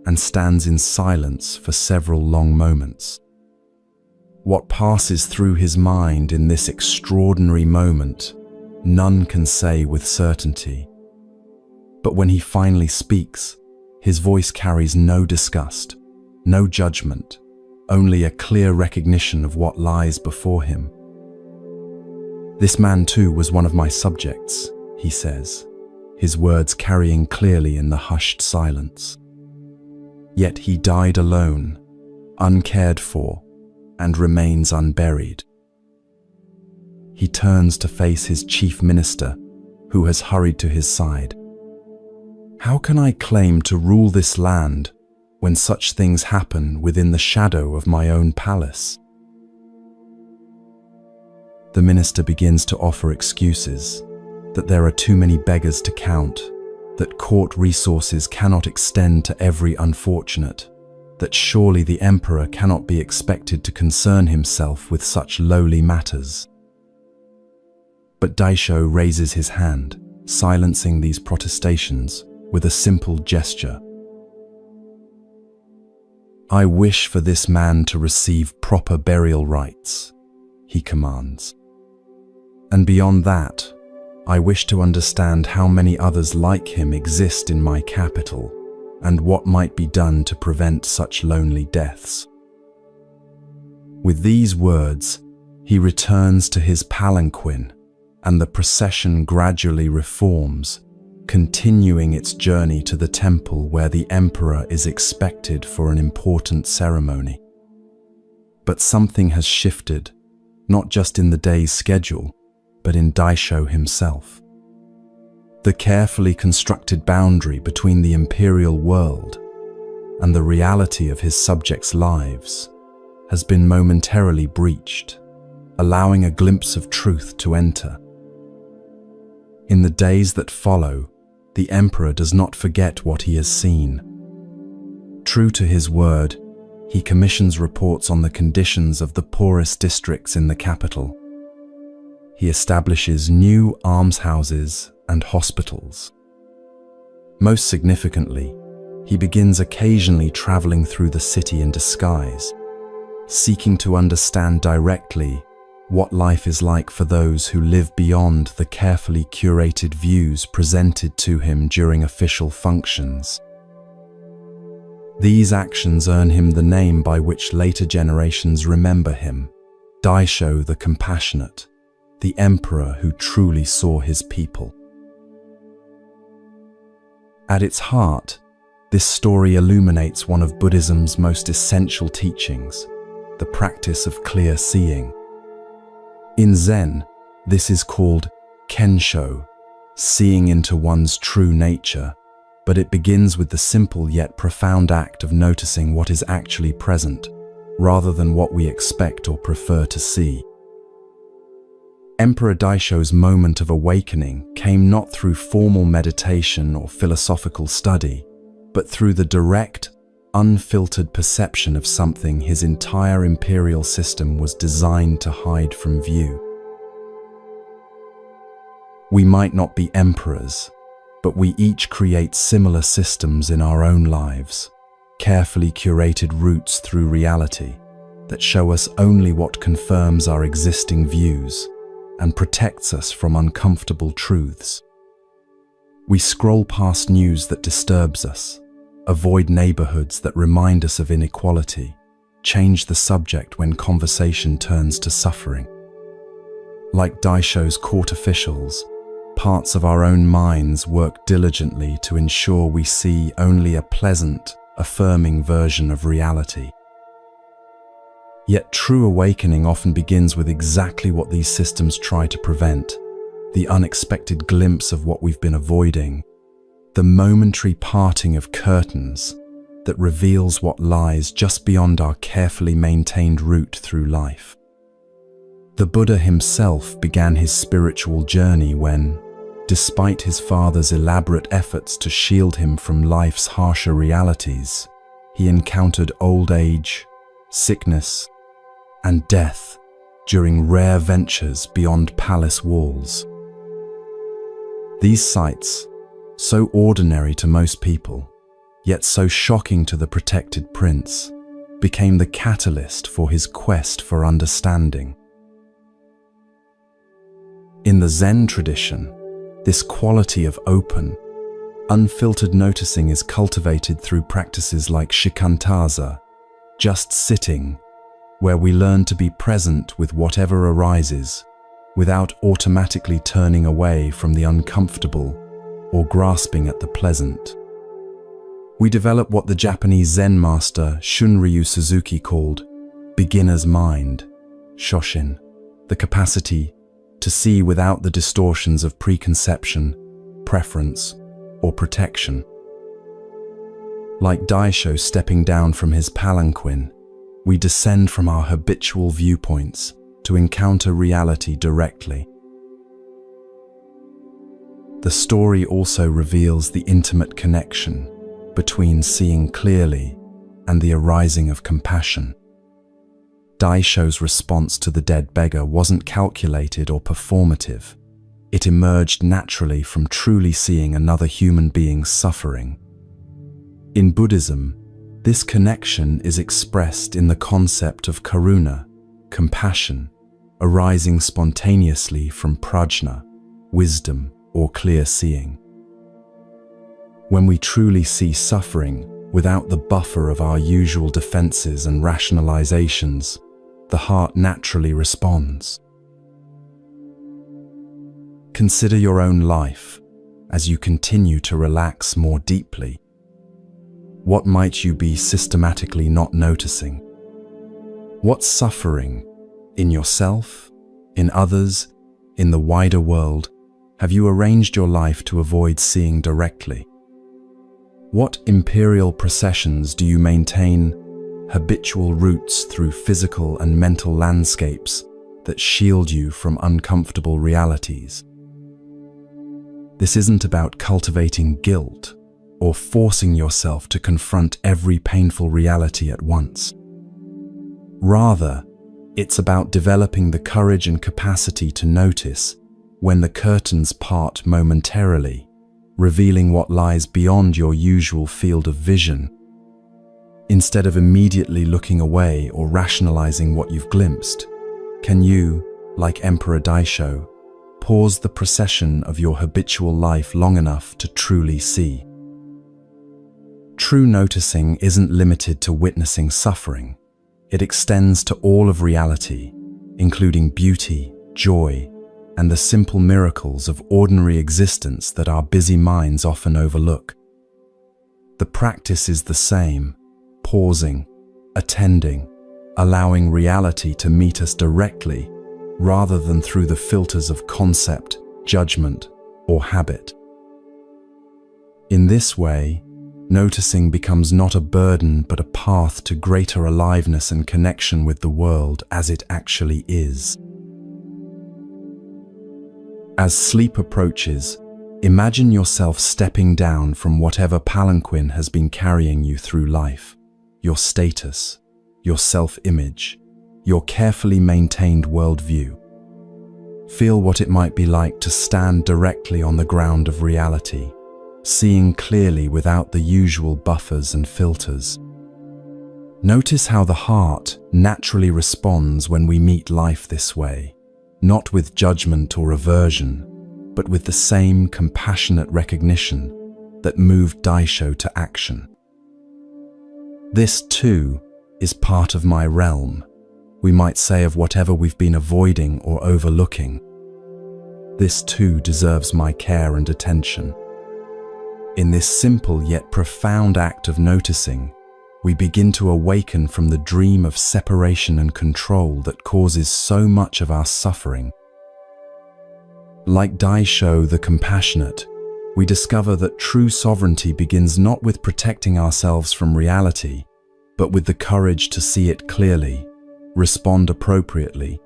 and stands in silence for several long moments. What passes through his mind in this extraordinary moment, none can say with certainty. But when he finally speaks, his voice carries no disgust, no judgment, only a clear recognition of what lies before him. "This man too was one of my subjects," he says, his words carrying clearly in the hushed silence. "Yet he died alone, uncared for, and remains unburied." He turns to face his chief minister, who has hurried to his side. "How can I claim to rule this land when such things happen within the shadow of my own palace?" The minister begins to offer excuses, that there are too many beggars to count, that court resources cannot extend to every unfortunate, that surely the emperor cannot be expected to concern himself with such lowly matters. But Daisho raises his hand, silencing these protestations with a simple gesture. "I wish for this man to receive proper burial rites," he commands. "And beyond that, I wish to understand how many others like him exist in my capital, and what might be done to prevent such lonely deaths." With these words, he returns to his palanquin, and the procession gradually reforms, continuing its journey to the temple where the emperor is expected for an important ceremony. But something has shifted, not just in the day's schedule, but in Daisho himself. The carefully constructed boundary between the imperial world and the reality of his subjects' lives has been momentarily breached, allowing a glimpse of truth to enter. In the days that follow, the emperor does not forget what he has seen. True to his word, he commissions reports on the conditions of the poorest districts in the capital. He establishes new almshouses and hospitals. Most significantly, he begins occasionally traveling through the city in disguise, seeking to understand directly what life is like for those who live beyond the carefully curated views presented to him during official functions. These actions earn him the name by which later generations remember him, Daisho the Compassionate, the emperor who truly saw his people. At its heart, this story illuminates one of Buddhism's most essential teachings, the practice of clear seeing. In Zen, this is called kensho, seeing into one's true nature, but it begins with the simple yet profound act of noticing what is actually present, rather than what we expect or prefer to see. Emperor Daisho's moment of awakening came not through formal meditation or philosophical study, but through the direct, unfiltered perception of something his entire imperial system was designed to hide from view. We might not be emperors, but we each create similar systems in our own lives, carefully curated routes through reality that show us only what confirms our existing views and protects us from uncomfortable truths. We scroll past news that disturbs us, avoid neighborhoods that remind us of inequality, change the subject when conversation turns to suffering. Like Daisho's court officials, parts of our own minds work diligently to ensure we see only a pleasant, affirming version of reality. Yet true awakening often begins with exactly what these systems try to prevent: the unexpected glimpse of what we've been avoiding, the momentary parting of curtains that reveals what lies just beyond our carefully maintained route through life. The Buddha himself began his spiritual journey when, despite his father's elaborate efforts to shield him from life's harsher realities, he encountered old age, sickness, and death during rare ventures beyond palace walls. These sights, so ordinary to most people, yet so shocking to the protected prince, became the catalyst for his quest for understanding. In the Zen tradition, this quality of open, unfiltered noticing is cultivated through practices like shikantaza, just sitting, where we learn to be present with whatever arises, without automatically turning away from the uncomfortable or grasping at the pleasant. We develop what the Japanese Zen master Shunryu Suzuki called beginner's mind, shoshin, the capacity to see without the distortions of preconception, preference, or protection. Like Daisho stepping down from his palanquin, we descend from our habitual viewpoints to encounter reality directly. The story also reveals the intimate connection between seeing clearly and the arising of compassion. Daisho's response to the dead beggar wasn't calculated or performative. It emerged naturally from truly seeing another human being suffering. In Buddhism, this connection is expressed in the concept of karuna, compassion, arising spontaneously from prajna, wisdom, or clear seeing. When we truly see suffering without the buffer of our usual defenses and rationalizations, the heart naturally responds. Consider your own life as you continue to relax more deeply. What might you be systematically not noticing? What suffering, in yourself, in others, in the wider world, have you arranged your life to avoid seeing directly? What imperial processions do you maintain, habitual routes through physical and mental landscapes that shield you from uncomfortable realities? This isn't about cultivating guilt or forcing yourself to confront every painful reality at once. Rather, it's about developing the courage and capacity to notice when the curtains part momentarily, revealing what lies beyond your usual field of vision. Instead of immediately looking away or rationalizing what you've glimpsed, can you, like Emperor Daisho, pause the procession of your habitual life long enough to truly see? True noticing isn't limited to witnessing suffering. It extends to all of reality, including beauty, joy, and the simple miracles of ordinary existence that our busy minds often overlook. The practice is the same: pausing, attending, allowing reality to meet us directly rather than through the filters of concept, judgment, or habit. In this way, noticing becomes not a burden but a path to greater aliveness and connection with the world as it actually is. As sleep approaches, imagine yourself stepping down from whatever palanquin has been carrying you through life: your status, your self-image, your carefully maintained worldview. Feel what it might be like to stand directly on the ground of reality, seeing clearly without the usual buffers and filters. Notice how the heart naturally responds when we meet life this way, not with judgment or aversion, but with the same compassionate recognition that moved Daisho to action. This, too, is part of my realm, we might say of whatever we've been avoiding or overlooking. This too deserves my care and attention. In this simple yet profound act of noticing, we begin to awaken from the dream of separation and control that causes so much of our suffering. Like Daisho the Compassionate, we discover that true sovereignty begins not with protecting ourselves from reality, but with the courage to see it clearly, respond appropriately,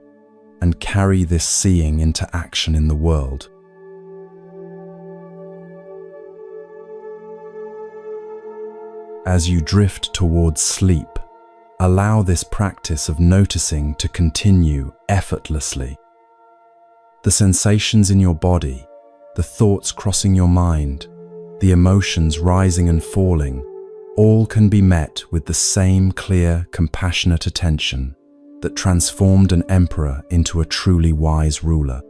and carry this seeing into action in the world. As you drift towards sleep, allow this practice of noticing to continue effortlessly. The sensations in your body, the thoughts crossing your mind, the emotions rising and falling, all can be met with the same clear, compassionate attention that transformed an emperor into a truly wise ruler.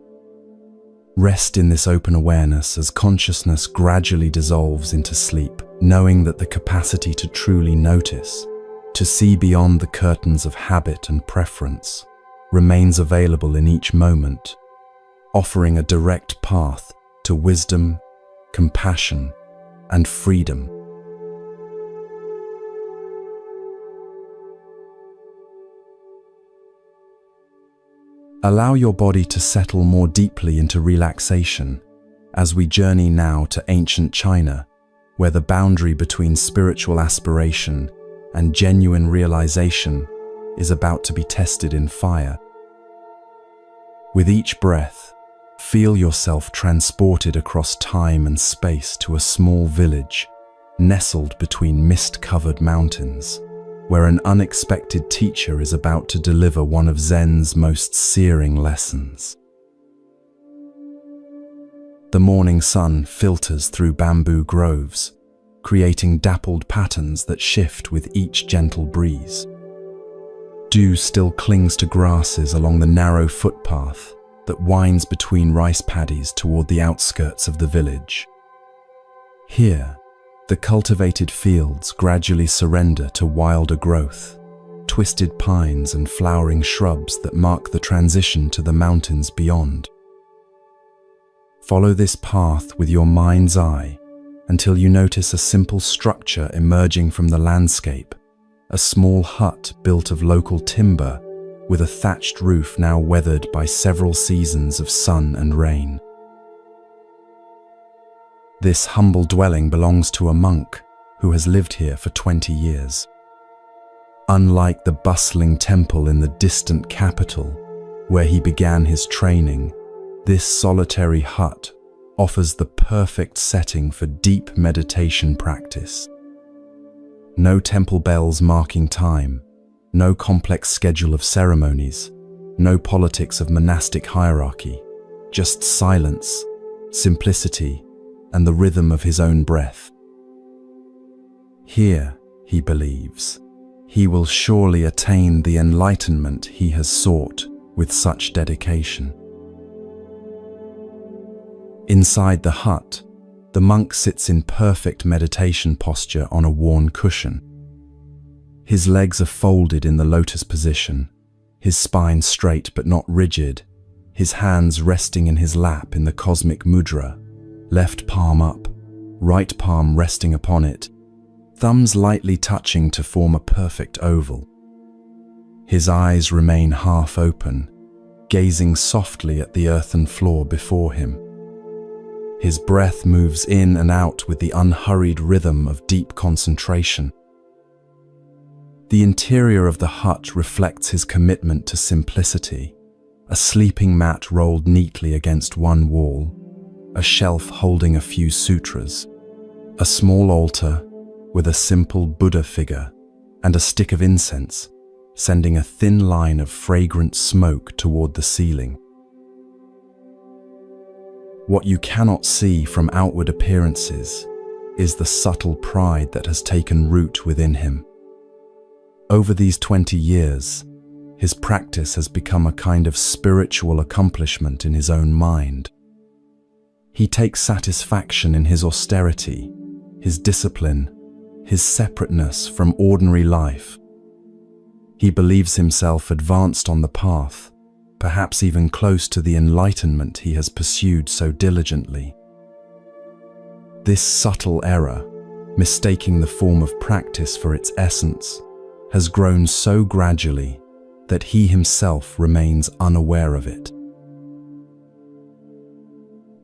Rest in this open awareness as consciousness gradually dissolves into sleep, knowing that the capacity to truly notice, to see beyond the curtains of habit and preference, remains available in each moment, offering a direct path to wisdom, compassion, and freedom. Allow your body to settle more deeply into relaxation as we journey now to ancient China, where the boundary between spiritual aspiration and genuine realization is about to be tested in fire. With each breath, feel yourself transported across time and space to a small village nestled between mist-covered mountains, where an unexpected teacher is about to deliver one of Zen's most searing lessons. The morning sun filters through bamboo groves, creating dappled patterns that shift with each gentle breeze. Dew still clings to grasses along the narrow footpath that winds between rice paddies toward the outskirts of the village. Here, the cultivated fields gradually surrender to wilder growth, twisted pines and flowering shrubs that mark the transition to the mountains beyond. Follow this path with your mind's eye until you notice a simple structure emerging from the landscape, a small hut built of local timber with a thatched roof now weathered by several seasons of sun and rain. This humble dwelling belongs to a monk who has lived here for 20 years. Unlike the bustling temple in the distant capital, where he began his training, this solitary hut offers the perfect setting for deep meditation practice. No temple bells marking time, no complex schedule of ceremonies, no politics of monastic hierarchy, just silence, simplicity, and the rhythm of his own breath. Here, he believes, he will surely attain the enlightenment he has sought with such dedication. Inside the hut, the monk sits in perfect meditation posture on a worn cushion. His legs are folded in the lotus position, his spine straight but not rigid, his hands resting in his lap in the cosmic mudra, left palm up, right palm resting upon it, thumbs lightly touching to form a perfect oval. His eyes remain half open, gazing softly at the earthen floor before him. His breath moves in and out with the unhurried rhythm of deep concentration. The interior of the hut reflects his commitment to simplicity, a sleeping mat rolled neatly against one wall, a shelf holding a few sutras, a small altar with a simple Buddha figure, and a stick of incense, sending a thin line of fragrant smoke toward the ceiling. What you cannot see from outward appearances is the subtle pride that has taken root within him. Over these 20 years, his practice has become a kind of spiritual accomplishment in his own mind. He takes satisfaction in his austerity, his discipline, his separateness from ordinary life. He believes himself advanced on the path, perhaps even close to the enlightenment he has pursued so diligently. This subtle error, mistaking the form of practice for its essence, has grown so gradually that he himself remains unaware of it.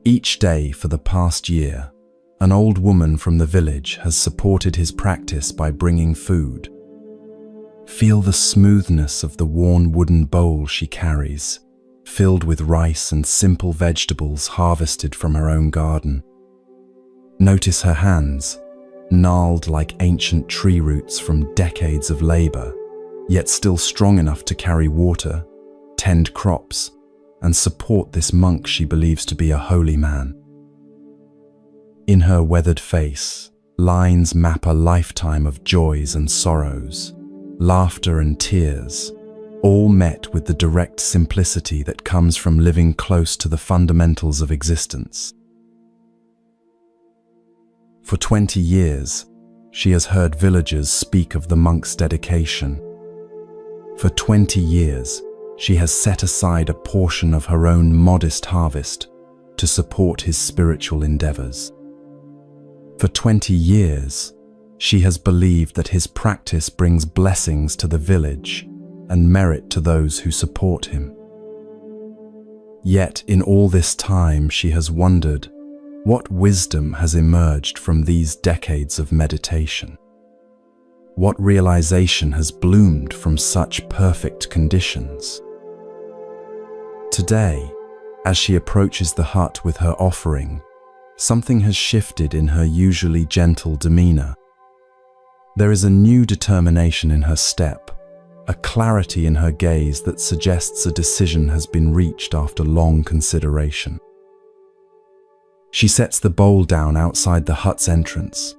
Each day for the past year, an old woman from the village has supported his practice by bringing food. Feel the smoothness of the worn wooden bowl she carries, filled with rice and simple vegetables harvested from her own garden. Notice her hands, gnarled like ancient tree roots from decades of labor, yet still strong enough to carry water, tend crops, and support this monk she believes to be a holy man. In her weathered face, lines map a lifetime of joys and sorrows, laughter and tears, all met with the direct simplicity that comes from living close to the fundamentals of existence. For 20 years, she has heard villagers speak of the monk's dedication. For 20 years, she has set aside a portion of her own modest harvest to support his spiritual endeavors. For 20 years, she has believed that his practice brings blessings to the village and merit to those who support him. Yet in all this time she has wondered what wisdom has emerged from these decades of meditation. What realization has bloomed from such perfect conditions? Today, as she approaches the hut with her offering, something has shifted in her usually gentle demeanor. There is a new determination in her step, a clarity in her gaze that suggests a decision has been reached after long consideration. She sets the bowl down outside the hut's entrance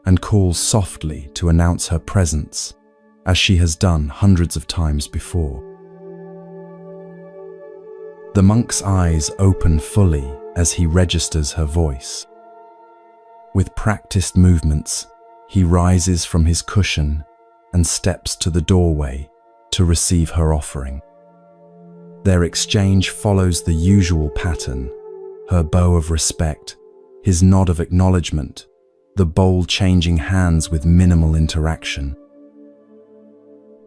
and calls softly to announce her presence, as she has done hundreds of times before. The monk's eyes open fully as he registers her voice. With practiced movements, he rises from his cushion and steps to the doorway to receive her offering. Their exchange follows the usual pattern, her bow of respect, his nod of acknowledgement, the bowl changing hands with minimal interaction.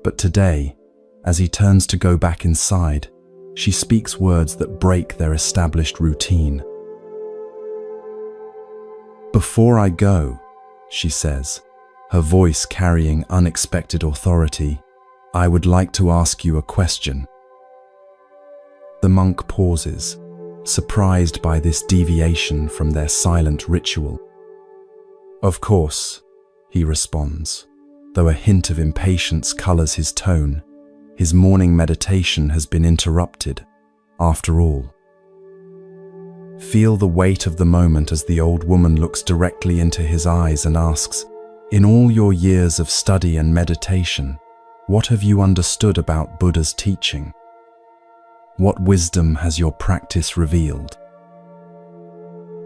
But today, as he turns to go back inside, she speaks words that break their established routine. "Before I go," she says, her voice carrying unexpected authority, "I would like to ask you a question." The monk pauses, surprised by this deviation from their silent ritual. "Of course," he responds, though a hint of impatience colors his tone. His morning meditation has been interrupted, after all. Feel the weight of the moment as the old woman looks directly into his eyes and asks, "In all your years of study and meditation, what have you understood about Buddha's teaching? What wisdom has your practice revealed?"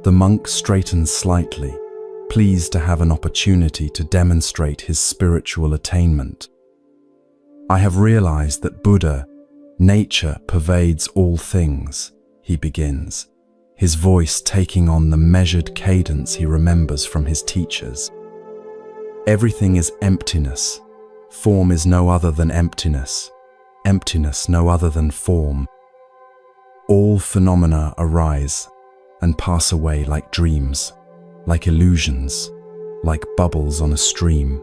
The monk straightens slightly, pleased to have an opportunity to demonstrate his spiritual attainment. "I have realized that Buddha, nature pervades all things," he begins, his voice taking on the measured cadence he remembers from his teachers. "Everything is emptiness. Form is no other than emptiness. Emptiness no other than form. All phenomena arise and pass away like dreams, like illusions, like bubbles on a stream."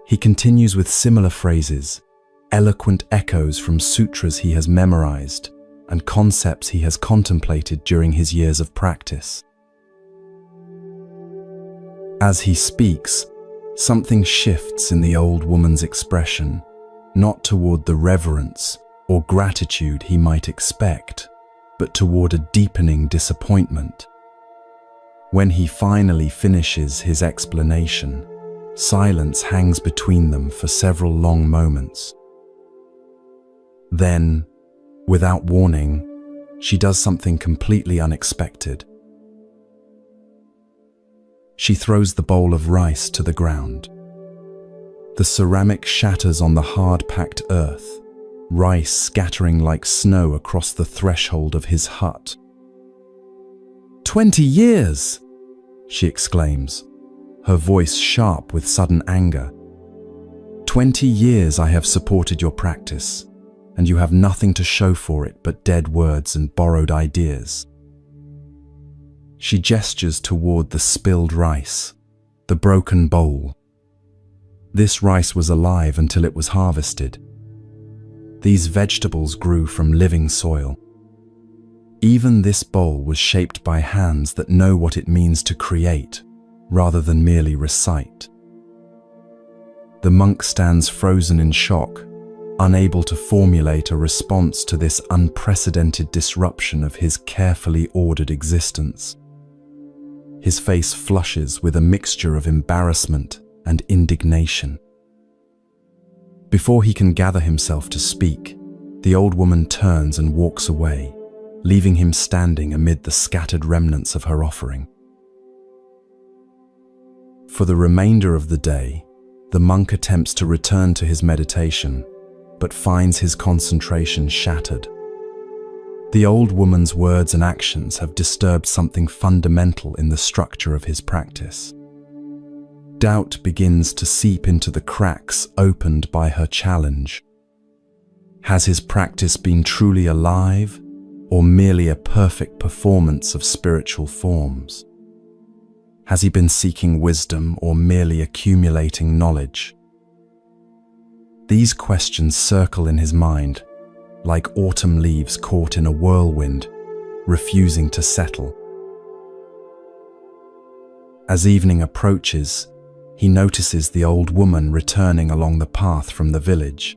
He continues with similar phrases, eloquent echoes from sutras he has memorized and concepts he has contemplated during his years of practice. As he speaks, something shifts in the old woman's expression, not toward the reverence or gratitude he might expect, but toward a deepening disappointment. When he finally finishes his explanation, silence hangs between them for several long moments. Then, without warning, she does something completely unexpected. She throws the bowl of rice to the ground. The ceramic shatters on the hard-packed earth, rice scattering like snow across the threshold of his hut. 20 years! She exclaims, her voice sharp with sudden anger. 20 years I have supported your practice, and you have nothing to show for it but dead words and borrowed ideas. She gestures toward the spilled rice, the broken bowl. This rice was alive until it was harvested. These vegetables grew from living soil. Even this bowl was shaped by hands that know what it means to create, rather than merely recite. The monk stands frozen in shock, unable to formulate a response to this unprecedented disruption of his carefully ordered existence. His face flushes with a mixture of embarrassment and indignation. Before he can gather himself to speak, the old woman turns and walks away, leaving him standing amid the scattered remnants of her offering. For the remainder of the day, the monk attempts to return to his meditation, but finds his concentration shattered. The old woman's words and actions have disturbed something fundamental in the structure of his practice. Doubt begins to seep into the cracks opened by her challenge. Has his practice been truly alive, or merely a perfect performance of spiritual forms? Has he been seeking wisdom or merely accumulating knowledge? These questions circle in his mind, like autumn leaves caught in a whirlwind, refusing to settle. As evening approaches, he notices the old woman returning along the path from the village.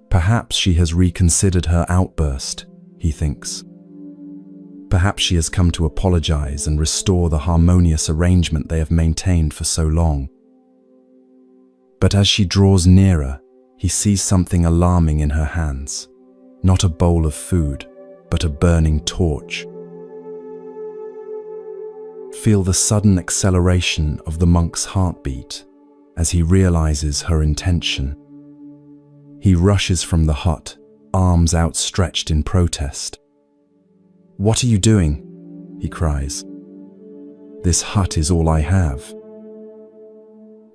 Perhaps she has reconsidered her outburst, he thinks. Perhaps she has come to apologize and restore the harmonious arrangement they have maintained for so long. But as she draws nearer, he sees something alarming in her hands. Not a bowl of food, but a burning torch. Feel the sudden acceleration of the monk's heartbeat as he realizes her intention. He rushes from the hut, arms outstretched in protest. "What are you doing?" he cries. "This hut is all I have."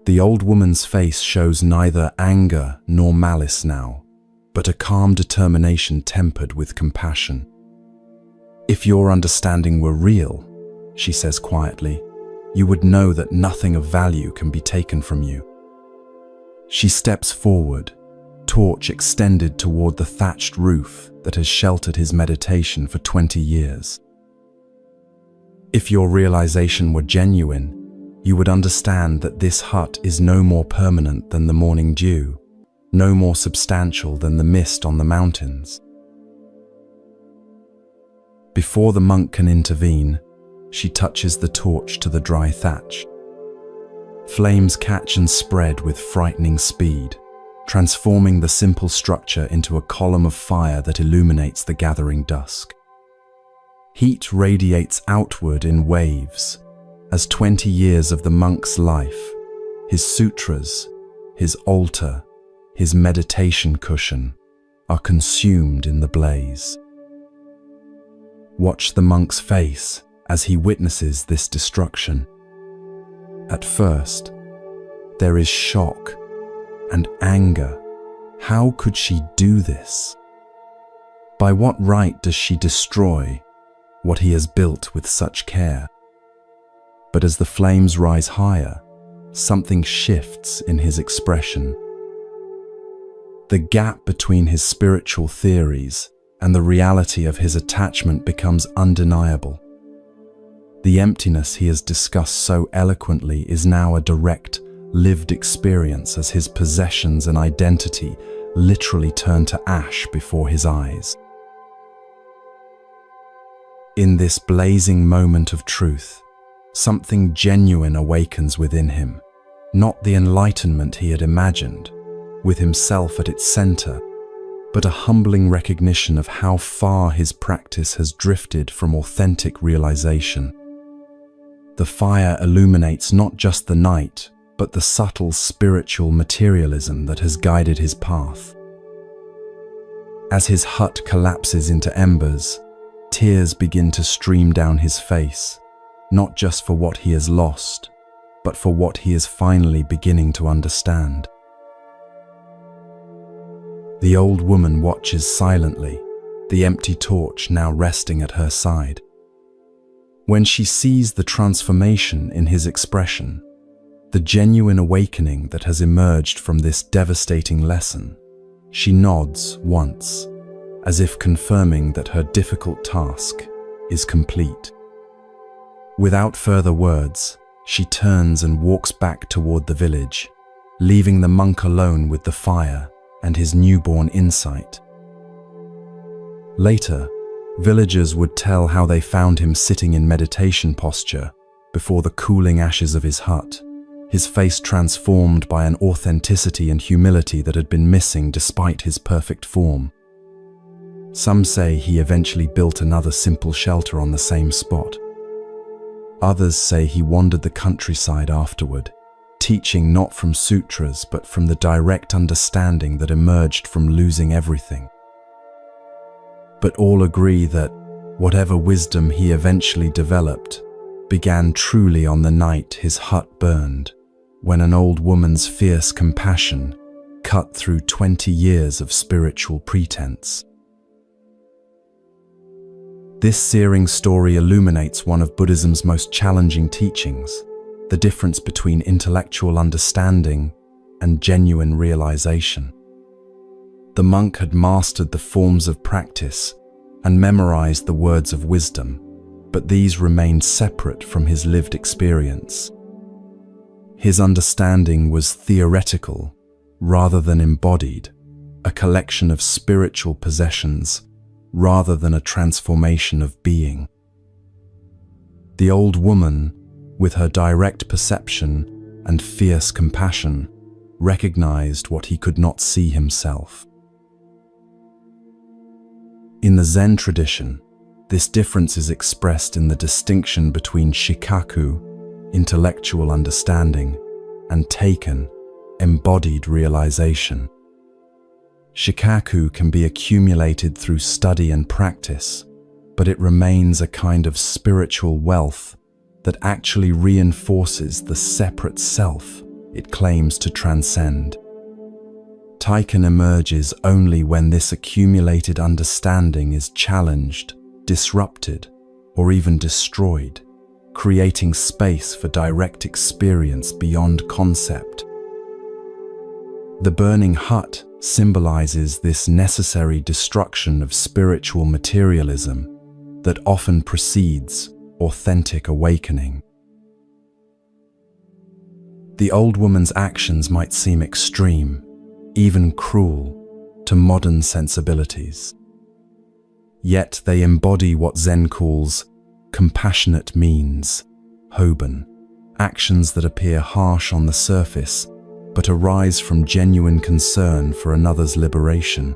The old woman's face shows neither anger nor malice now, but a calm determination tempered with compassion. "If your understanding were real," she says quietly, "you would know that nothing of value can be taken from you." She steps forward, torch extended toward the thatched roof that has sheltered his meditation for 20 years. "If your realization were genuine, you would understand that this hut is no more permanent than the morning dew, no more substantial than the mist on the mountains." Before the monk can intervene, she touches the torch to the dry thatch. Flames catch and spread with frightening speed, transforming the simple structure into a column of fire that illuminates the gathering dusk. Heat radiates outward in waves, as 20 years of the monk's life, his sutras, his altar, his meditation cushion, are consumed in the blaze. Watch the monk's face as he witnesses this destruction. At first, there is shock and anger. How could she do this? By what right does she destroy what he has built with such care? But as the flames rise higher, something shifts in his expression. The gap between his spiritual theories and the reality of his attachment becomes undeniable. The emptiness he has discussed so eloquently is now a direct, lived experience as his possessions and identity literally turn to ash before his eyes. In this blazing moment of truth, something genuine awakens within him, not the enlightenment he had imagined, with himself at its center, but a humbling recognition of how far his practice has drifted from authentic realization. The fire illuminates not just the night, but the subtle spiritual materialism that has guided his path. As his hut collapses into embers, tears begin to stream down his face, not just for what he has lost, but for what he is finally beginning to understand. The old woman watches silently, the empty torch now resting at her side. When she sees the transformation in his expression, the genuine awakening that has emerged from this devastating lesson, she nods once, as if confirming that her difficult task is complete. Without further words, she turns and walks back toward the village, leaving the monk alone with the fire and his newborn insight. Later, villagers would tell how they found him sitting in meditation posture before the cooling ashes of his hut, his face transformed by an authenticity and humility that had been missing despite his perfect form. Some say he eventually built another simple shelter on the same spot. Others say he wandered the countryside afterward, teaching not from sutras but from the direct understanding that emerged from losing everything. But all agree that whatever wisdom he eventually developed began truly on the night his hut burned, when an old woman's fierce compassion cut through 20 years of spiritual pretense. This searing story illuminates one of Buddhism's most challenging teachings, the difference between intellectual understanding and genuine realization. The monk had mastered the forms of practice and memorized the words of wisdom, but these remained separate from his lived experience. His understanding was theoretical rather than embodied, a collection of spiritual possessions rather than a transformation of being. The old woman, with her direct perception and fierce compassion, recognized what he could not see himself. In the Zen tradition, this difference is expressed in the distinction between shikaku, intellectual understanding, and taken, embodied realization. Shikaku can be accumulated through study and practice, but it remains a kind of spiritual wealth that actually reinforces the separate self it claims to transcend. Taiken emerges only when this accumulated understanding is challenged, disrupted, or even destroyed, creating space for direct experience beyond concept. The burning hut symbolizes this necessary destruction of spiritual materialism that often precedes authentic awakening. The old woman's actions might seem extreme, even cruel, to modern sensibilities. Yet they embody what Zen calls compassionate means, hoben, actions that appear harsh on the surface but arise from genuine concern for another's liberation.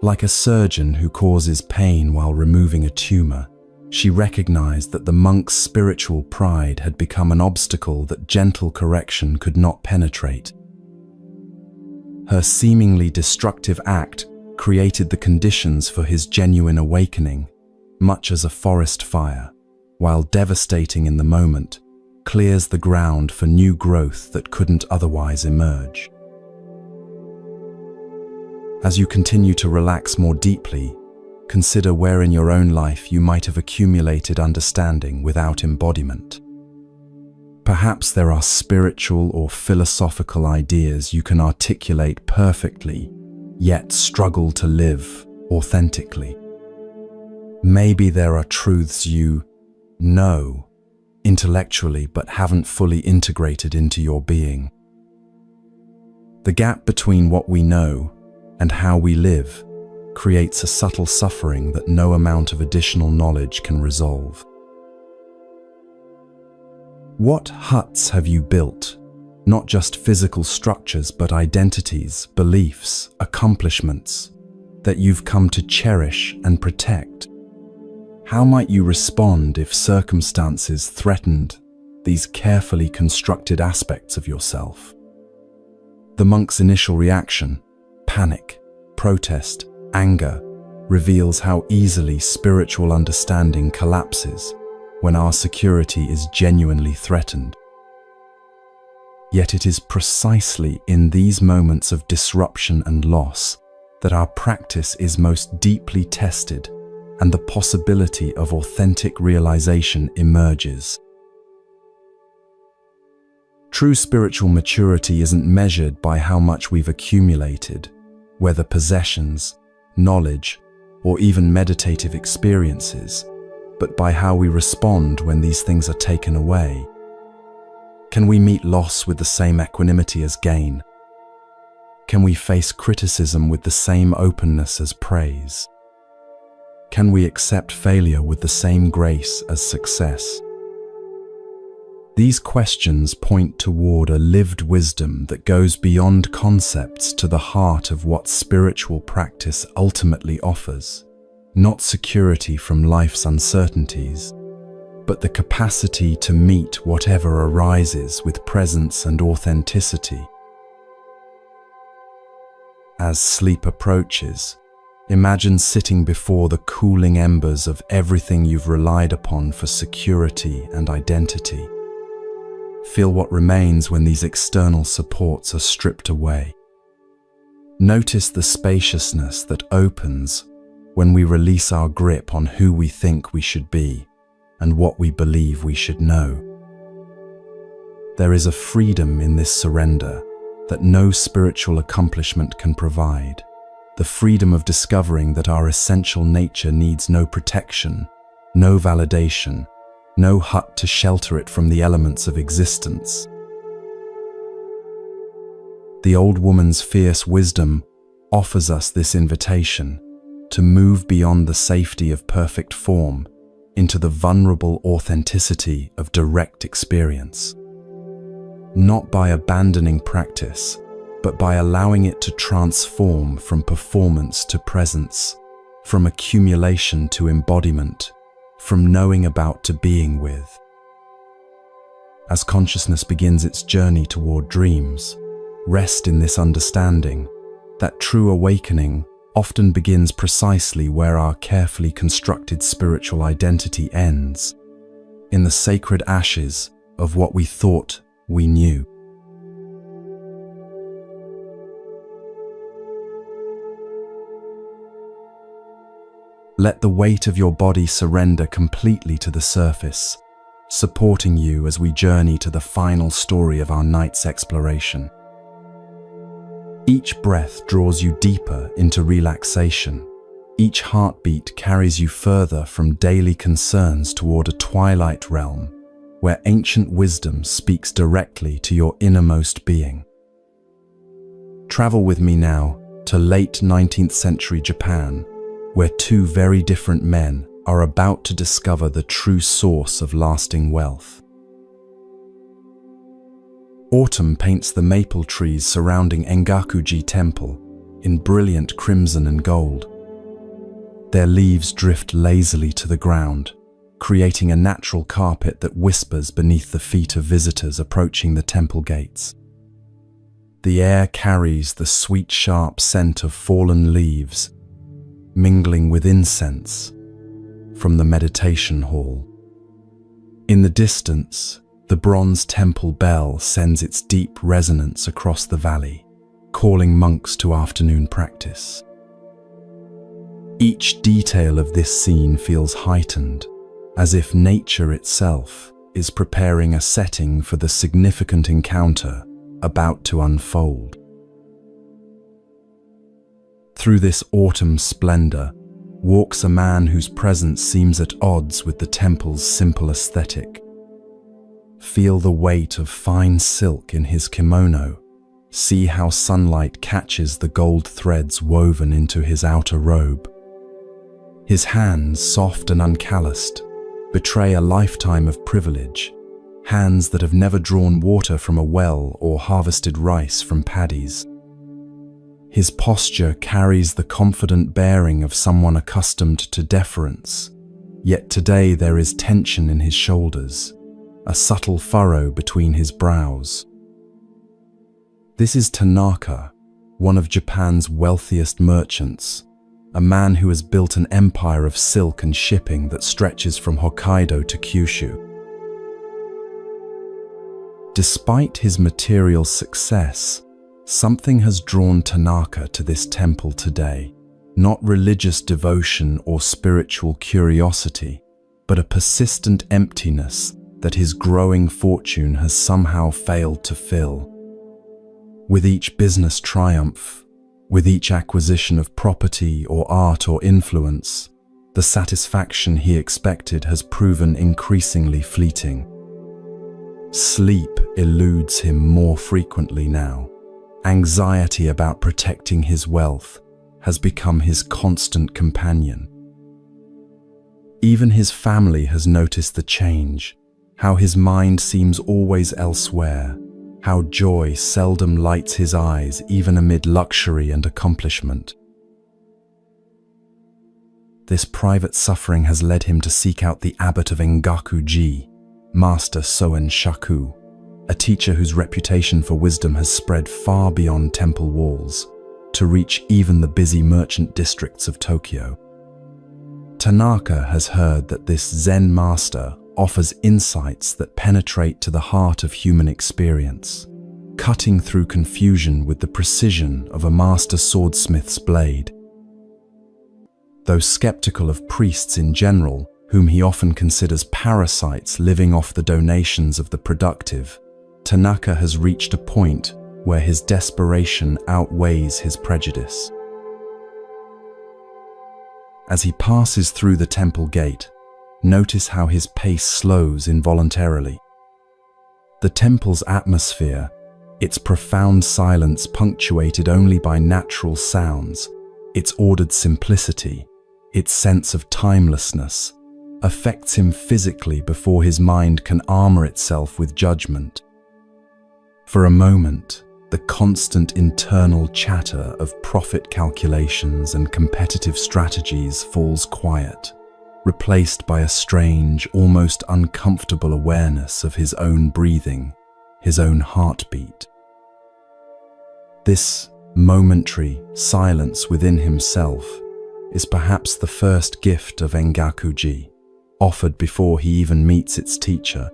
Like a surgeon who causes pain while removing a tumor, she recognized that the monk's spiritual pride had become an obstacle that gentle correction could not penetrate. Her seemingly destructive act created the conditions for his genuine awakening, much as a forest fire, while devastating in the moment, clears the ground for new growth that couldn't otherwise emerge. As you continue to relax more deeply, consider where in your own life you might have accumulated understanding without embodiment. Perhaps there are spiritual or philosophical ideas you can articulate perfectly, yet struggle to live authentically. Maybe there are truths you know intellectually but haven't fully integrated into your being. The gap between what we know and how we live creates a subtle suffering that no amount of additional knowledge can resolve. What huts have you built? Not just physical structures, but identities, beliefs, accomplishments that you've come to cherish and protect. How might you respond if circumstances threatened these carefully constructed aspects of yourself. The monk's initial reaction, panic, protest, anger, reveals how easily spiritual understanding collapses when our security is genuinely threatened. Yet it is precisely in these moments of disruption and loss that our practice is most deeply tested and the possibility of authentic realization emerges. True spiritual maturity isn't measured by how much we've accumulated, whether possessions, knowledge, or even meditative experiences, but by how we respond when these things are taken away. Can we meet loss with the same equanimity as gain? Can we face criticism with the same openness as praise? Can we accept failure with the same grace as success? These questions point toward a lived wisdom that goes beyond concepts to the heart of what spiritual practice ultimately offers, not security from life's uncertainties, but the capacity to meet whatever arises with presence and authenticity. As sleep approaches, imagine sitting before the cooling embers of everything you've relied upon for security and identity. Feel what remains when these external supports are stripped away. Notice the spaciousness that opens when we release our grip on who we think we should be and what we believe we should know. There is a freedom in this surrender that no spiritual accomplishment can provide, the freedom of discovering that our essential nature needs no protection, no validation, no hut to shelter it from the elements of existence. The old woman's fierce wisdom offers us this invitation to move beyond the safety of perfect form into the vulnerable authenticity of direct experience. Not by abandoning practice, but by allowing it to transform from performance to presence, from accumulation to embodiment, from knowing about to being with. As consciousness begins its journey toward dreams, rest in this understanding that true awakening often begins precisely where our carefully constructed spiritual identity ends, in the sacred ashes of what we thought we knew. Let the weight of your body surrender completely to the surface, supporting you as we journey to the final story of our night's exploration. Each breath draws you deeper into relaxation. Each heartbeat carries you further from daily concerns toward a twilight realm where ancient wisdom speaks directly to your innermost being. Travel with me now to late 19th century Japan, where two very different men are about to discover the true source of lasting wealth. Autumn paints the maple trees surrounding Engakuji Temple in brilliant crimson and gold. Their leaves drift lazily to the ground, creating a natural carpet that whispers beneath the feet of visitors approaching the temple gates. The air carries the sweet, sharp scent of fallen leaves, mingling with incense from the meditation hall. In the distance, the bronze temple bell sends its deep resonance across the valley, calling monks to afternoon practice. Each detail of this scene feels heightened, as if nature itself is preparing a setting for the significant encounter about to unfold. Through this autumn splendor walks a man whose presence seems at odds with the temple's simple aesthetic. Feel the weight of fine silk in his kimono. See how sunlight catches the gold threads woven into his outer robe. His hands, soft and uncalloused, betray a lifetime of privilege, hands that have never drawn water from a well or harvested rice from paddies. His posture carries the confident bearing of someone accustomed to deference, yet today there is tension in his shoulders, a subtle furrow between his brows. This is Tanaka, one of Japan's wealthiest merchants, a man who has built an empire of silk and shipping that stretches from Hokkaido to Kyushu. Despite his material success, something has drawn Tanaka to this temple today. Not religious devotion or spiritual curiosity, but a persistent emptiness that his growing fortune has somehow failed to fill. With each business triumph, with each acquisition of property or art or influence, the satisfaction he expected has proven increasingly fleeting. Sleep eludes him more frequently now. Anxiety about protecting his wealth has become his constant companion. Even his family has noticed the change, how his mind seems always elsewhere, how joy seldom lights his eyes even amid luxury and accomplishment. This private suffering has led him to seek out the abbot of Engaku-ji, Master Soen Shaku, a teacher whose reputation for wisdom has spread far beyond temple walls, to reach even the busy merchant districts of Tokyo. Tanaka has heard that this Zen master offers insights that penetrate to the heart of human experience, cutting through confusion with the precision of a master swordsmith's blade. Though skeptical of priests in general, whom he often considers parasites living off the donations of the productive, Tanaka has reached a point where his desperation outweighs his prejudice. As he passes through the temple gate, notice how his pace slows involuntarily. The temple's atmosphere, its profound silence punctuated only by natural sounds, its ordered simplicity, its sense of timelessness, affects him physically before his mind can armor itself with judgment. For a moment, the constant internal chatter of profit calculations and competitive strategies falls quiet, replaced by a strange, almost uncomfortable awareness of his own breathing, his own heartbeat. This momentary silence within himself is perhaps the first gift of Engaku-ji, offered before he even meets its teacher.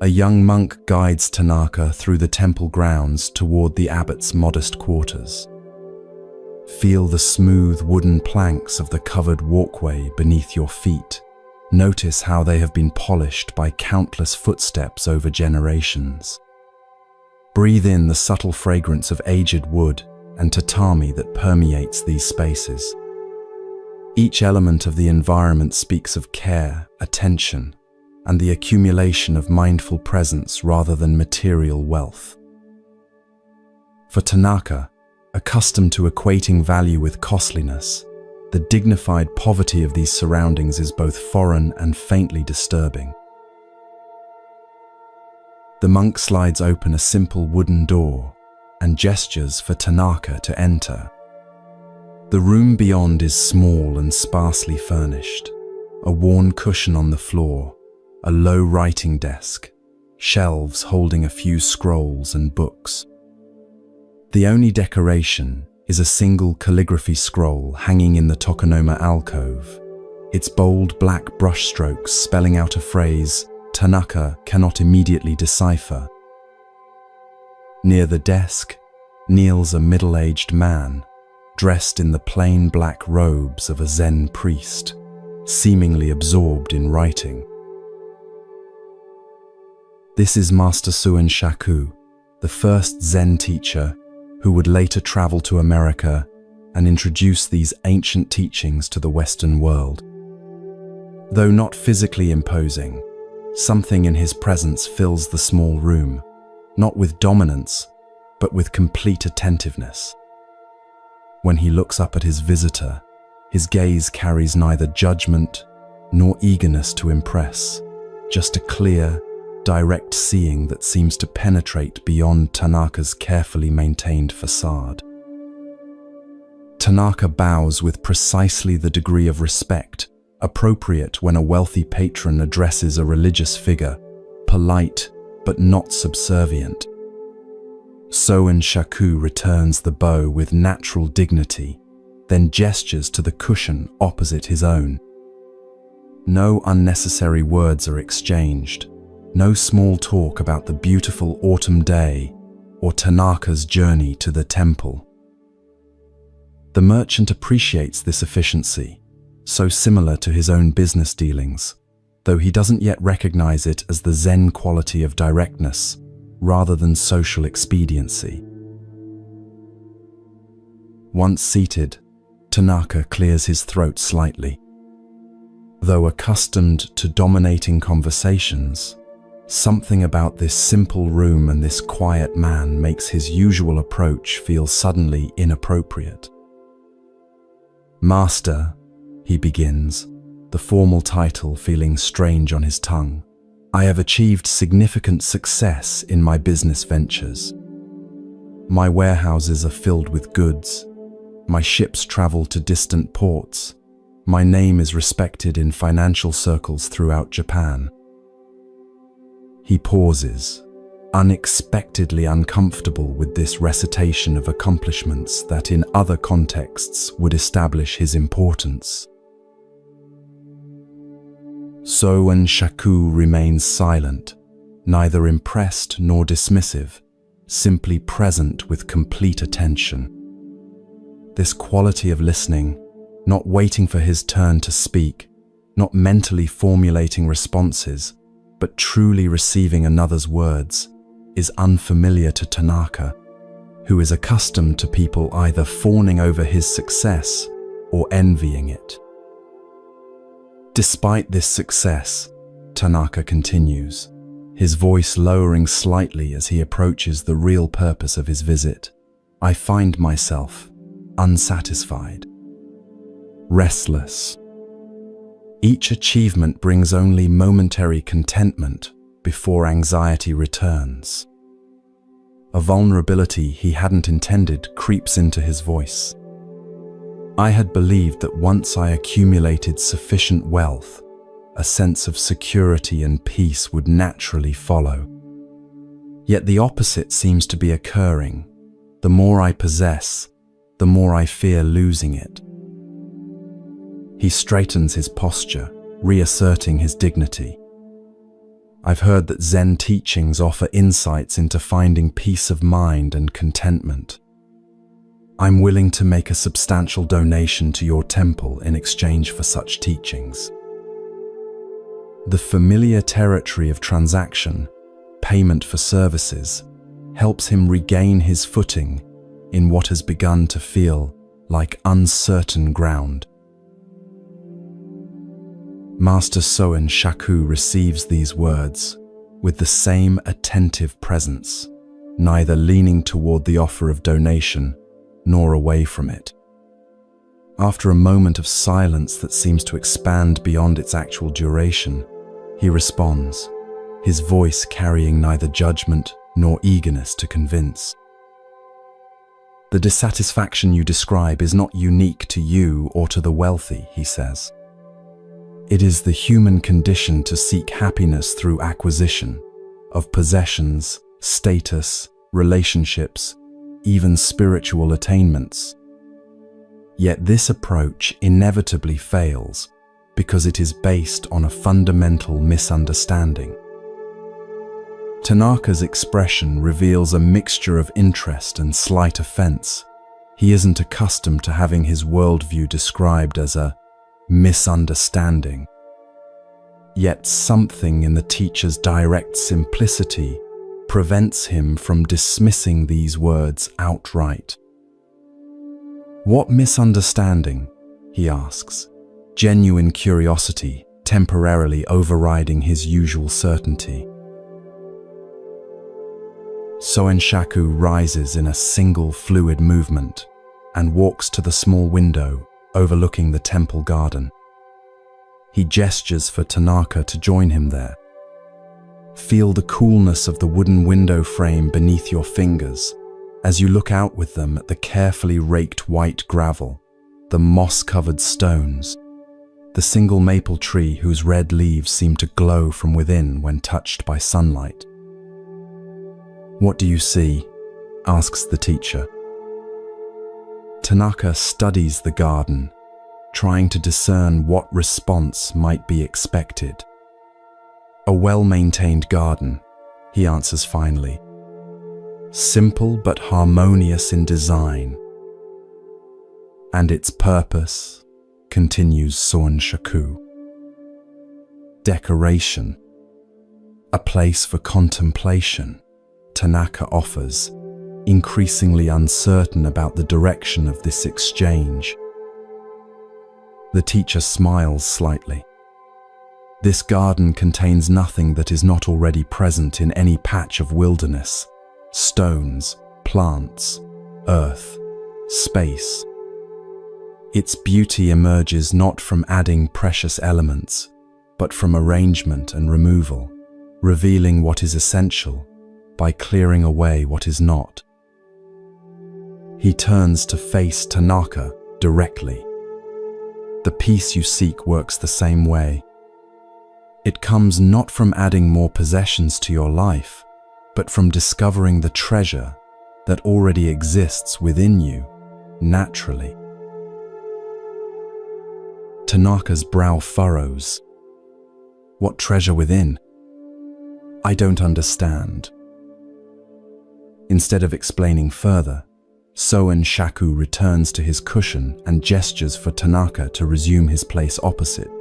A young monk guides Tanaka through the temple grounds toward the abbot's modest quarters. Feel the smooth wooden planks of the covered walkway beneath your feet. Notice how they have been polished by countless footsteps over generations. Breathe in the subtle fragrance of aged wood and tatami that permeates these spaces. Each element of the environment speaks of care, attention, and the accumulation of mindful presence rather than material wealth. For Tanaka, accustomed to equating value with costliness, the dignified poverty of these surroundings is both foreign and faintly disturbing. The monk slides open a simple wooden door and gestures for Tanaka to enter. The room beyond is small and sparsely furnished, a worn cushion on the floor, a low writing desk, shelves holding a few scrolls and books. The only decoration is a single calligraphy scroll hanging in the tokonoma alcove, its bold black brushstrokes spelling out a phrase Tanaka cannot immediately decipher. Near the desk kneels a middle-aged man, dressed in the plain black robes of a Zen priest, seemingly absorbed in writing. This is Master Soen Shaku, the first Zen teacher who would later travel to America and introduce these ancient teachings to the Western world. Though not physically imposing, something in his presence fills the small room, not with dominance, but with complete attentiveness. When he looks up at his visitor, his gaze carries neither judgment nor eagerness to impress, just a clear, direct seeing that seems to penetrate beyond Tanaka's carefully maintained facade. Tanaka bows with precisely the degree of respect appropriate when a wealthy patron addresses a religious figure, polite but not subservient. Soen Shaku returns the bow with natural dignity, then gestures to the cushion opposite his own. No unnecessary words are exchanged, no small talk about the beautiful autumn day or Tanaka's journey to the temple. The merchant appreciates this efficiency, so similar to his own business dealings, though he doesn't yet recognize it as the Zen quality of directness rather than social expediency. Once seated, Tanaka clears his throat slightly. Though accustomed to dominating conversations, something about this simple room and this quiet man makes his usual approach feel suddenly inappropriate. "Master," he begins, the formal title feeling strange on his tongue, "I have achieved significant success in my business ventures. My warehouses are filled with goods. My ships travel to distant ports. My name is respected in financial circles throughout Japan." He pauses, unexpectedly uncomfortable with this recitation of accomplishments that in other contexts would establish his importance. Soen Shaku remains silent, neither impressed nor dismissive, simply present with complete attention. This quality of listening, not waiting for his turn to speak, not mentally formulating responses, but truly receiving another's words, is unfamiliar to Tanaka, who is accustomed to people either fawning over his success or envying it. Despite this success, Tanaka continues, his voice lowering slightly as he approaches the real purpose of his visit, "I find myself unsatisfied, restless. Each achievement brings only momentary contentment before anxiety returns." A vulnerability he hadn't intended creeps into his voice. "I had believed that once I accumulated sufficient wealth, a sense of security and peace would naturally follow. Yet the opposite seems to be occurring. The more I possess, the more I fear losing it." He straightens his posture, reasserting his dignity. "I've heard that Zen teachings offer insights into finding peace of mind and contentment. I'm willing to make a substantial donation to your temple in exchange for such teachings." The familiar territory of transaction, payment for services, helps him regain his footing in what has begun to feel like uncertain ground. Master Soen Shaku receives these words with the same attentive presence, neither leaning toward the offer of donation nor away from it. After a moment of silence that seems to expand beyond its actual duration, he responds, his voice carrying neither judgment nor eagerness to convince. "The dissatisfaction you describe is not unique to you or to the wealthy," he says. "It is the human condition to seek happiness through acquisition of possessions, status, relationships, even spiritual attainments. Yet this approach inevitably fails because it is based on a fundamental misunderstanding." Tanaka's expression reveals a mixture of interest and slight offense. He isn't accustomed to having his worldview described as a misunderstanding. Yet something in the teacher's direct simplicity prevents him from dismissing these words outright. "What misunderstanding?" he asks, genuine curiosity temporarily overriding his usual certainty. Soen Shaku rises in a single fluid movement and walks to the small window overlooking the temple garden. He gestures for Tanaka to join him there. Feel the coolness of the wooden window frame beneath your fingers as you look out with them at the carefully raked white gravel, the moss-covered stones, the single maple tree whose red leaves seem to glow from within when touched by sunlight. "What do you see?" asks the teacher. Tanaka studies the garden, trying to discern what response might be expected. "A well-maintained garden," he answers finally. "Simple but harmonious in design." "And its purpose," continues Soen Shaku. "Decoration. A place for contemplation," Tanaka offers, increasingly uncertain about the direction of this exchange. The teacher smiles slightly. "This garden contains nothing that is not already present in any patch of wilderness, stones, plants, earth, space. Its beauty emerges not from adding precious elements, but from arrangement and removal, revealing what is essential by clearing away what is not." He turns to face Tanaka directly. "The peace you seek works the same way. It comes not from adding more possessions to your life, but from discovering the treasure that already exists within you, naturally." Tanaka's brow furrows. "What treasure within? I don't understand." Instead of explaining further, Soen Shaku returns to his cushion and gestures for Tanaka to resume his place opposite.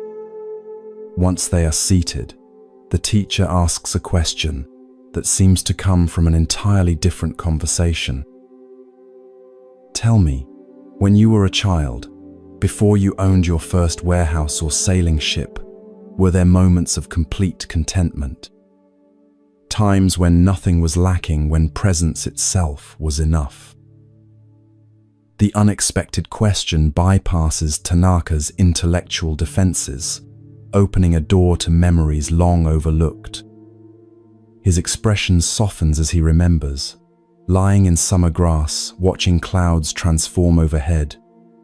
Once they are seated, the teacher asks a question that seems to come from an entirely different conversation. "Tell me, when you were a child, before you owned your first warehouse or sailing ship, were there moments of complete contentment? Times when nothing was lacking, when presence itself was enough?" The unexpected question bypasses Tanaka's intellectual defenses, opening a door to memories long overlooked. His expression softens as he remembers, lying in summer grass, watching clouds transform overhead,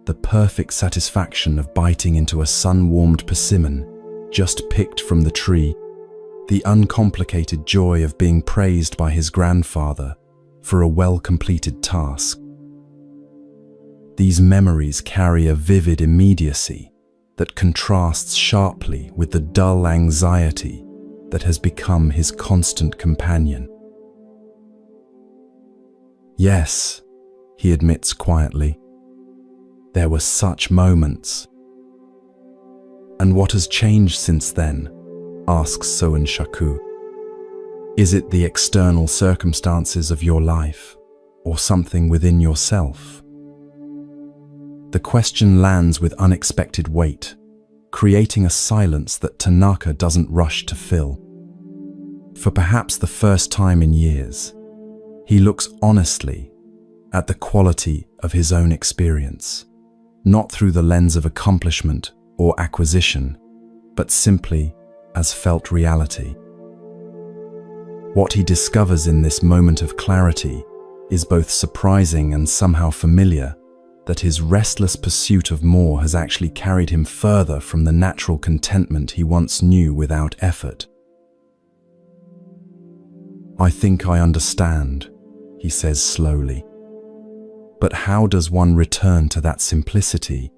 the perfect satisfaction of biting into a sun-warmed persimmon just picked from the tree, the uncomplicated joy of being praised by his grandfather for a well-completed task. These memories carry a vivid immediacy that contrasts sharply with the dull anxiety that has become his constant companion. "Yes," he admits quietly, "there were such moments." "And what has changed since then?" asks Soen Shaku. "Is it the external circumstances of your life, or something within yourself?" The question lands with unexpected weight, creating a silence that Tanaka doesn't rush to fill. For perhaps the first time in years, he looks honestly at the quality of his own experience, not through the lens of accomplishment or acquisition, but simply as felt reality. What he discovers in this moment of clarity is both surprising and somehow familiar, that his restless pursuit of more has actually carried him further from the natural contentment he once knew without effort. "I think I understand," he says slowly. "But how does one return to that simplicity?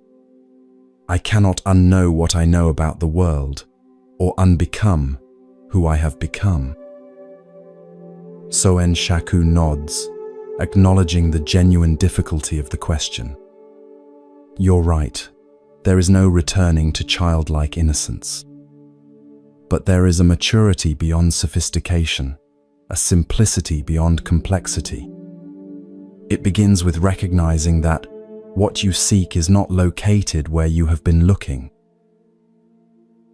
I cannot unknow what I know about the world, or unbecome who I have become." Soen Shaku nods, acknowledging the genuine difficulty of the question. "You're right, there is no returning to childlike innocence. But there is a maturity beyond sophistication, a simplicity beyond complexity. It begins with recognizing that what you seek is not located where you have been looking."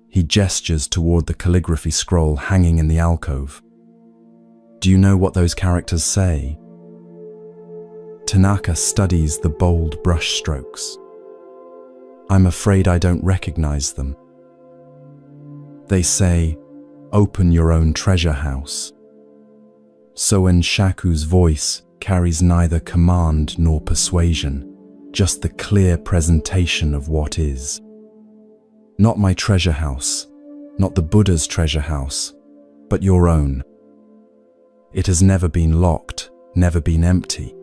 He gestures toward the calligraphy scroll hanging in the alcove. "Do you know what those characters say?" Tanaka studies the bold brushstrokes. "I'm afraid I don't recognize them." "They say, 'Open your own treasure house.'" Soen Shaku's voice carries neither command nor persuasion, just the clear presentation of what is. Not my treasure house, not the Buddha's treasure house, but your own. It has never been locked, never been empty.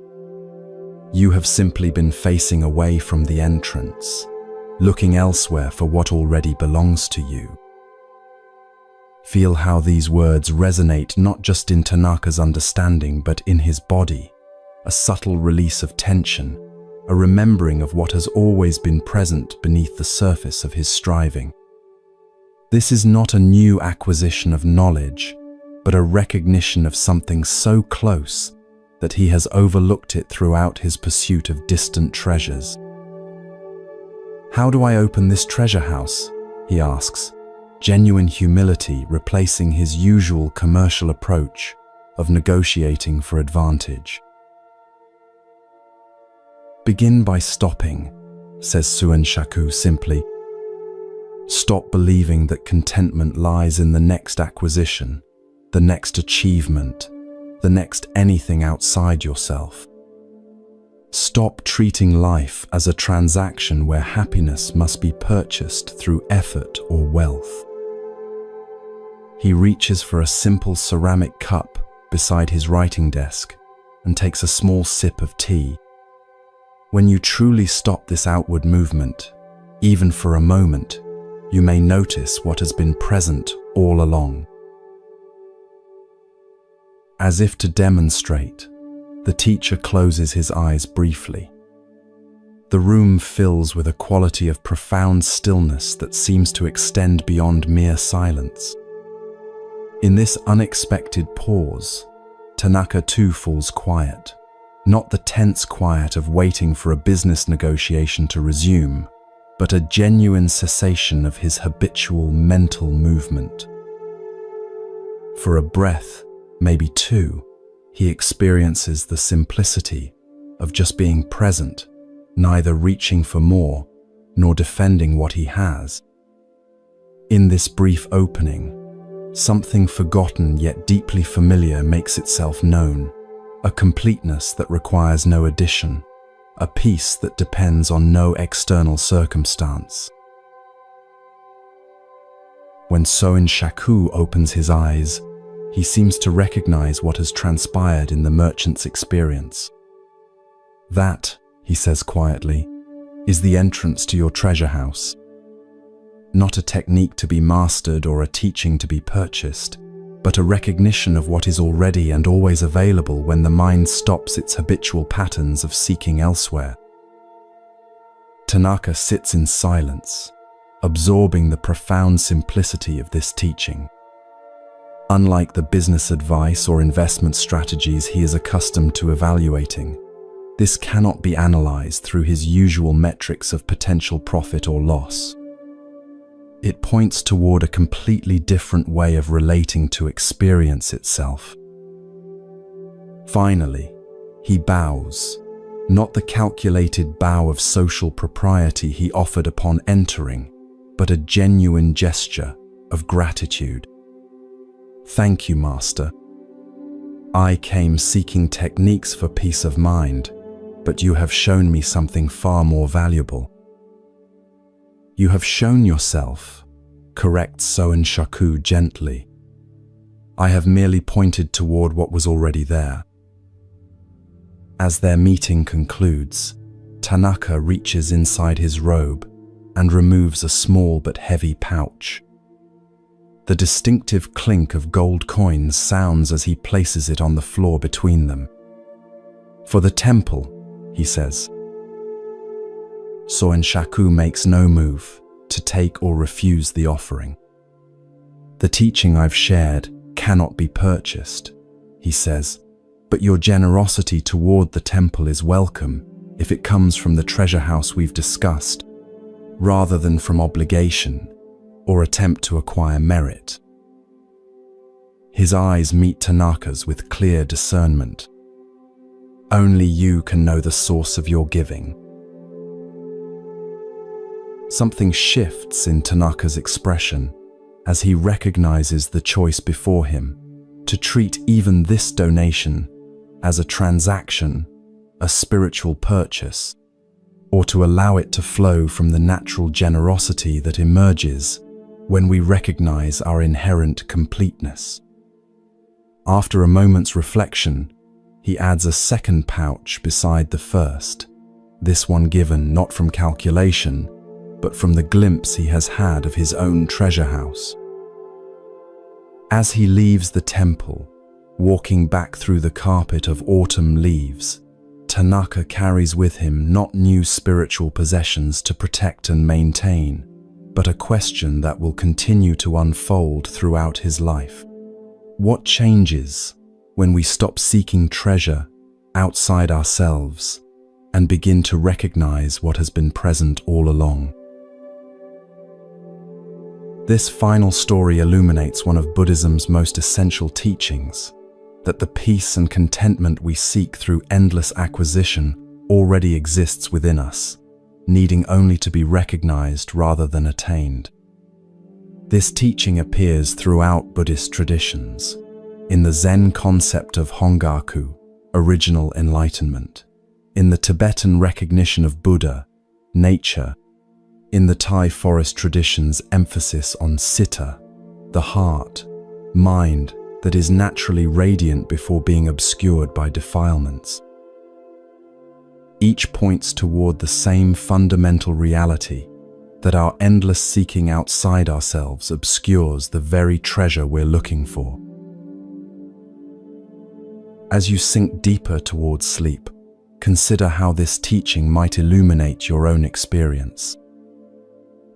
You have simply been facing away from the entrance, looking elsewhere for what already belongs to you. Feel how these words resonate not just in Tanaka's understanding but in his body, a subtle release of tension, a remembering of what has always been present beneath the surface of his striving. This is not a new acquisition of knowledge, but a recognition of something so close that he has overlooked it throughout his pursuit of distant treasures. How do I open this treasure house? He asks, genuine humility replacing his usual commercial approach of negotiating for advantage. Begin by stopping, says Suen Shaku simply. Stop believing that contentment lies in the next acquisition, the next achievement, the next anything outside yourself. Stop treating life as a transaction where happiness must be purchased through effort or wealth. He reaches for a simple ceramic cup beside his writing desk and takes a small sip of tea. When you truly stop this outward movement, even for a moment, you may notice what has been present all along. As if to demonstrate, the teacher closes his eyes briefly. The room fills with a quality of profound stillness that seems to extend beyond mere silence. In this unexpected pause, Tanaka too falls quiet, not the tense quiet of waiting for a business negotiation to resume, but a genuine cessation of his habitual mental movement. For a breath, maybe two, he experiences the simplicity of just being present, neither reaching for more nor defending what he has. In this brief opening, something forgotten yet deeply familiar makes itself known, a completeness that requires no addition, a peace that depends on no external circumstance. When Soen Shaku opens his eyes, he seems to recognize what has transpired in the merchant's experience. That, he says quietly, is the entrance to your treasure house. Not a technique to be mastered or a teaching to be purchased, but a recognition of what is already and always available when the mind stops its habitual patterns of seeking elsewhere. Tanaka sits in silence, absorbing the profound simplicity of this teaching. Unlike the business advice or investment strategies he is accustomed to evaluating, this cannot be analyzed through his usual metrics of potential profit or loss. It points toward a completely different way of relating to experience itself. Finally, he bows, not the calculated bow of social propriety he offered upon entering, but a genuine gesture of gratitude. Thank you, Master. I came seeking techniques for peace of mind, but you have shown me something far more valuable. You have shown yourself, corrects Soen Shaku gently. I have merely pointed toward what was already there. As their meeting concludes, Tanaka reaches inside his robe and removes a small but heavy pouch. The distinctive clink of gold coins sounds as he places it on the floor between them. For the temple, he says. Soen Shaku makes no move to take or refuse the offering. The teaching I've shared cannot be purchased, he says, but your generosity toward the temple is welcome if it comes from the treasure house we've discussed, rather than from obligation or attempt to acquire merit. His eyes meet Tanaka's with clear discernment. Only you can know the source of your giving. Something shifts in Tanaka's expression as he recognizes the choice before him to treat even this donation as a transaction, a spiritual purchase, or to allow it to flow from the natural generosity that emerges when we recognize our inherent completeness. After a moment's reflection, he adds a second pouch beside the first, this one given not from calculation, but from the glimpse he has had of his own treasure house. As he leaves the temple, walking back through the carpet of autumn leaves, Tanaka carries with him not new spiritual possessions to protect and maintain, but a question that will continue to unfold throughout his life. What changes when we stop seeking treasure outside ourselves and begin to recognize what has been present all along? This final story illuminates one of Buddhism's most essential teachings, that the peace and contentment we seek through endless acquisition already exists within us, needing only to be recognized rather than attained. This teaching appears throughout Buddhist traditions, in the Zen concept of Hongaku, original enlightenment, in the Tibetan recognition of Buddha, nature, in the Thai forest tradition's emphasis on citta, the heart, mind that is naturally radiant before being obscured by defilements. Each points toward the same fundamental reality, that our endless seeking outside ourselves obscures the very treasure we're looking for. As you sink deeper towards sleep, consider how this teaching might illuminate your own experience.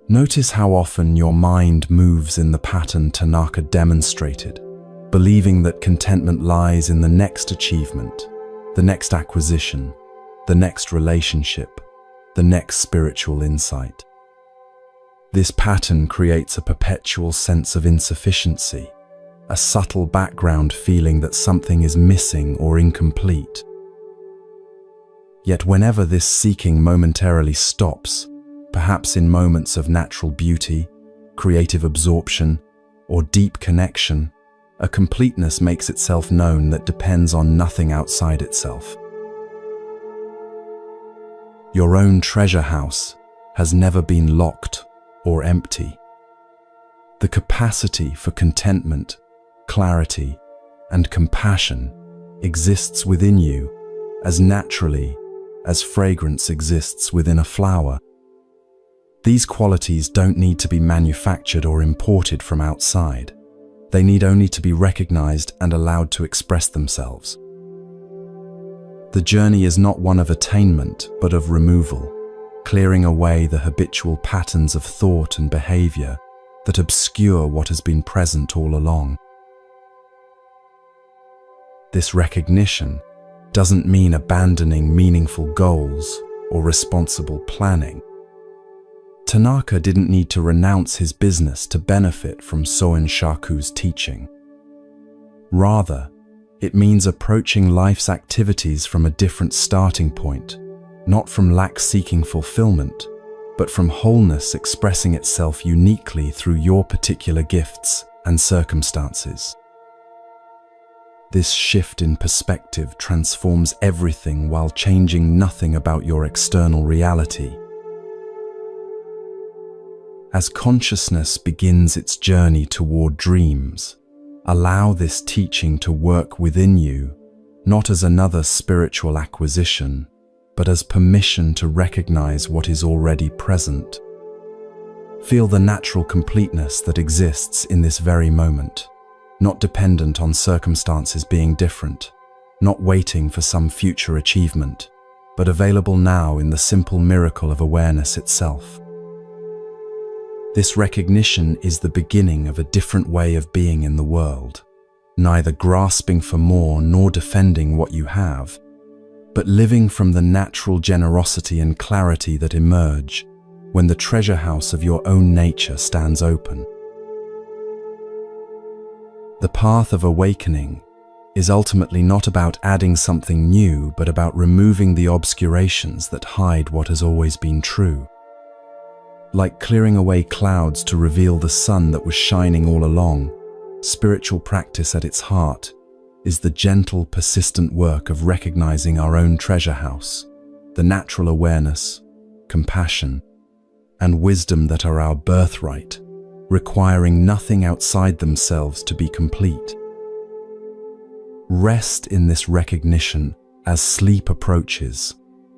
Notice how often your mind moves in the pattern Tanaka demonstrated, believing that contentment lies in the next achievement, the next acquisition, the next relationship, the next spiritual insight. This pattern creates a perpetual sense of insufficiency, a subtle background feeling that something is missing or incomplete. Yet whenever this seeking momentarily stops, perhaps in moments of natural beauty, creative absorption, or deep connection, a completeness makes itself known that depends on nothing outside itself. Your own treasure house has never been locked or empty. The capacity for contentment, clarity, and compassion exists within you as naturally as fragrance exists within a flower. These qualities don't need to be manufactured or imported from outside. They need only to be recognized and allowed to express themselves. The journey is not one of attainment, but of removal, clearing away the habitual patterns of thought and behavior that obscure what has been present all along. This recognition doesn't mean abandoning meaningful goals or responsible planning. Tanaka didn't need to renounce his business to benefit from Soen Shaku's teaching. Rather, it means approaching life's activities from a different starting point, not from lack seeking fulfillment, but from wholeness expressing itself uniquely through your particular gifts and circumstances. This shift in perspective transforms everything while changing nothing about your external reality. As consciousness begins its journey toward dreams, allow this teaching to work within you, not as another spiritual acquisition, but as permission to recognize what is already present. Feel the natural completeness that exists in this very moment, not dependent on circumstances being different, not waiting for some future achievement, but available now in the simple miracle of awareness itself. This recognition is the beginning of a different way of being in the world, neither grasping for more nor defending what you have, but living from the natural generosity and clarity that emerge when the treasure house of your own nature stands open. The path of awakening is ultimately not about adding something new, but about removing the obscurations that hide what has always been true. Like clearing away clouds to reveal the sun that was shining all along, spiritual practice at its heart is the gentle, persistent work of recognizing our own treasure house, the natural awareness compassion, and wisdom that are our birthright, requiring nothing outside themselves to be complete. Rest in this recognition as sleep approaches,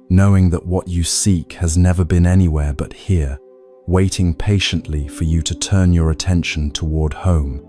knowing that what you seek has never been anywhere but here, waiting patiently for you to turn your attention toward home.